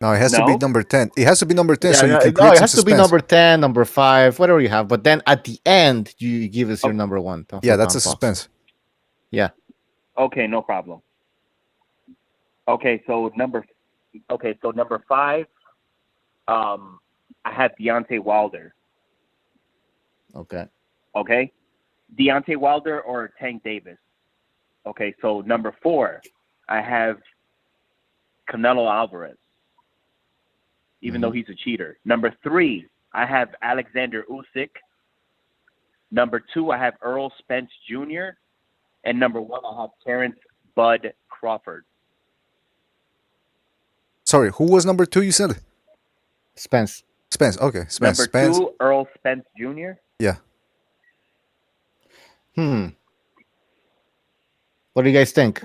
J: No, it has to be number 10. It has to be number 10 so you can create
K: it
J: some
K: has to be
J: suspense.
K: number 10, number 5, whatever you have. But then at the end, you give us your number one.
J: Yeah, that's a suspense.
K: Yeah.
O: Okay, no problem. Okay, so number 5, I have Deontay Wilder.
K: Okay.
O: Okay, Deontay Wilder or Tank Davis. Okay, so number 4, I have Canelo Alvarez, even though he's a cheater. Number 3, I have Alexander Usyk. Number 2, I have Earl Spence Jr. And number 1, I have Terrence Bud Crawford.
J: Sorry, who was number 2 you said?
K: Spence.
J: Spence, okay. Spence.
O: Number
J: Spence.
O: 2, Earl Spence Jr.
J: Yeah.
K: What do you guys think?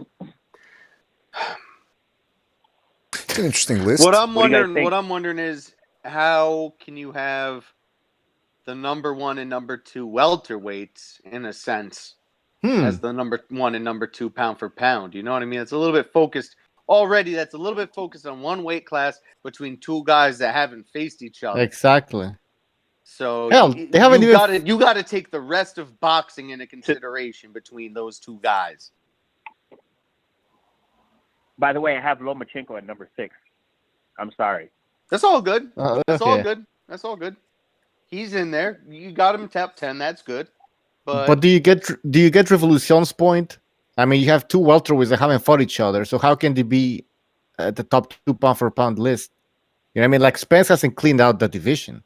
J: It's an interesting list.
D: What I'm wondering is how can you have the number 1 and number 2 welterweights in a sense as the number 1 and number 2 pound for pound? You know what I mean? It's a little bit focused already. That's a little bit focused on one weight class between two guys that haven't faced each other.
K: Exactly.
D: So
K: hell, they haven't even.
D: You got to take the rest of boxing into consideration between those two guys.
O: By the way, I have Lomachenko at number 6. I'm sorry.
D: That's all good. That's all
K: okay.
D: good. That's all good. He's in there. You got him top 10. That's good.
K: But do you get Revolution's point? I mean, you have two welterweights that haven't fought each other, so how can they be at the top 2 pound for pound list? You know what I mean? Like Spence hasn't cleaned out the division.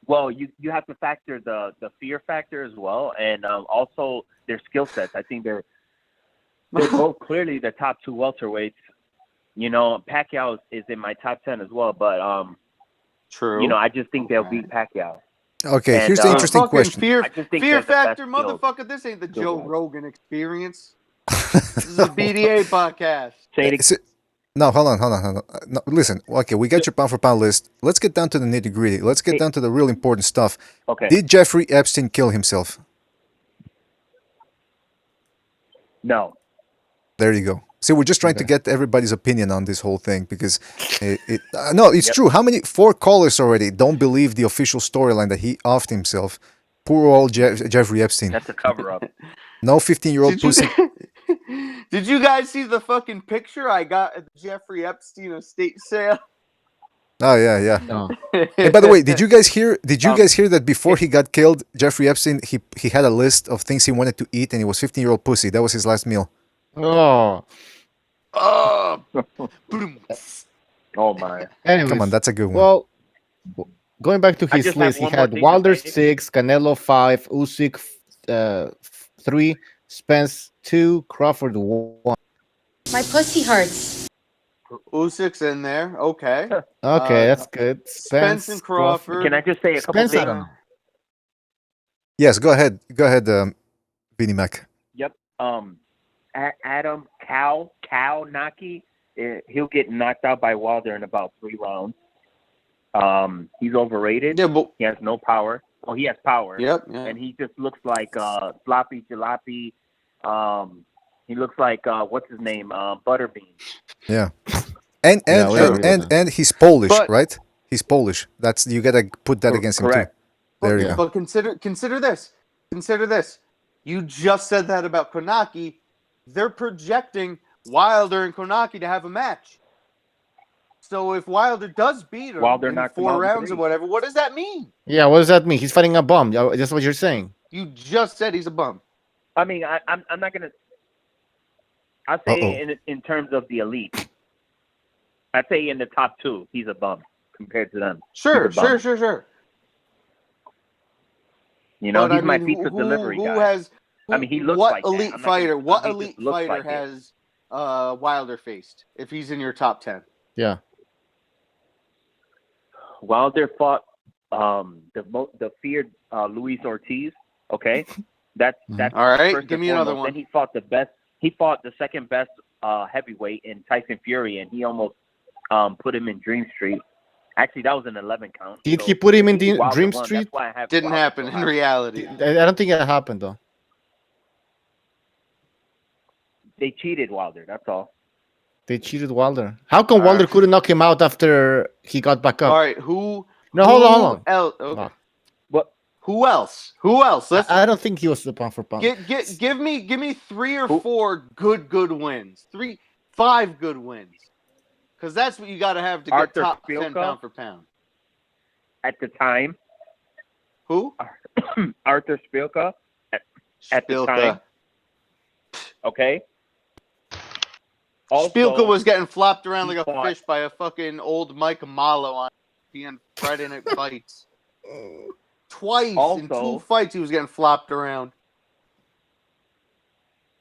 O: Well, you have to factor the fear factor as well, and also their skill sets. I think they're both clearly the top 2 welterweights. You know, Pacquiao is in my top 10 as well, but
D: true.
O: You know, I just think they'll beat Pacquiao.
J: Okay,
O: And,
J: here's the interesting question.
D: Fear
O: they're
D: factor,
O: the best skilled.
D: motherfucker. This ain't the Joe Rogan experience. This is a BDA podcast.
J: No, hold on. No, listen, okay, we got your pound for pound list. Let's get down to the nitty gritty. Let's get down to the real important stuff.
O: Okay.
J: Did Jeffrey Epstein kill himself?
O: No.
J: There you go. See, we're just trying to get everybody's opinion on this whole thing because no, it's true. How many 4 callers already don't believe the official storyline that he offed himself? Poor old Jeffrey Epstein.
O: That's a cover up.
J: No 15-year-old pussy.
D: Did you guys see the fucking picture I got at the Jeffrey Epstein estate sale?
J: Oh yeah.
K: No.
J: Hey, by the way, did you guys hear that before he got killed, Jeffrey Epstein he had a list of things he wanted to eat and it was 15-year-old pussy. That was his last meal.
K: Oh.
O: Oh my.
K: Anyways,
J: come on, that's a good one.
K: Well, going back to his list, he had Wilder 6, Canelo 5, Usyk 3, Spence 2, Crawford 1.
P: My pussy hurts.
D: Usyk's in there. Okay.
K: Okay, that's good.
D: Spence and Crawford.
O: Can I just say a couple
K: Spence, I
O: things?
K: don't know.
J: Yes, go ahead. Go ahead, Vinnie Mac.
O: Yep. Adam Cow Naki, he'll get knocked out by Wilder in about 3 rounds. He's overrated.
D: Yeah, but
O: he has no power. Well, he has power.
D: Yep. Yeah.
O: And he just looks like sloppy jalopy. He looks like what's his name? Butterbean.
J: Yeah. And he's Polish, right? He's Polish. That's you gotta put that against him too. There you go.
D: But consider this. Consider this. You just said that about Konaki. They're projecting Wilder and Konaki to have a match. So if Wilder does beat him in 4 rounds or whatever, what does that mean?
K: Yeah, what does that mean? He's fighting a bum. That's what you're saying.
D: You just said he's a bum.
O: I mean, I'm not gonna. I say in terms of the elite, I'd say in the top 2, he's a bum compared to them.
D: Sure.
O: You know, he's my pizza delivery guy. He looks
D: what
O: like
D: elite
O: that.
D: fighter? What elite fighter
O: like
D: has Wilder faced? If he's in your top 10,
K: yeah.
O: Wilder fought the feared Luis Ortiz. Okay, that's
D: all right.
O: First
D: Give
O: and
D: me
O: foremost.
D: another one.
O: Then he fought the best. He fought the second best heavyweight in Tyson Fury, and he almost put him in Dream Street. Actually, that was an 11 count.
K: Did he put him in Dream
O: won.
K: Street?
D: Didn't happen in reality.
K: I don't think it happened though.
O: They cheated Wilder. That's all.
K: They cheated Wilder. How come Wilder couldn't knock him out after he got back up?
D: All right, who?
K: No, hold on.
D: Okay. Who else?
K: I don't think he was the pound for pound.
D: Give me 3 or 4 good wins. 5 good wins. Because that's what you got to have to get
O: Arthur
D: top
O: Spielka?
D: 10 pound for pound.
O: At the time.
D: Who?
O: Arthur Spielka. At the time. Okay. Also,
D: Spielka was getting flopped around like a fish by a fucking old Mike Malo on ESPN Friday Night Fights. Twice in 2 fights he was getting flopped around.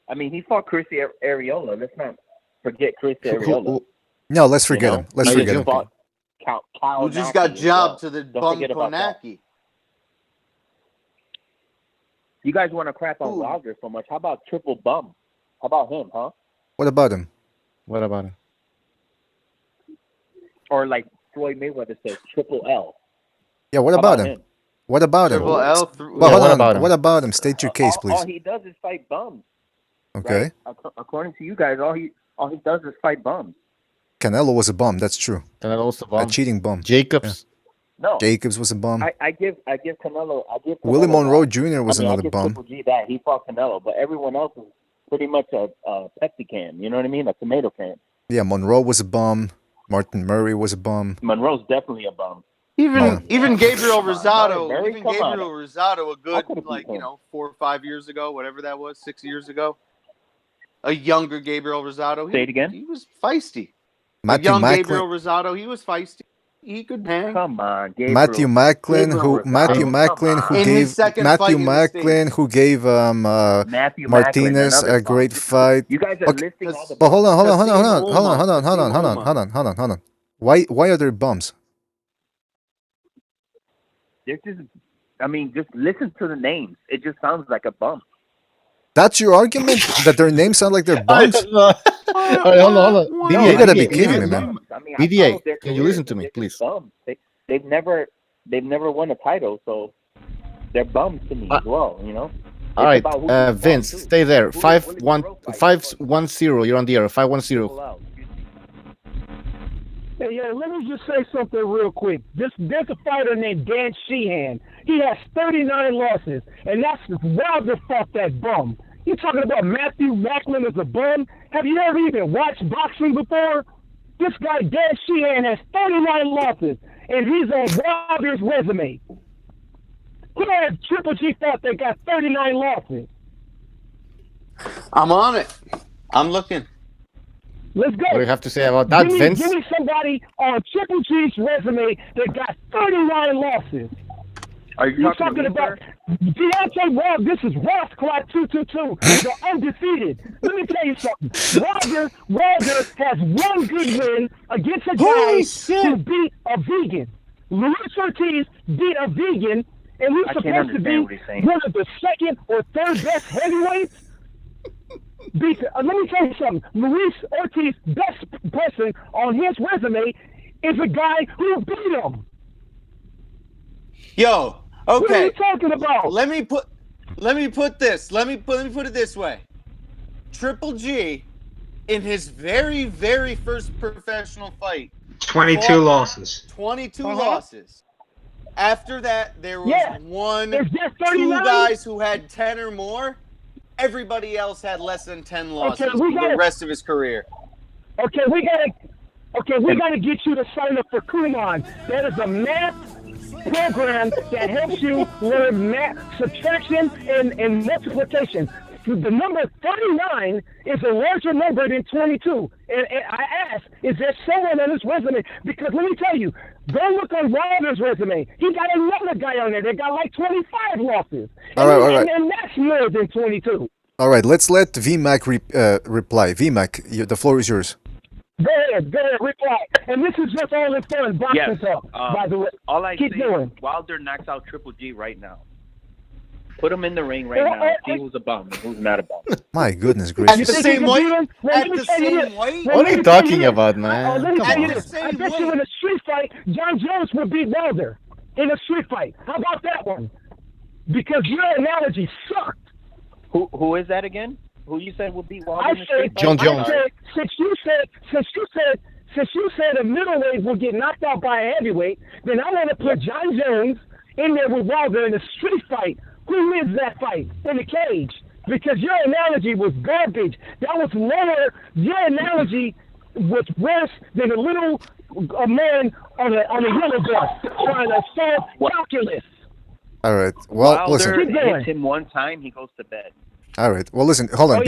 O: I mean, he fought Chris Areola. Let's not forget Chris Areola.
J: No, let's forget him. Let's forget him.
D: Who just got jobbed to the bum Konaki.
O: You guys want to crap on Wilder so much. How about Triple Bum? How about him, huh?
J: What about him?
O: Or like Floyd Mayweather says, Triple L.
J: Yeah, what about him? What about him?
D: Triple L.
J: What about him? State your case, please.
O: All he does is fight bums.
J: Okay.
O: Right? According to you guys, all he does is fight bums.
J: Canelo was a bum. That's true.
K: Canelo was a bum.
J: A cheating bum.
K: Jacobs.
J: Yeah.
O: No.
J: Jacobs was a bum.
O: I give Canelo.
J: Willie Monroe Jr. was another bum.
O: Triple G that he fought Canelo, but everyone else is pretty much a Pepsi can. You know what I mean? A tomato can.
J: Yeah, Monroe was a bum. Martin Murray was a bum.
O: Monroe's definitely a bum.
D: Even Gabriel Rosado, a good 4 or 5 years ago, whatever that was, 6 years ago. A younger Gabriel Rosado.
O: Say it again.
D: He was feisty.
J: Gabriel
D: Rosado, he was feisty. He could hang.
O: Come on,
J: Gabriel. Matthew Macklin, who gave Martinez a great fight.
O: You guys are listing all the.
J: But hold on. Why are there bums?
O: Just listen to the names. It just sounds like a bum.
J: That's your argument? That their names sound like they're bums?
K: Hold on.
J: BDA, you gotta be kidding me, man.
K: BDA, can you listen to me, please?
O: They've never won a title, so they're bums to me as well, you know?
K: All right, Vince, stay there. 510, you're on the air, 510.
E: Yeah, let me just say something real quick. There's a fighter named Dan Sheehan. He has 39 losses, and that's Wilder fought that bum. You talking about Matthew Macklin as a bum? Have you ever even watched boxing before? This guy, Dan Sheehan, has 39 losses, and he's on Wilder's resume. Who had Triple G fought that got 39 losses?
D: I'm on it. I'm looking.
E: Let's go.
K: What do you have to say about that, Vince?
E: Give me somebody on Triple G's resume that got 39 losses.
O: Are you
E: You're
O: talking
E: talking about Deontay Wilder. This is Ross Clark 222. The undefeated. Let me tell you something. Wilder has one good win against a guy who beat a vegan. Luis Ortiz beat a vegan, and he's supposed to be one of the second or third best heavyweights. Let me tell you something. Luis Ortiz, best person on his resume, is a guy who beat him.
D: Yo, okay.
E: What are you talking about?
D: Let me put it this way. Triple G, in his very, very first professional fight,
F: 22 losses.
D: 22 losses. After that, there was two
E: 39?
D: guys who had 10 or more. Everybody else had less than 10 losses for the rest of his career.
E: Okay, we gotta get you to sign up for Kumon. That is a math program that helps you learn math, subtraction, and multiplication. The number 39 is a larger number than 22. And I asked, is there someone on his resume? Because let me tell you, go look on Wilder's resume. He got another guy on there that got like 25 losses.
J: All right.
E: And that's more than 22.
J: All right, let's let VMAC reply. VMAC, the floor is yours.
E: Go ahead, reply. And this is just all in fun, boxing talk, by the way.
O: All I
E: Keep
O: say
E: going.
O: is Wilder knocks out Triple G right now. Put him in the ring right now. See who's a bum and who's not a bum.
J: My goodness gracious.
D: At the same weight? At the same weight?
K: What are you talking about, man?
E: Let me
K: Come
E: tell you
K: on.
E: this. I bet you in a street fight, John Jones would beat Wilder in a street fight. How about that one? Because your analogy sucked.
O: Who is that again? Who you said would beat Wilder in a street fight?
K: John Jones.
E: Since you said a middleweight will get knocked out by a heavyweight, then I want to put John Jones in there with Wilder in a street fight. Who wins that fight in the cage? Because your analogy was garbage. That was lower. Your analogy was worse than a man on a yellow bus trying to solve calculus.
J: All right. Well,
O: Wilder
J: listen.
O: hits him one time, he goes to bed.
J: All right. Well, listen. Hold on.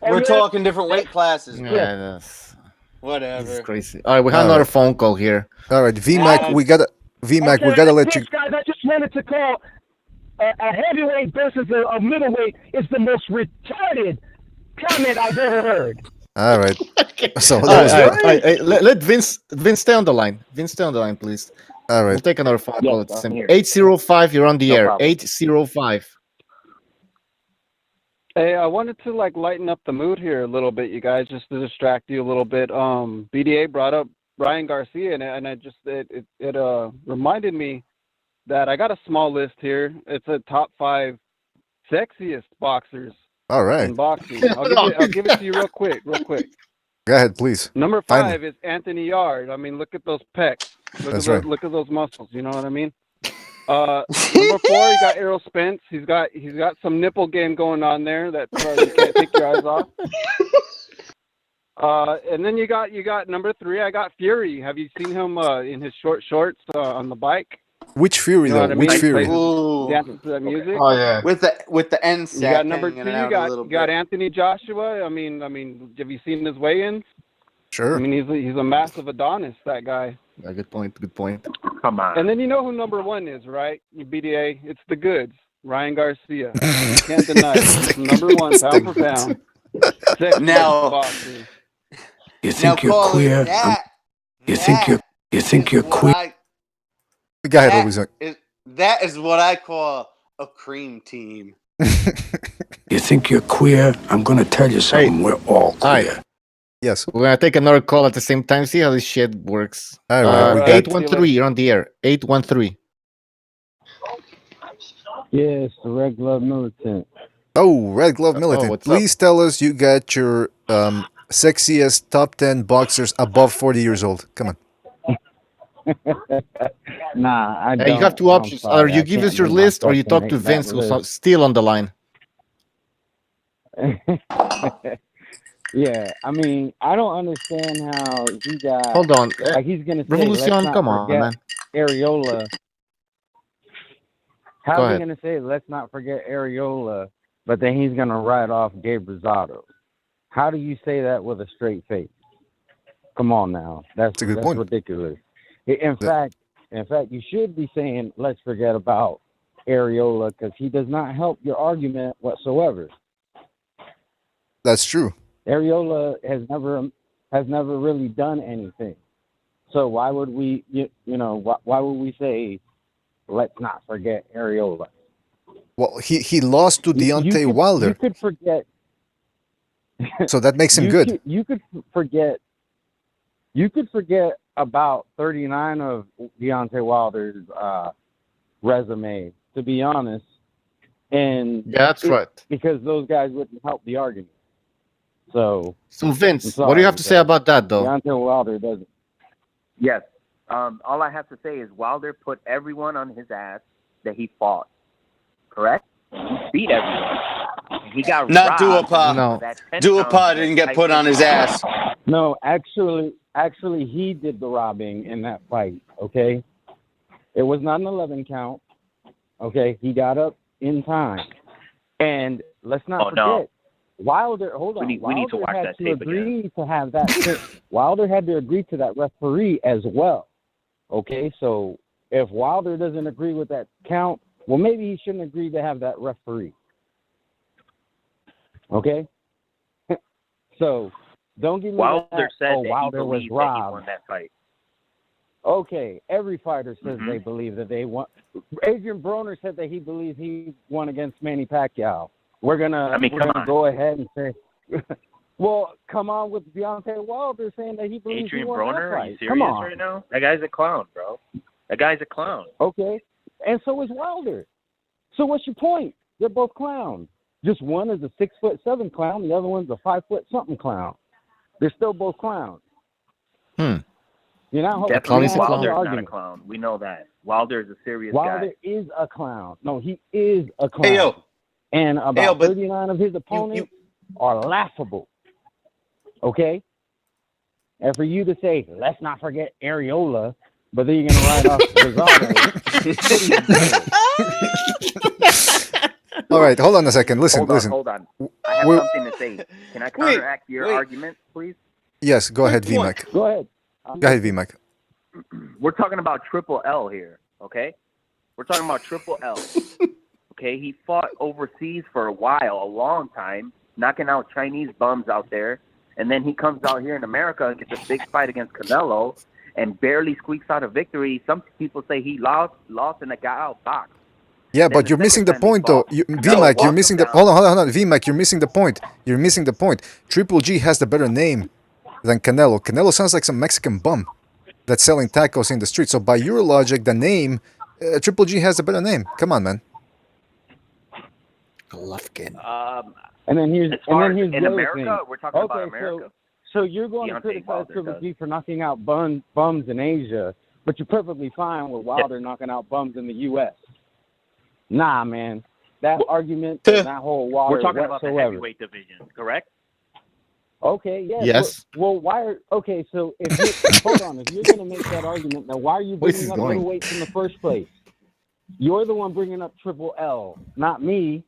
D: We're talking different weight classes.
K: Yeah, that's
D: whatever.
K: It's crazy. All right, we have another phone call here.
J: All right, VMAC, we gotta let you.
E: Guys, I just wanted to call a heavyweight versus a middleweight is the most retarded comment I've ever heard.
J: All right. So
K: let Vince stay on the line. Vince, stay on the line, please.
J: All right.
K: We'll take another phone call. 805, you're on the air.
O: problem.
K: 805.
L: Hey, I wanted to lighten up the mood here a little bit, you guys, just to distract you a little bit. BDA brought up Ryan Garcia, and I just it reminded me that I got a small list here. It's a top 5 sexiest boxers.
J: All right.
L: In boxing. I'll give it to you real quick.
J: Go ahead, please.
L: Number 5 is Anthony Yard. I mean, look at those pecs. Look at those muscles. You know what I mean? Number 4, you got Errol Spence. He's got some nipple game going on there that you can't take your eyes off. And then you got number 3. I got Fury. Have you seen him in his short shorts on the bike?
J: Which Fury though? Which Fury?
L: Dances to that music.
F: Oh yeah.
D: With the end
L: You got number 2. You got Anthony Joshua. I mean, have you seen his weigh-ins?
J: Sure.
L: I mean, he's a massive Adonis. That guy.
K: Yeah, good point.
O: Come on.
L: And then you know who number 1 is, right? BDA. It's the goods. Ryan Garcia. You can't deny it. It's number 1, pound for pound.
D: Now,
Q: you think you're queer? You think you're queer?
J: Go ahead, Louis.
D: That is what I call a cream team.
Q: You think you're queer? I'm gonna tell you something. We're all queer.
J: Yes.
K: We're gonna take another call at the same time. See how this shit works.
J: All right.
K: 813, you're on the air. 813.
R: Yes, the Red Glove Militant.
J: Oh, Red Glove Militant.
K: what's
J: Please tell us you got your sexiest top 10 boxers above 40 years old. Come on.
R: Nah, I don't.
K: You have two options.
R: I'm sorry,
K: Or you
R: I
K: give
R: can't
K: us your
R: do my
K: list, or you
R: fucking
K: talk to
R: exact
K: Vince, who's
R: list.
K: still on the line.
R: Yeah, I mean, I don't understand how he got.
K: Hold on.
R: Like he's gonna say,
K: Revolution,
R: let's not
K: come on,
R: forget
K: man.
R: Areola.
K: Go
R: How's he
K: ahead.
R: gonna say, let's not forget Areola, but then he's gonna write off Gabe Rosado? How do you say that with a straight face? Come on now, that's
J: a good point.
R: ridiculous. In fact, you should be saying, let's forget about Areola because he does not help your argument whatsoever.
J: That's true.
R: Areola has never really done anything. So why would we, why would we say, let's not forget Areola?
J: Well, he lost to Deontay Wilder.
R: You could forget.
J: So that makes him good.
R: You could forget about 39 of Deontay Wilder's resume, to be honest. And
K: that's right.
R: Because those guys wouldn't help the argument. So
K: Vince, what do you have to say about that, though?
R: Deontay Wilder doesn't.
O: Yes. All I have to say is Wilder put everyone on his ass that he fought. Correct? He beat everyone. He got
D: not
O: robbed.
D: Duopa.
O: No.
D: Duopa didn't get put on his ass.
R: No, actually, he did the robbing in that fight. Okay, it was not an 11 count. Okay, he got up in time, and let's not forget. Wilder, hold on.
O: We need to watch that tape again.
R: To have that. Wilder had to agree to that referee as well. Okay, so if Wilder doesn't agree with that count, well, maybe he shouldn't agree to have that referee. Okay, so don't give me
O: Wilder said that
R: Wilder
O: he
R: was
O: believed
R: robbed.
O: that he won that fight.
R: Okay, every fighter says they believe that they won. Adrian Broner said that he believes he won against Manny Pacquiao. We're gonna go ahead and say, well, come on with Deontay Wilder saying that he believes
O: Adrian
R: he won
O: Broner,
R: that
O: are
R: fight.
O: you serious right now? That guy's a clown, bro. That guy's a clown.
R: Okay, and so is Wilder. So what's your point? They're both clowns. Just one is a 6'7" clown, the other one's a 5'something clown. They're still both clowns. You're not
O: Definitely Wilder's not a clown. We know that. Wilder is a serious guy.
R: Wilder is a clown. No, he is a clown.
D: Hey, yo.
R: And about 39 of his opponents are laughable. Okay? And for you to say, let's not forget Areola, but then you're going to write off Rosado.
J: All right, hold on a second. Listen.
O: Hold on. I have something to say. Can I counteract your argument, please?
J: Yes, go ahead, VMAC.
R: Go ahead.
J: Go ahead, VMAC.
O: We're talking about Triple L here, okay? We're talking about Triple L. Okay, he fought overseas for a while, a long time, knocking out Chinese bums out there, and then he comes out here in America and gets a big fight against Canelo and barely squeaks out a victory. Some people say he lost and got out boxed.
J: Yeah, but you're missing the point, though. VMAC, you're missing the... Hold on. VMAC, you're missing the point. You're missing the point. Triple G has the better name than Canelo. Canelo sounds like some Mexican bum that's selling tacos in the street. So by your logic, the name, Triple G has a better name. Come on, man.
K: Golovkin.
R: And then here's
O: in
R: the other
O: America,
R: thing.
O: we're talking about America.
R: So you're going to criticize Triple G for knocking out bums in Asia, but you're perfectly fine with Wilder knocking out bums in the U.S. Nah, man. That argument does not hold water
O: We're talking
R: whatsoever.
O: about the heavyweight division, correct?
R: Okay, yes.
K: Yes.
R: Well, so if you hold on, if you're going to make that argument, then why are you bringing up middleweights in the first place? You're the one bringing up Triple L, not me.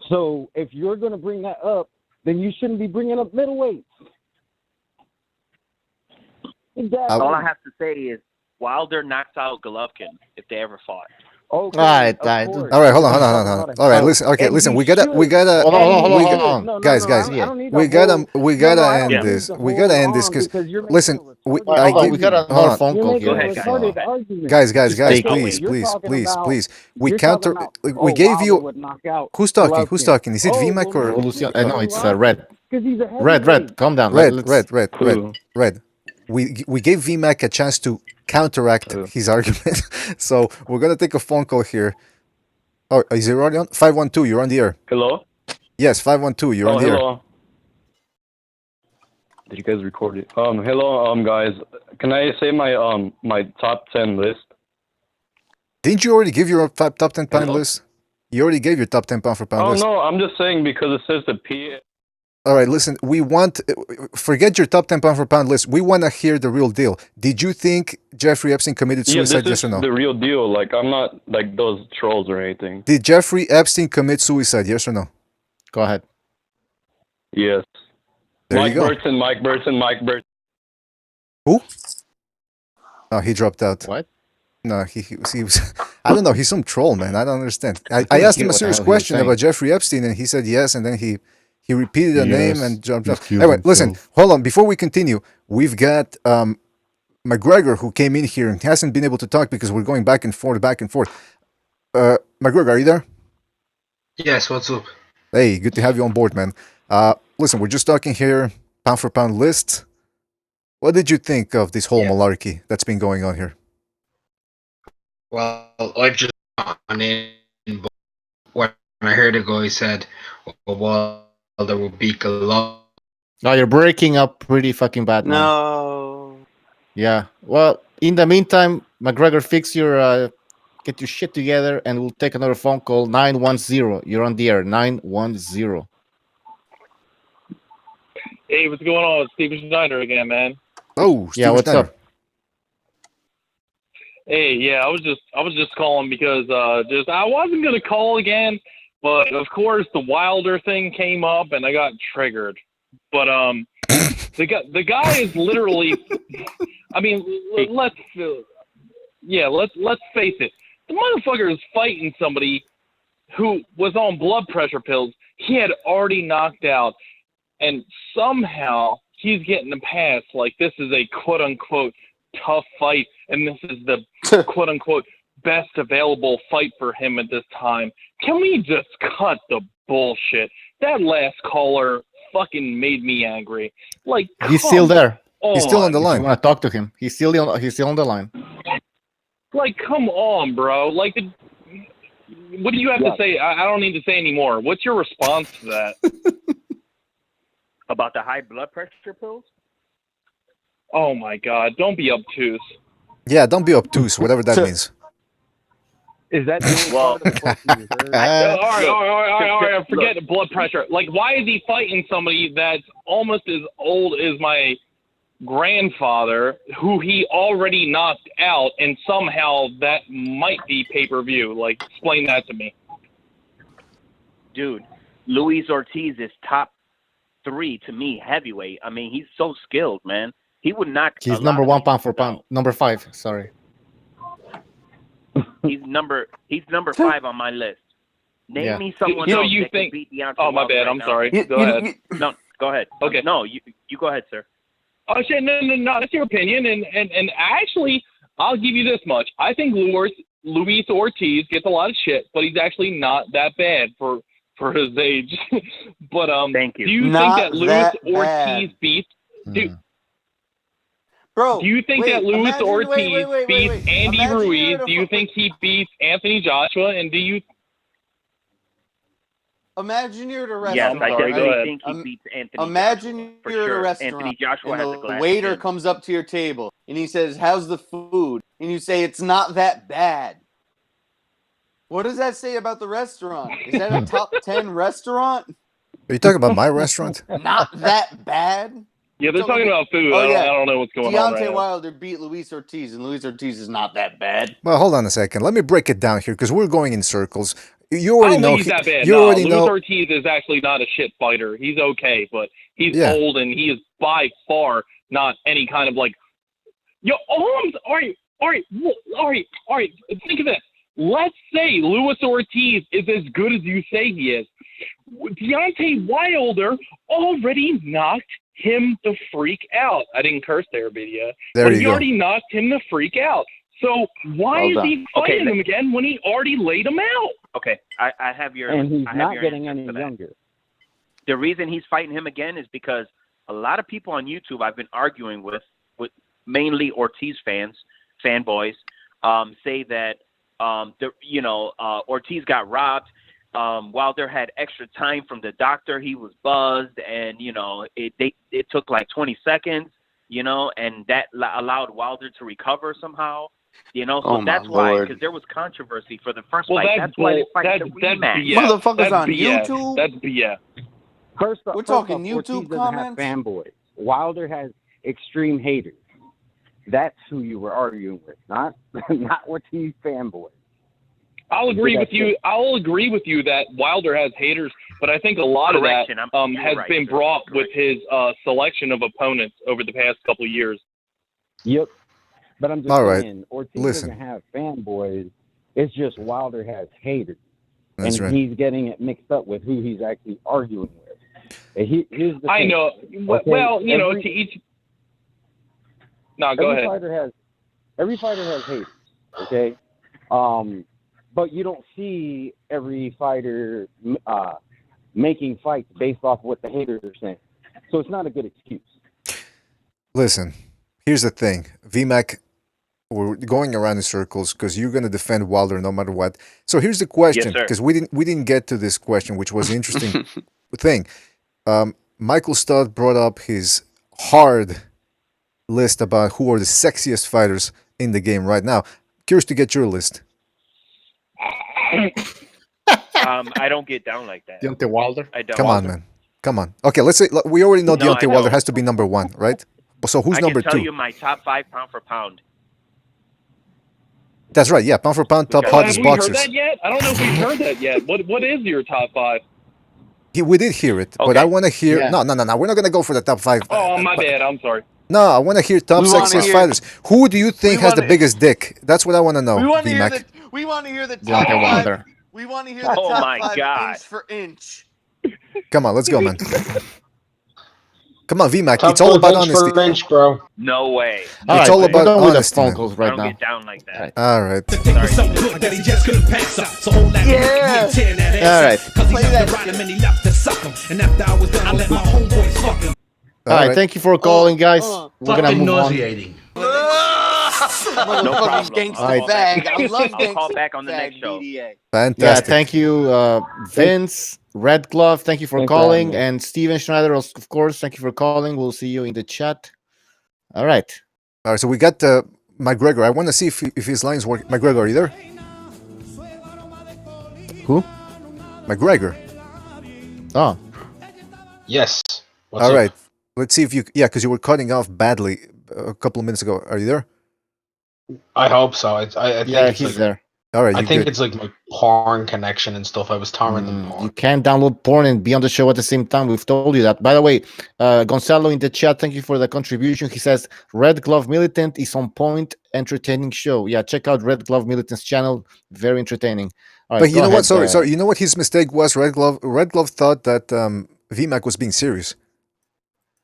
R: So if you're going to bring that up, then you shouldn't be bringing up middleweights. Exactly.
O: All I have to say is Wilder knocks out Golovkin if they ever fought.
R: Okay,
J: all right, hold on. All right, listen. Okay, listen. We gotta.
K: Hold on.
J: Guys, we gotta end this. We gotta end this because listen. We
K: got another phone call here.
J: Guys, please. We counter. We gave you. Who's talking? Is it VMAC or?
K: No, it's Red. Red. Calm down.
J: Red. We gave VMAC a chance to counteract his argument. So we're going to take a phone call here. Oh, is it already on? 512, you're on the air.
S: Hello?
J: Yes, 512, you're on the air.
S: Did you guys record it? Hello, guys. Can I say my my top 10 list?
J: Didn't you already give your top 10 pound list? You already gave your top 10 pound for pound list.
S: Oh, no, I'm just saying because it says the P...
J: All right, listen, forget your top 10 pound for pound list. We want to hear the real deal. Did you think Jeffrey Epstein committed suicide, yes or no?
S: The real deal. Like, I'm not like those trolls or anything.
J: Did Jeffrey Epstein commit suicide, yes or no?
K: Go ahead.
S: Yes. Mike Burton.
J: Who? Oh, he dropped out.
K: What?
J: No, he was. I don't know. He's some troll, man. I don't understand. I asked him a serious question about Jeffrey Epstein, and he said yes, and then he repeated the name and jumped off. Anyway, listen, hold on. Before we continue, we've got McGregor who came in here and hasn't been able to talk because we're going back and forth, back and forth. McGregor, are you there?
F: Yes, what's up?
J: Hey, good to have you on board, man. Listen, we're just talking here, pound for pound list. What did you think of this whole malarkey that's been going on here?
F: Well, I've just gone in, but when I heard it go, he said, well, there will be a lot.
K: No, you're breaking up pretty fucking bad, man.
D: No.
K: Yeah. Well, in the meantime, McGregor, fix your get your shit together, and we'll take another phone call. 910. You're on the air. 910.
G: Hey, what's going on? It's Steven Schneider again, man.
J: Oh,
K: yeah. What's up?
G: Hey, yeah, I was just calling because I wasn't gonna call again, but of course the Wilder thing came up and I got triggered. But the guy is literally, I mean, let's face it, the motherfucker is fighting somebody who was on blood pressure pills. He had already knocked out, and somehow he's getting a pass like this is a quote unquote tough fight, and this is the quote-unquote best available fight for him at this time. Can we just cut the bullshit? That last caller fucking made me angry. Like,
K: he's still there.
J: He's still on the line.
K: I want to talk to him. He's still on the line.
G: Like, come on, bro. Like, what do you have to say? I don't need to say anymore. What's your response to that?
O: About the high blood pressure pills?
G: Oh my God! Don't be obtuse.
J: Yeah, don't be obtuse, whatever that means.
L: Is that the part of the question you heard?
G: All right. Forget the blood pressure. Like, why is he fighting somebody that's almost as old as my grandfather, who he already knocked out, and somehow that might be pay-per-view? Like, explain that to me.
O: Dude, Luis Ortiz is top 3 to me heavyweight. I mean, he's so skilled, man. He would knock.
K: He's number 1 pound for pound. Number 5. Sorry.
O: He's number 5 on my list. Name me someone else that can beat Deontay
G: Oh, my
O: Wilder
G: bad.
O: right
G: I'm
O: now.
G: sorry. Go ahead.
O: No, go ahead.
G: Okay.
O: No, you go ahead, sir.
G: Oh shit! No. That's your opinion, and actually, I'll give you this much. I think Luis Ortiz gets a lot of shit, but he's actually not that bad for his age. But
O: thank you.
G: Do you think that Luis Ortiz beats?
D: Bro,
G: do you think that Luis Ortiz beats Andy
D: Imagine
G: Ruiz? Do you think he beats Anthony Joshua? And do you?
D: Imagine you're at a restaurant.
O: Yes, I definitely think he beats Anthony
D: Imagine
O: Joshua,
D: you're
O: for
D: at a
O: sure.
D: restaurant
O: Anthony Joshua
D: and
O: has a
D: the
O: glass
D: waiter
O: skin.
D: comes up to your table and he says, "How's the food?" And you say, "It's not that bad." What does that say about the restaurant? Is that a top 10 restaurant?
J: Are you talking about my restaurant?
D: Not that bad.
G: Yeah, they're talking about food.
D: Oh,
G: I
D: yeah.
G: don't know what's going on right
D: Deontay
G: now.
D: Wilder beat Luis Ortiz, and Luis Ortiz is not that bad.
J: Well, hold on a second. Let me break it down here because we're going in circles. You
G: I
J: already
G: don't
J: know.
G: think he's that bad.
J: You
G: No,
J: already
G: Luis
J: know.
G: Ortiz is actually not a shit fighter. He's okay, but he's
J: Yeah.
G: old and he is by far not any kind of like. Yo, all right. Think of this. Let's say Luis Ortiz is as good as you say he is. Deontay Wilder already knocked him the freak out. I didn't curse there, Vidya.
J: There
G: but
J: you
G: he
J: go.
G: already knocked him the freak out. So why
O: Well
G: is
O: done.
G: he fighting
O: Okay,
G: him again when he already laid him out?
O: Okay, I have your.
R: And he's
O: I have
R: not
O: your
R: getting
O: answer
R: any
O: to that.
R: younger.
O: The reason he's fighting him again is because a lot of people on YouTube I've been arguing with mainly Ortiz fanboys, say that Ortiz got robbed. Wilder had extra time from the doctor. He was buzzed, and it took like 20 seconds, and that allowed Wilder to recover somehow. So
D: Oh, my
O: that's why,
D: Lord.
O: because there was controversy for the first
G: Well,
O: fight. That's why they fight the rematch.
G: BS.
D: Motherfuckers
G: That's
D: on
G: BS.
D: YouTube?
G: That's BS.
R: First off,
D: We're talking
R: Ortiz
D: YouTube
R: doesn't
D: comments?
R: have fanboys. Wilder has extreme haters. That's who you were arguing with, not Ortiz fanboys.
G: I'll agree with you. I'll agree with you that Wilder has haters, but I think a lot of that has been brought with his selection of opponents over the past couple of years.
R: Yep. But I'm just saying, Ortiz doesn't have fanboys. It's just Wilder has haters.
J: That's
R: and
J: right.
R: he's getting it mixed up with who he's actually arguing with. Here's the thing.
E: I know.
R: Okay,
E: Well, you know, to each. No, go ahead.
R: Every fighter has haters. Okay, but you don't see every fighter making fights based off what the haters are saying. So it's not a good excuse.
J: Listen, here's the thing. VMAC, we're going around in circles because you're going to defend Wilder no matter what. So here's the question,
O: Yes,
J: because we didn't get to this question, which was an interesting thing. Michael Stott brought up his hard list about who are the sexiest fighters in the game right now. Curious to get your list.
O: I don't get down like that.
K: Deontay Wilder?
O: I don't.
J: Come on, man. Come on. Okay, let's say we already know
O: No,
J: Deontay Wilder has to be number one, right? So who's number
O: I can tell
J: two?
O: you my top 5 pound for pound.
J: That's right. Yeah, pound for pound, top hottest
E: Have we
J: boxers.
E: heard that yet? I don't know if we've heard that yet. What is your top 5?
J: We did hear it, but I want to hear. No. We're not gonna go for the top 5.
E: Oh, my bad. I'm sorry.
J: No, I want to hear top sexiest fighters. Who do you think has the biggest dick? That's what I want to know.
D: We want to hear
J: VMAC.
D: we want to hear the
K: Deontay
D: top 5.
K: Wilder.
D: We want to hear the
O: Oh
D: top
O: my
D: 5
O: God.
D: inch for inch.
J: Come on, let's go, man. Come on, VMAC.
F: Top
J: It's all about
F: inch
J: honesty.
F: for inch, bro.
O: No way.
J: It's all about
K: done with the
J: honesty,
K: phone
J: man.
K: calls
O: I
K: right
O: don't
K: now.
O: get down like that.
J: All right.
D: Yeah.
K: All right.
D: Play that.
K: All right. Thank you for calling, guys. We're gonna move on.
O: No problem.
D: Gangsta
K: Alright.
D: bag. I love
O: I'll call
D: gangsta
O: back on the
D: bag,
O: next show.
D: BDA.
J: Fantastic.
K: Yeah, thank you, Vince, Red Glove. Thank you for
R: Thanks for
K: calling,
R: having me.
K: and Steven Schneider, of course. Thank you for calling. We'll see you in the chat. All right.
J: All right. So we got McGregor. I want to see if his lines work. McGregor, are you there?
K: Who?
J: McGregor.
K: Oh.
F: Yes. What's
J: All
F: up?
J: right. Let's see if you. Yeah, because you were cutting off badly a couple of minutes ago. Are you there?
F: I hope so. I think
K: Yeah,
F: it's
K: he's
F: like,
K: there.
J: All right.
F: I
J: You
F: think
J: good?
F: it's like my porn connection and stuff. I was torrenting porn.
K: You can't download porn and be on the show at the same time. We've told you that. By the way, Gonzalo in the chat, thank you for the contribution. He says, Red Glove Militant is on point, entertaining show. Yeah, check out Red Glove Militant's channel. Very entertaining. All right,
J: But you
K: go
J: know what?
K: ahead,
J: Sorry. You know what his mistake was? Red Glove thought that VMAC was being serious.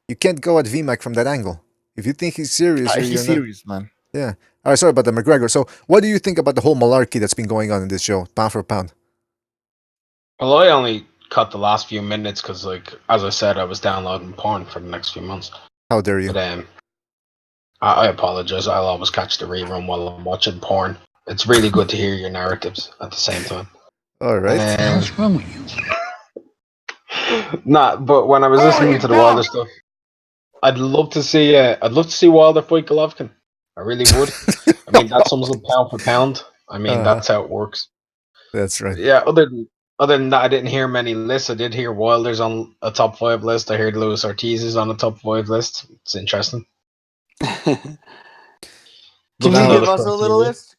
J: You can't go at VMAC from that angle. If you think he's serious,
K: He's
J: you're
K: serious, man.
J: Yeah. All right. Sorry about the McGregor. So, what do you think about the whole malarkey that's been going on in this show, pound for pound?
F: Well, I only cut the last few minutes because, like, as I said, I was downloading porn for the next few months.
J: How dare you?
F: But I apologize. I'll always catch the rerun while I'm watching porn. It's really good to hear your narratives at the same time.
J: All right.
Q: What's wrong with you?
F: Nah, but when I was listening to the Wilder stuff, I'd love to see Wilder fight Golovkin. I really would. I mean, that sums up pound for pound. I mean, that's how it works.
J: That's right.
F: Yeah. Other than that, I didn't hear many lists. I did hear Wilder's on a top 5 list. I heard Luis Ortiz is on a top 5 list. It's interesting.
D: Can you give us a little list?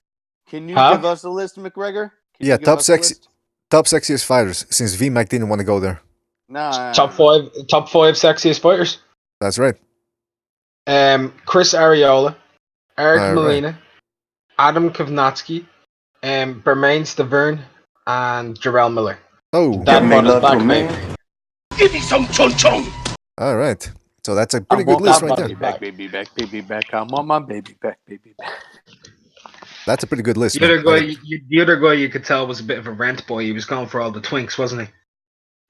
D: Can you give us a list, McGregor?
J: Yeah, top sexiest fighters. Since VMAC didn't want to go there.
D: Nah.
F: Top 5 sexiest fighters.
J: That's right.
F: Chris Arreola, Eric
J: All right.
F: Molina, Adam Kovnatsky, Bermain Stavern, and Jarrell Miller.
J: Oh,
F: That brought us back, baby.
B: Give me some chon chon.
J: All right. So that's a pretty good list right there.
D: Baby back. I'm on my baby back.
J: That's a pretty good list.
F: The other
J: man.
F: guy, you could tell was a bit of a rent boy. He was going for all the twinks, wasn't he?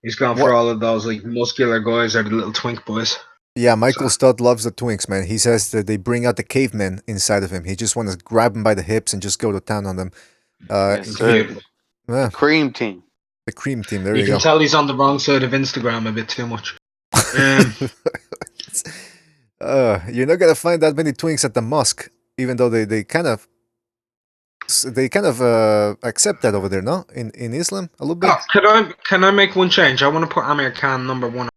F: He's going for all of those like muscular guys or the little twink boys.
J: Yeah, Michael Stott loves the twinks, man. He says that they bring out the caveman inside of him. He just wants to grab them by the hips and just go to town on them.
D: Yes, sir.
J: Yeah.
D: Cream team.
J: The cream team. There
F: You
J: you
F: can
J: go.
F: tell he's on the wrong side of Instagram a bit too much.
J: You're not gonna find that many twinks at the mosque, even though they kind of accept that over there, no? In Islam a little bit.
F: Can I make one change? I want to put Amir Khan number 1.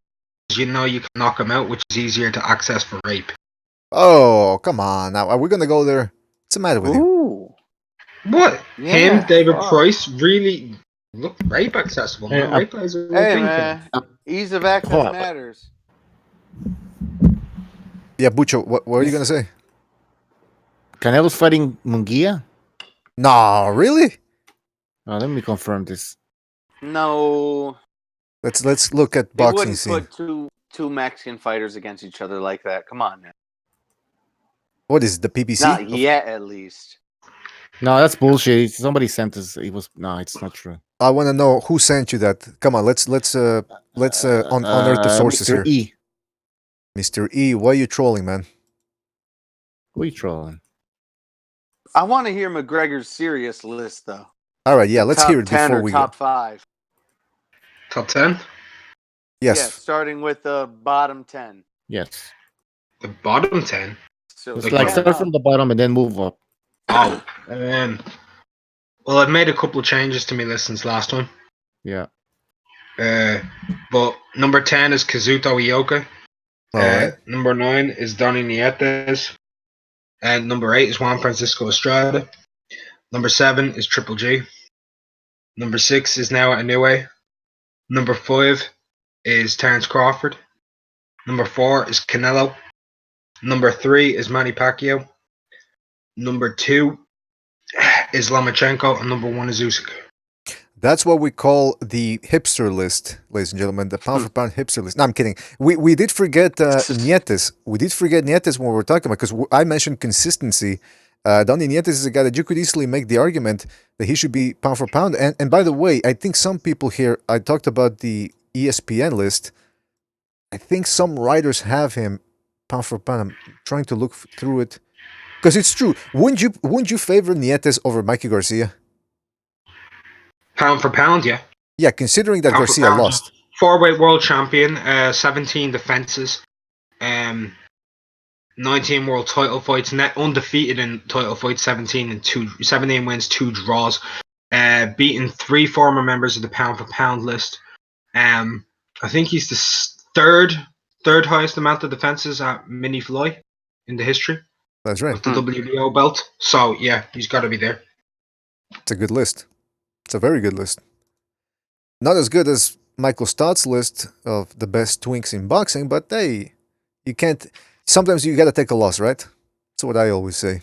F: You know you can knock him out, which is easier to access for rape.
J: Oh, come on! Now are we gonna go there? What's the matter with you?
F: What?
D: Yeah,
F: Him, David
D: fuck.
F: Price, really look rape accessible. Man. Rape is a real
D: Hey
F: thing.
D: man, ease of access
K: Hold on.
D: matters.
J: Yeah, Bucho, what are you gonna say?
K: Canelo's fighting Munguia?
J: No, really?
K: Let me confirm this.
D: No.
J: Let's look at
D: They
J: boxing
D: wouldn't
J: scene.
D: put two Mexican fighters against each other like that. Come on, man.
J: What is it, the PPC?
D: Not yet, at least.
K: No, that's bullshit. Somebody sent us. It was no, it's not true.
J: I want to know who sent you that. Come on, let's unearth the sources
K: Mr.
J: here.
K: E.
J: Mr. E, why are you trolling, man?
K: Who are you trolling?
D: I want to hear McGregor's serious list, though.
J: All right, yeah, let's
D: top
J: hear it
D: 10
J: before
D: or
J: we
D: top
J: go.
D: 5.
F: Top 10?
J: Yes.
D: Yeah, starting with the bottom 10.
K: Yes.
F: The bottom 10?
D: So
K: it's like start from the bottom and then move up.
F: Oh, well, I've made a couple of changes to my list since last time.
K: Yeah.
F: But number 10 is Kazuto Ioka.
J: Right.
F: Number 9 is Donny Nietes. And number 8 is Juan Francisco Estrada. Number 7 is Triple G. Number 6 is Noah Inoue. Number 5 is Terence Crawford. Number 4 is Canelo. Number 3 is Manny Pacquiao. Number 2 is Lomachenko. And number 1 is Usyk.
J: That's what we call the hipster list, ladies and gentlemen, the pound for pound hipster list. No, I'm kidding. We did forget Nietes. We did forget Nietes when we were talking about, because I mentioned consistency. Donny Nietes is a guy that you could easily make the argument that he should be pound for pound. And by the way, I think some people here, I talked about the ESPN list. I think some writers have him pound for pound. I'm trying to look through it. Because it's true. Wouldn't you favor Nietes over Mikey Garcia?
F: Pound for pound, yeah.
J: Yeah, considering that
F: Pound for
J: Garcia
F: pound.
J: lost.
F: 4-weight world champion, 17 defenses, 19 world title fights, net undefeated in title fights, 17 wins, 2 draws, beaten 3 former members of the pound for pound list. I think he's the third highest amount of defenses at mini fly in the history.
J: That's right.
F: Of the WBO belt. So yeah, he's got to be there.
J: It's a good list. It's a very good list. Not as good as Michael Stott's list of the best twinks in boxing, but hey, you can't. Sometimes you gotta take a loss, right? That's what I always say.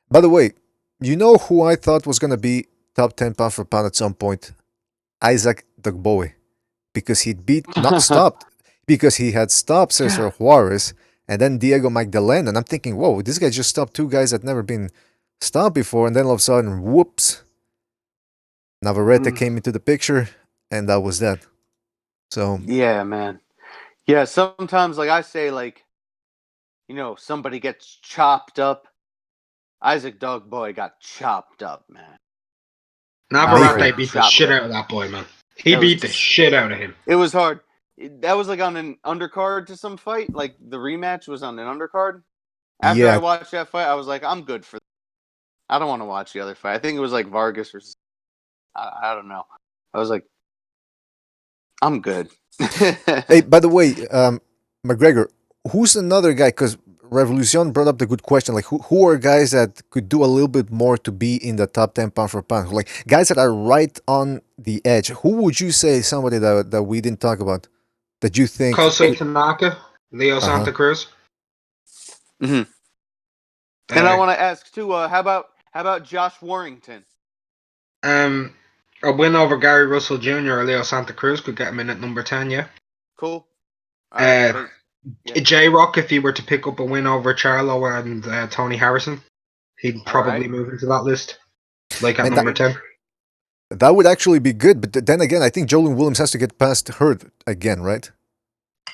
J: By the way, you know who I thought was gonna be top 10 pound for pound at some point? Isaac Dugboe. Because he'd not stopped, because he had stopped Cesar Juarez and then Diego Magdalena. And I'm thinking, whoa, this guy just stopped 2 guys that never been stopped before. And then all of a sudden, whoops, Navarrete came into the picture, and that was that. So
D: yeah, man. Yeah, sometimes, like I say, like, you know, somebody gets chopped up. Isaac Dugboe got chopped up, man.
F: Navarrete beat the shit out of that boy, man. He beat the shit out of him.
D: It was hard. That was like on an undercard to some fight. Like the rematch was on an undercard. After I watched that fight, I was like, I'm good for that. I don't want to watch the other fight. I think it was like Vargas versus I don't know. I was like, I'm good.
J: Hey, by the way, McGregor, who's another guy? Because Revolucion brought up the good question. Like, who are guys that could do a little bit more to be in the top 10 pound for pound? Like, guys that are right on the edge. Who would you say somebody that we didn't talk about that you think?
F: Kosei Tanaka, Leo Santa Cruz.
D: Mm-hmm. And I want to ask too. How about Josh Warrington?
F: A win over Gary Russell Jr. or Leo Santa Cruz could get him in at number 10. Yeah.
D: Cool.
F: J-Rock, if he were to pick up a win over Charlo and Tony Harrison, he'd probably move into that list, like at number 10.
J: That would actually be good, but then again, I think Jolin Williams has to get past Hurd again, right?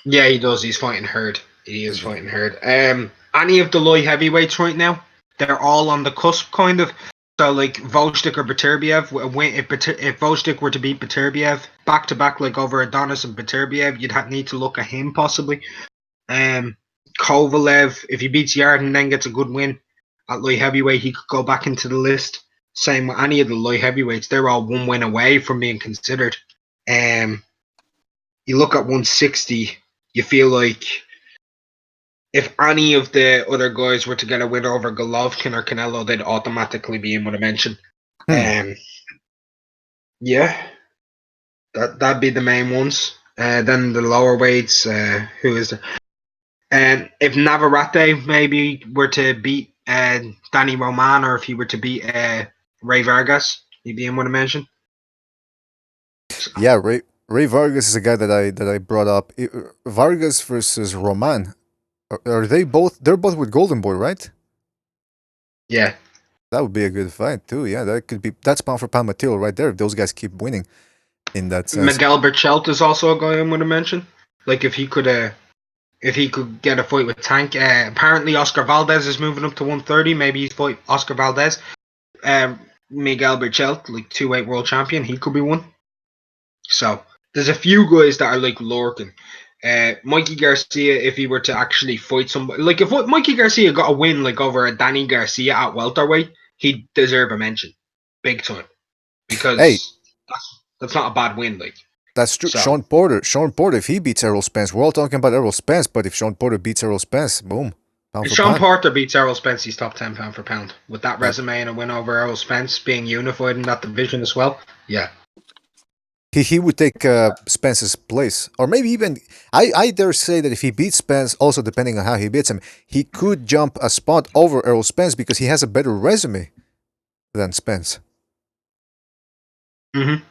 F: Yeah, he does. He's fighting Hurd. He is fighting Hurd. Any of the light heavyweights right now, they're all on the cusp, kind of. So, like, Volchik or Beterbiev, if Volchik were to beat Beterbiev back-to-back, like, over Adonis and Beterbiev, you'd need to look at him, possibly. Kovalev, if he beats Yard and then gets a good win at light heavyweight, he could go back into the list. Same with any of the light heavyweights. They're all 1 win away from being considered. You look at 160, you feel like if any of the other guys were to get a win over Golovkin or Canelo, they'd automatically be in with a mention. Yeah, that'd be the main ones. Then the lower weights, who is there? And if Navarrete maybe were to beat Danny Roman, or if he were to beat Ray Vargas, he'd be in one to mention.
J: Yeah, Ray Vargas is a guy that I brought up. Vargas versus Roman. Are they both? They're both with Golden Boy, right?
F: Yeah.
J: That would be a good fight too. Yeah, that could be. That's pound for pound material right there. If those guys keep winning, in that sense.
F: Miguel Berchelt is also a guy I'm going to mention. Like if he could get a fight with Tank. Apparently Oscar Valdez is moving up to 130. Maybe he's fight Oscar Valdez. Miguel Berchelt, like 2-weight world champion, he could be one. So there's a few guys that are like lurking. Mikey Garcia, if he were to actually fight somebody, like if Mikey Garcia got a win like over a Danny Garcia at welterweight, he'd deserve a mention, big time, because that's not a bad win. Like
J: that's true. So, Sean Porter, if he beats Errol Spence, we're all talking about Errol Spence, but if Sean Porter beats Errol Spence, boom.
F: If Sean Porter beats Errol Spence, he's top 10 pound for pound with that resume and a win over Errol Spence, being unified in that division as well. Yeah.
J: He would take Spence's place. Or maybe even, I dare say that if he beats Spence, also depending on how he beats him, he could jump a spot over Errol Spence because he has a better resume than Spence.
F: Mm-hmm.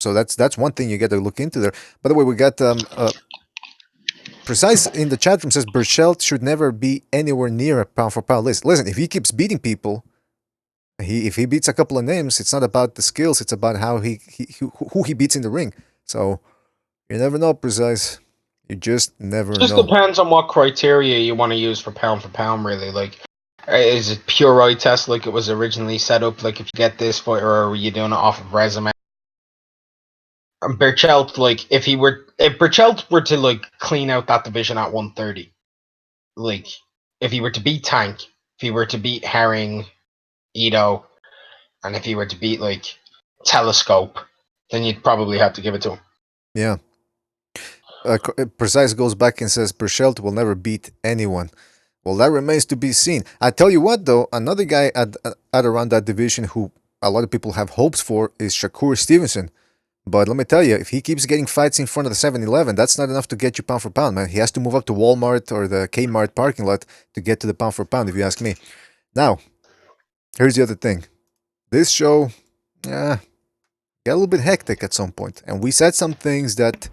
J: So that's one thing you got to look into there. By the way, we got Precise in the chat room says Berchelt should never be anywhere near a pound for pound list. Listen, if he keeps beating people, if he beats a couple of names, it's not about the skills, it's about how who he beats in the ring. So you never know, Precise. You just never know.
F: It just depends on what criteria you want to use for pound, really. Like, is it pure eye test like it was originally set up? Like, if you get this fighter, or are you doing it off of resume? Berchelt, like, if Berchelt were to like clean out that division at 130, like, if he were to beat Tank, if he were to beat Herring, Ito, and if he were to beat like Telescope, then you'd probably have to give it to him.
J: Yeah. Precise goes back and says Berchelt will never beat anyone. Well, that remains to be seen. I tell you what, though, another guy at around that division who a lot of people have hopes for is Shakur Stevenson. But let me tell you, if he keeps getting fights in front of the 7-Eleven, that's not enough to get you pound for pound, man. He has to move up to Walmart or the Kmart parking lot to get to the pound for pound, if you ask me. Now, here's the other thing. This show, got a little bit hectic at some point, and we said some things that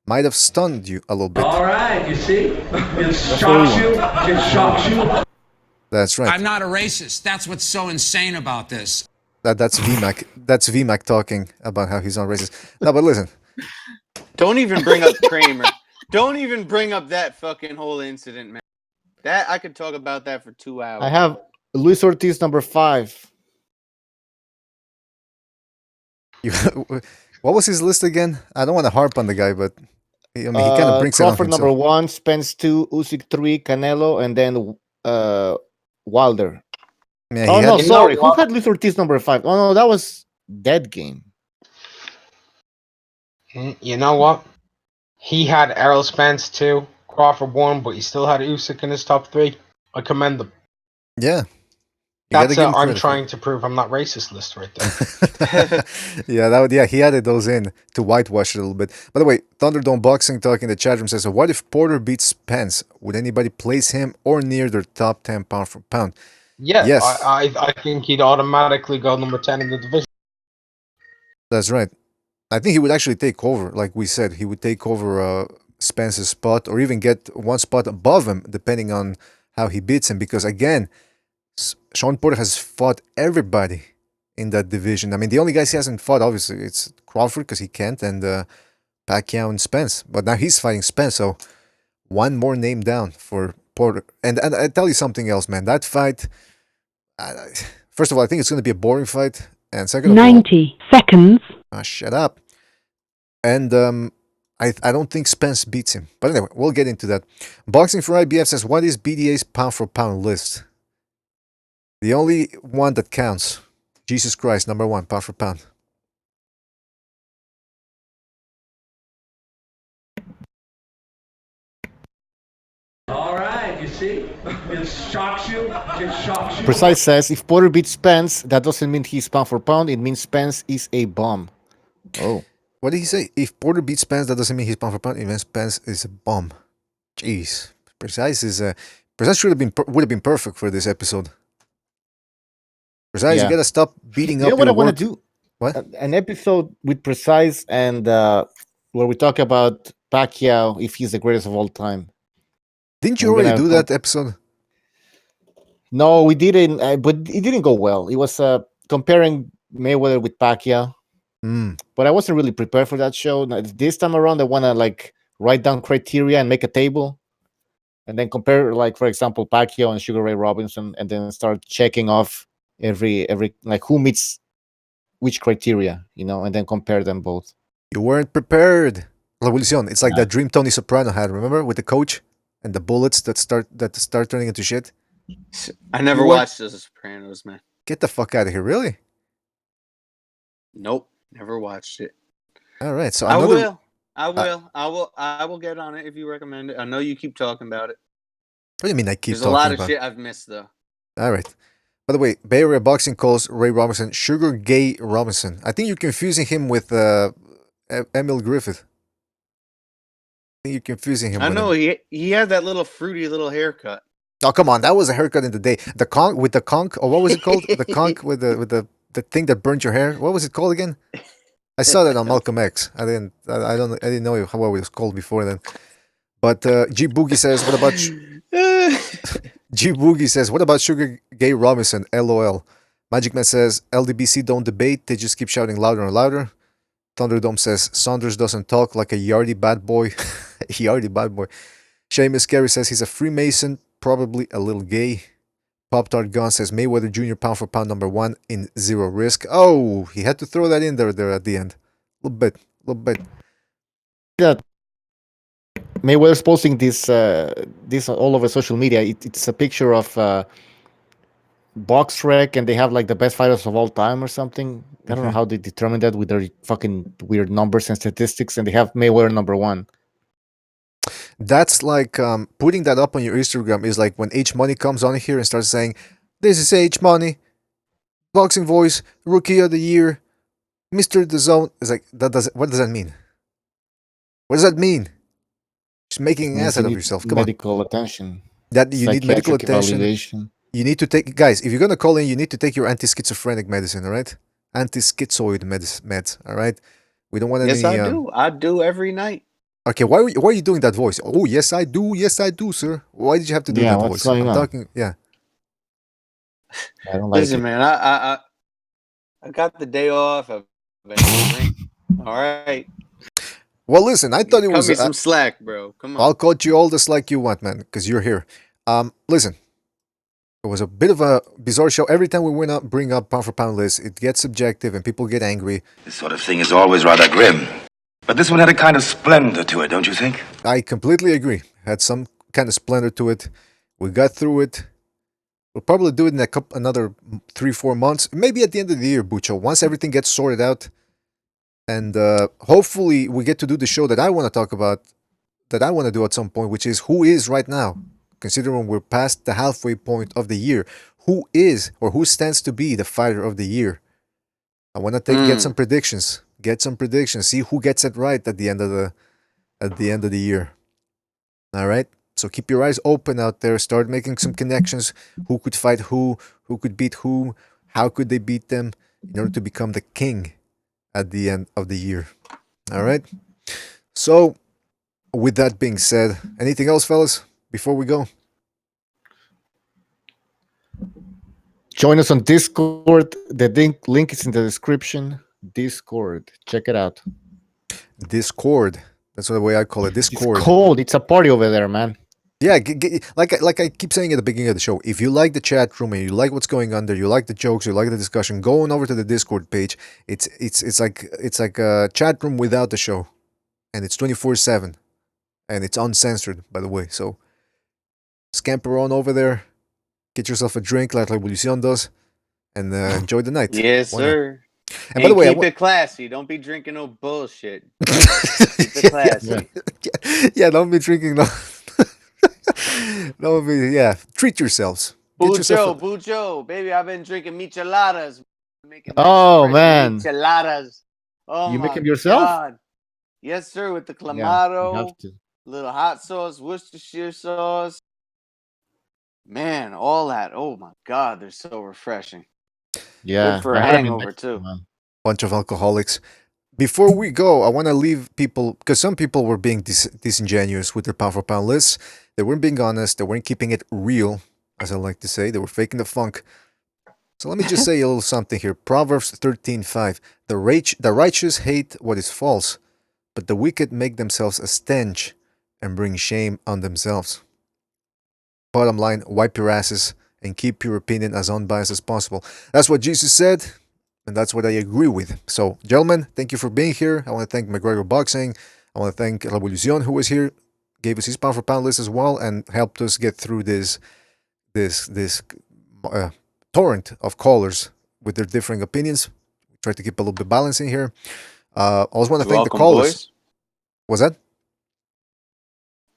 J: might have stunned you a little bit.
B: All right, you see? It shocks you.
J: That's right.
T: I'm not a racist. That's what's so insane about this.
J: That's VMAC. That's VMAC talking about how he's not racist. No, but listen.
D: Don't even bring up Kramer. Don't even bring up that fucking whole incident, man. That I could talk about that for 2 hours.
K: I have Luis Ortiz number 5.
J: What was his list again? I don't want to harp on the guy, but I mean, he kind of brings
K: Crawford
J: it on
K: number 1, Spence 2, Usyk 3, Canelo, and then Wilder.
J: Yeah,
K: sorry. Who had Luis Ortiz number 5? Oh, no, that was Dead Game.
F: You know what? He had Errol Spence 2, Crawford 1, but he still had Usyk in his top 3. I commend him.
J: Yeah.
F: That's I'm trying to prove I'm not racist list right
J: Yeah,
F: there.
J: he added those in to whitewash it a little bit. By the way, Thunderdome Boxing Talk in the chat room says, so what if Porter beats Spence? Would anybody place him or near their top 10 pound for pound?
F: Yeah,
J: yes.
F: I think he'd automatically go number 10 in the division.
J: That's right. I think he would actually take over, like we said. He would take over Spence's spot or even get one spot above him, depending on how he beats him. Because, again, Sean Porter has fought everybody in that division. I mean, the only guys he hasn't fought, obviously, it's Crawford because he can't, and Pacquiao and Spence. But now he's fighting Spence, so one more name down for Porter. And I tell you something else, man. That fight, first of all, I think it's going to be a boring fight. And second of all,
U: 90 seconds.
J: Shut up. And I don't think Spence beats him. But anyway, we'll get into that. Boxing for IBF says, what is BDA's pound for pound list? The only one that counts. Jesus Christ, number 1, pound for pound.
B: All right, you see? It shocks you. It shocks you.
K: Precise says, if Porter beats Spence, that doesn't mean he's pound for pound. It means Spence is a bomb. Oh.
J: What did he say? If Porter beats Spence, that doesn't mean he's pound for pound. It means Spence is a bomb. Jeez. Precise would have been perfect for this episode. Precise, you gotta stop beating
K: You
J: up
K: know what
J: your
K: I want
J: work.
K: to do?
J: What?
K: An episode with Precise and where we talk about Pacquiao if he's the greatest of all time.
J: Didn't you already do that episode?
K: No, we didn't, but it didn't go well. It was comparing Mayweather with Pacquiao. But I wasn't really prepared for that show. This time around, I want to like write down criteria and make a table, and then compare, like for example, Pacquiao and Sugar Ray Robinson, and then start checking off every like who meets which criteria, and then compare them both.
J: You weren't prepared. La Evolucion. It's like that dream Tony Soprano had. Remember with the coach and the bullets that start turning into shit.
D: I never watched The Sopranos, man.
J: Get the fuck out of here! Really?
D: Nope, never watched it.
J: All right, so
D: I will get on it if you recommend it. I know you keep talking about it.
J: What do you mean I keep
D: There's
J: talking
D: a lot of
J: about
D: shit I've missed though.
J: All right. By the way, Bay Area Boxing calls Ray Robinson Sugar Gay Robinson. I think you're confusing him with Emil Griffith. I think you're confusing him.
D: I know he had that little fruity little haircut.
J: Oh come on, that was a haircut in the day. The conch with the conch, or what was it called? The conch with the thing that burnt your hair. What was it called again? I saw that on Malcolm X. I didn't know how it was called before then. But G Boogie says, what about G Boogie says, what about Sugar Gay Robinson? LOL. Magic Man says, LDBC don't debate, they just keep shouting louder and louder. Thunderdome says, Saunders doesn't talk like a yardy bad boy. Yardy bad boy. Seamus Carey says he's a Freemason, probably a little gay. Pop Tart Gun says Mayweather Jr. pound for pound #1 in zero risk. Oh, he had to throw that in there at the end. A little bit.
K: Yeah. Mayweather's posting this all over social media. It's a picture of BoxRec, and they have like the best fighters of all time or something. I don't know how they determine that with their fucking weird numbers and statistics, and they have Mayweather #1.
J: That's like putting that up on your Instagram is like when H Money comes on here and starts saying, "This is H Money, Boxing Voice, Rookie of the Year, Mr. The Zone." It's like what does that mean? What does that mean? Just making an ass out of yourself. Come on.
K: Medical attention.
J: That you need medical attention.
K: Evaluation.
J: You need to take, guys. If you're gonna call in, you need to take your anti-schizophrenic medicine. All right, anti-schizoid meds. All right. We don't want any.
D: Yes, I do. I do every night.
J: Okay, why are you doing that voice? Oh, yes, I do. Yes, I do, sir. Why did you have to do that
K: what's
J: voice?
K: Going
J: I'm
K: on?
J: talking. Yeah.
K: I don't like
D: Listen,
K: it.
D: man. I got the day off. All right.
J: Well, listen. I thought it
D: Cut
J: was
D: me some slack, bro. Come on.
J: I'll cut you all the slack you want, man, because you're here. Listen. It was a bit of a bizarre show. Every time we bring up pound for pound lists, it gets subjective and people get angry.
U: This sort of thing is always rather grim. But this one had a kind of splendor to it, don't you think?
J: I completely agree. Had some kind of splendor to it. We got through it. We'll probably do it in another 3-4 months. Maybe at the end of the year, Bucho. Once everything gets sorted out. And hopefully we get to do the show that I want to talk about, that I want to do at some point, which is who is right now. Considering we're past the halfway point of the year, who is or who stands to be the fighter of the year? I want to get some predictions. See who gets it right at the end of the year. All right. So keep your eyes open out there. Start making some connections. Who could fight who? Who could beat who? How could they beat them in order to become the king at the end of the year? All right. So, with that being said, anything else, fellas? Before we go,
K: join us on Discord. The link is in the description. Discord, check it out.
J: Discord. That's the way I call it. Discord.
K: It's cold. It's a party over there, man.
J: Yeah, like I keep saying at the beginning of the show, if you like the chat room and you like what's going on there, you like the jokes, you like the discussion, go on over to the Discord page. It's like a chat room without the show, and it's 24/7, and it's uncensored, by the way. So scamper on over there, get yourself a drink like Evolucion does, and enjoy the night.
D: Yes, sir.
J: And by the way,
D: keep it classy. Don't be drinking no bullshit. Keep it classy.
J: Yeah, don't be drinking no. Don't be. Yeah, treat yourselves.
D: Bucho, baby, I've been drinking micheladas.
K: Oh man,
D: micheladas. Oh,
K: you make them yourself?
D: God. Yes, sir. With the clamato,
K: Yeah,
D: little hot sauce, Worcestershire sauce. Man, all that. Oh my God, they're so refreshing.
K: Yeah,
D: Good for a
K: I haven't been
D: hangover too.
J: Bunch of alcoholics. Before we go, I want to leave people, because some people were being disingenuous with their pound for pound lists. They weren't being honest. They weren't keeping it real, as I like to say. They were faking the funk. So let me just say a little something here. Proverbs 13:5. The righteous hate what is false, but the wicked make themselves a stench and bring shame on themselves. Bottom line, wipe your asses and keep your opinion as unbiased as possible. That's what Jesus said, and that's what I agree with. So, gentlemen, thank you for being here. I want to thank McGregor Boxing. I want to thank Revolucion, who was here, gave us his pound for pound list as well, and helped us get through this torrent of callers with their differing opinions. Try to keep a little bit balance in here. I also want to thank the callers.
D: Boys.
J: Was that?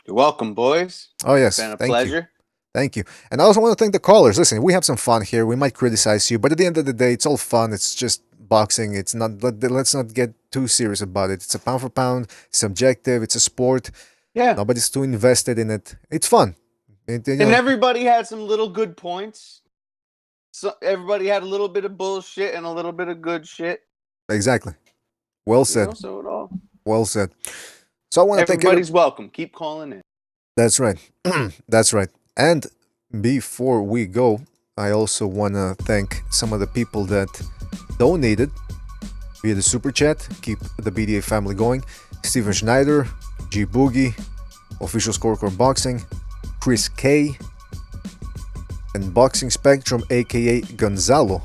D: You're welcome, boys.
J: Oh, yes.
D: It's been a
J: Thank
D: pleasure.
J: You. Thank you. And I also want to thank the callers. Listen, we have some fun here. We might criticize you, but at the end of the day, it's all fun. It's just boxing. It's not. Let's not get too serious about it. It's a pound for pound. It's subjective. It's a sport.
D: Yeah.
J: Nobody's too invested in it. It's fun.
D: And everybody had some little good points. So everybody had a little bit of bullshit and a little bit of good shit.
J: Exactly. Well said.
D: So it all.
J: Well said. So I want to thank
D: everybody's welcome. Keep calling in.
J: That's right. That's right. And before we go, I also want to thank some of the people that donated via the super chat. Keep the BDA family going. Steven Schneider, G Boogie, Official Scorecard Boxing, Chris K, and Boxing Spectrum, aka Gonzalo.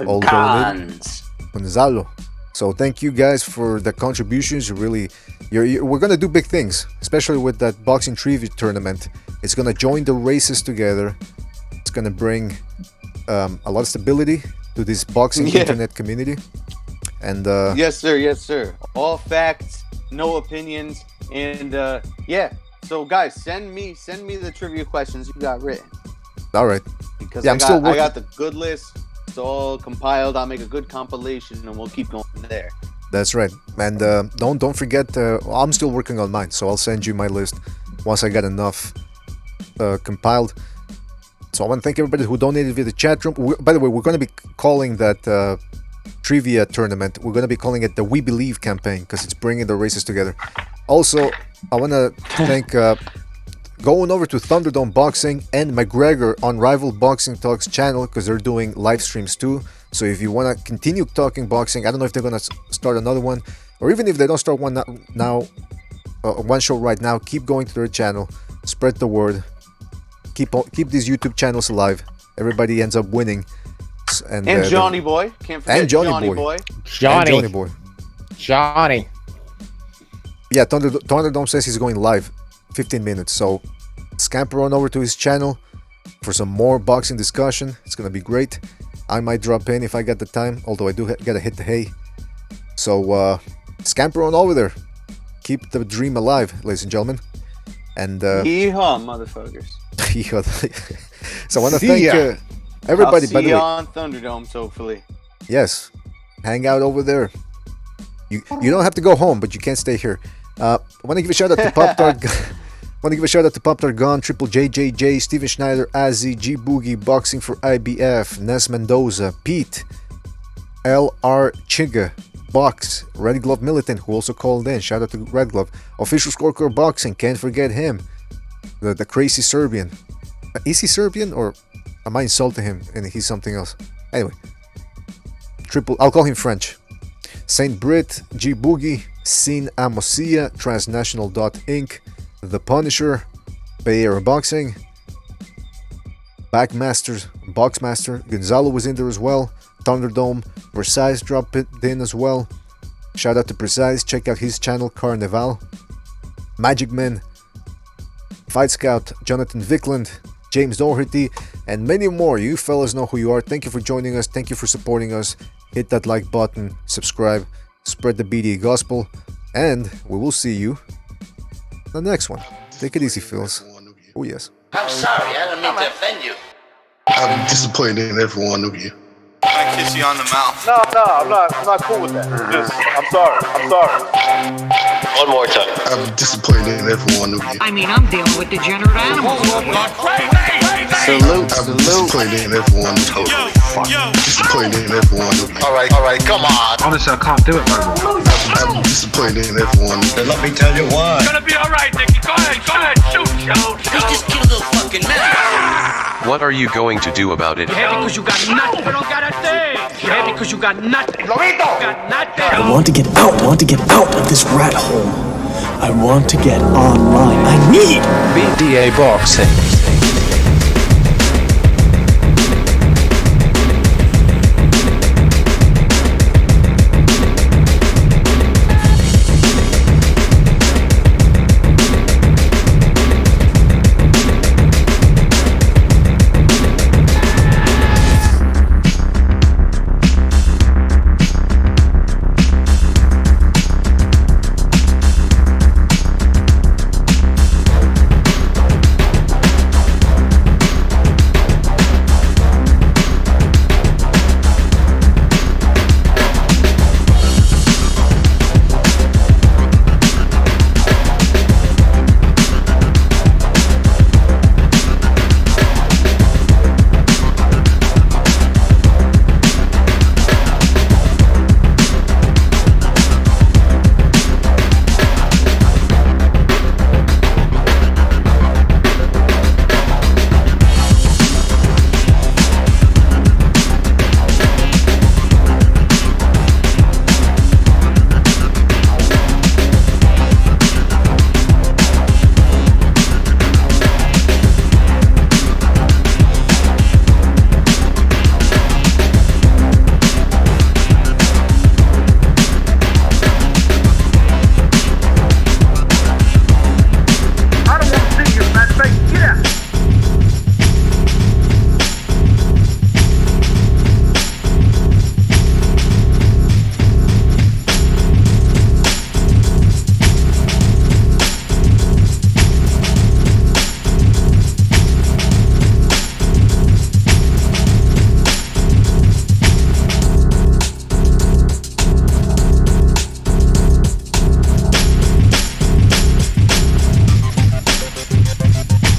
J: All donated. Gonzalo. So thank you guys for the contributions. We're gonna do big things, especially with that boxing trivia tournament. It's gonna join the races together. It's gonna bring a lot of stability to this boxing internet community. And
D: yes, sir. Yes, sir. All facts, no opinions, and yeah. So guys, send me the trivia questions you got written.
J: All right.
D: Because
J: I'm still working.
D: I got the good list. It's all compiled. I'll make a good compilation, and we'll keep going from there.
J: That's right. And don't forget, I'm still working on mine, so I'll send you my list once I get enough compiled. So I want to thank everybody who donated via the chat room. By the way, we're going to be calling that trivia tournament, we're going to be calling it the We Believe campaign, because it's bringing the races together. Also, I want to thank going over to Thunderdome Boxing and McGregor on Rival Boxing Talks channel, because they're doing live streams too. So if you want to continue talking boxing, I don't know if they're going to start another one, or even if they don't start one now, one show right now, keep going to their channel, spread the word, keep these YouTube channels alive. Everybody ends up winning. And
D: Johnny Boy, can't forget Johnny Boy.
K: Johnny.
J: Yeah, Thunderdome says he's going live 15 minutes, so scamper on over to his channel for some more boxing discussion. It's gonna be great. I might drop in if I get the time, although I do gotta hit the hay. So scamper on over there. Keep the dream alive, ladies and gentlemen. And
D: yeehaw, motherfuckers.
J: So I want to thank everybody.
D: I'll see you on Thunderdome, hopefully.
J: Yes, hang out over there. You don't have to go home, but you can't stay here. I want to give a shout out to Pop Tart. Want to give a shout out to Pop Tart Gun, Triple JJJ, Steven Schneider, Azzy, G Boogie, Boxing for IBF, Nes Mendoza, Pete, LR Chiga, Box, Red Glove Militant, who also called in. Shout out to Red Glove. Official Scorecard Boxing, can't forget him. The crazy Serbian. Is he Serbian, or am I insulting him and he's something else? Anyway, I'll call him French. Saint Brit, G Boogie, Sin Amosia, Transnational.Inc., The Punisher, Bay Area Boxing, Backmasters, Boxmaster, Gonzalo was in there as well. Thunderdome, Precise dropped it in as well. Shout out to Precise, check out his channel, Carnival. Magic Man, Fight Scout, Jonathan Vickland, James Doherty, and many more. You fellas know who you are. Thank you for joining us. Thank you for supporting us. Hit that like button, subscribe, spread the BDA gospel, and we will see you the next one. Take it easy, Phils. Oh, yes.
U: I'm sorry, I didn't mean to offend you.
A: I'm disappointed in every one of you.
C: I kiss you on the mouth.
V: No, I'm not cool with that. I'm sorry.
U: One more time.
A: I'm disappointed in every one of you.
W: I mean, I'm dealing with degenerate animals.
A: I'm disappointed in every one of you. fuck. Disappointed in everyone. All right, come on.
F: Honestly, I can't do it, man.
A: I'm disappointed in everyone. Let me tell you why.
B: It's gonna be alright, Nicky. Go ahead, shoot.
T: He just killed a little fucking man.
H: What are you going to do about it?
B: You're happy because you got nothing. You don't got a thing. You're happy because you got nothing.
A: Lomito!
B: You got nothing.
Q: I want to get out of this rat hole. I want to get online. I need
I: BDA Boxing.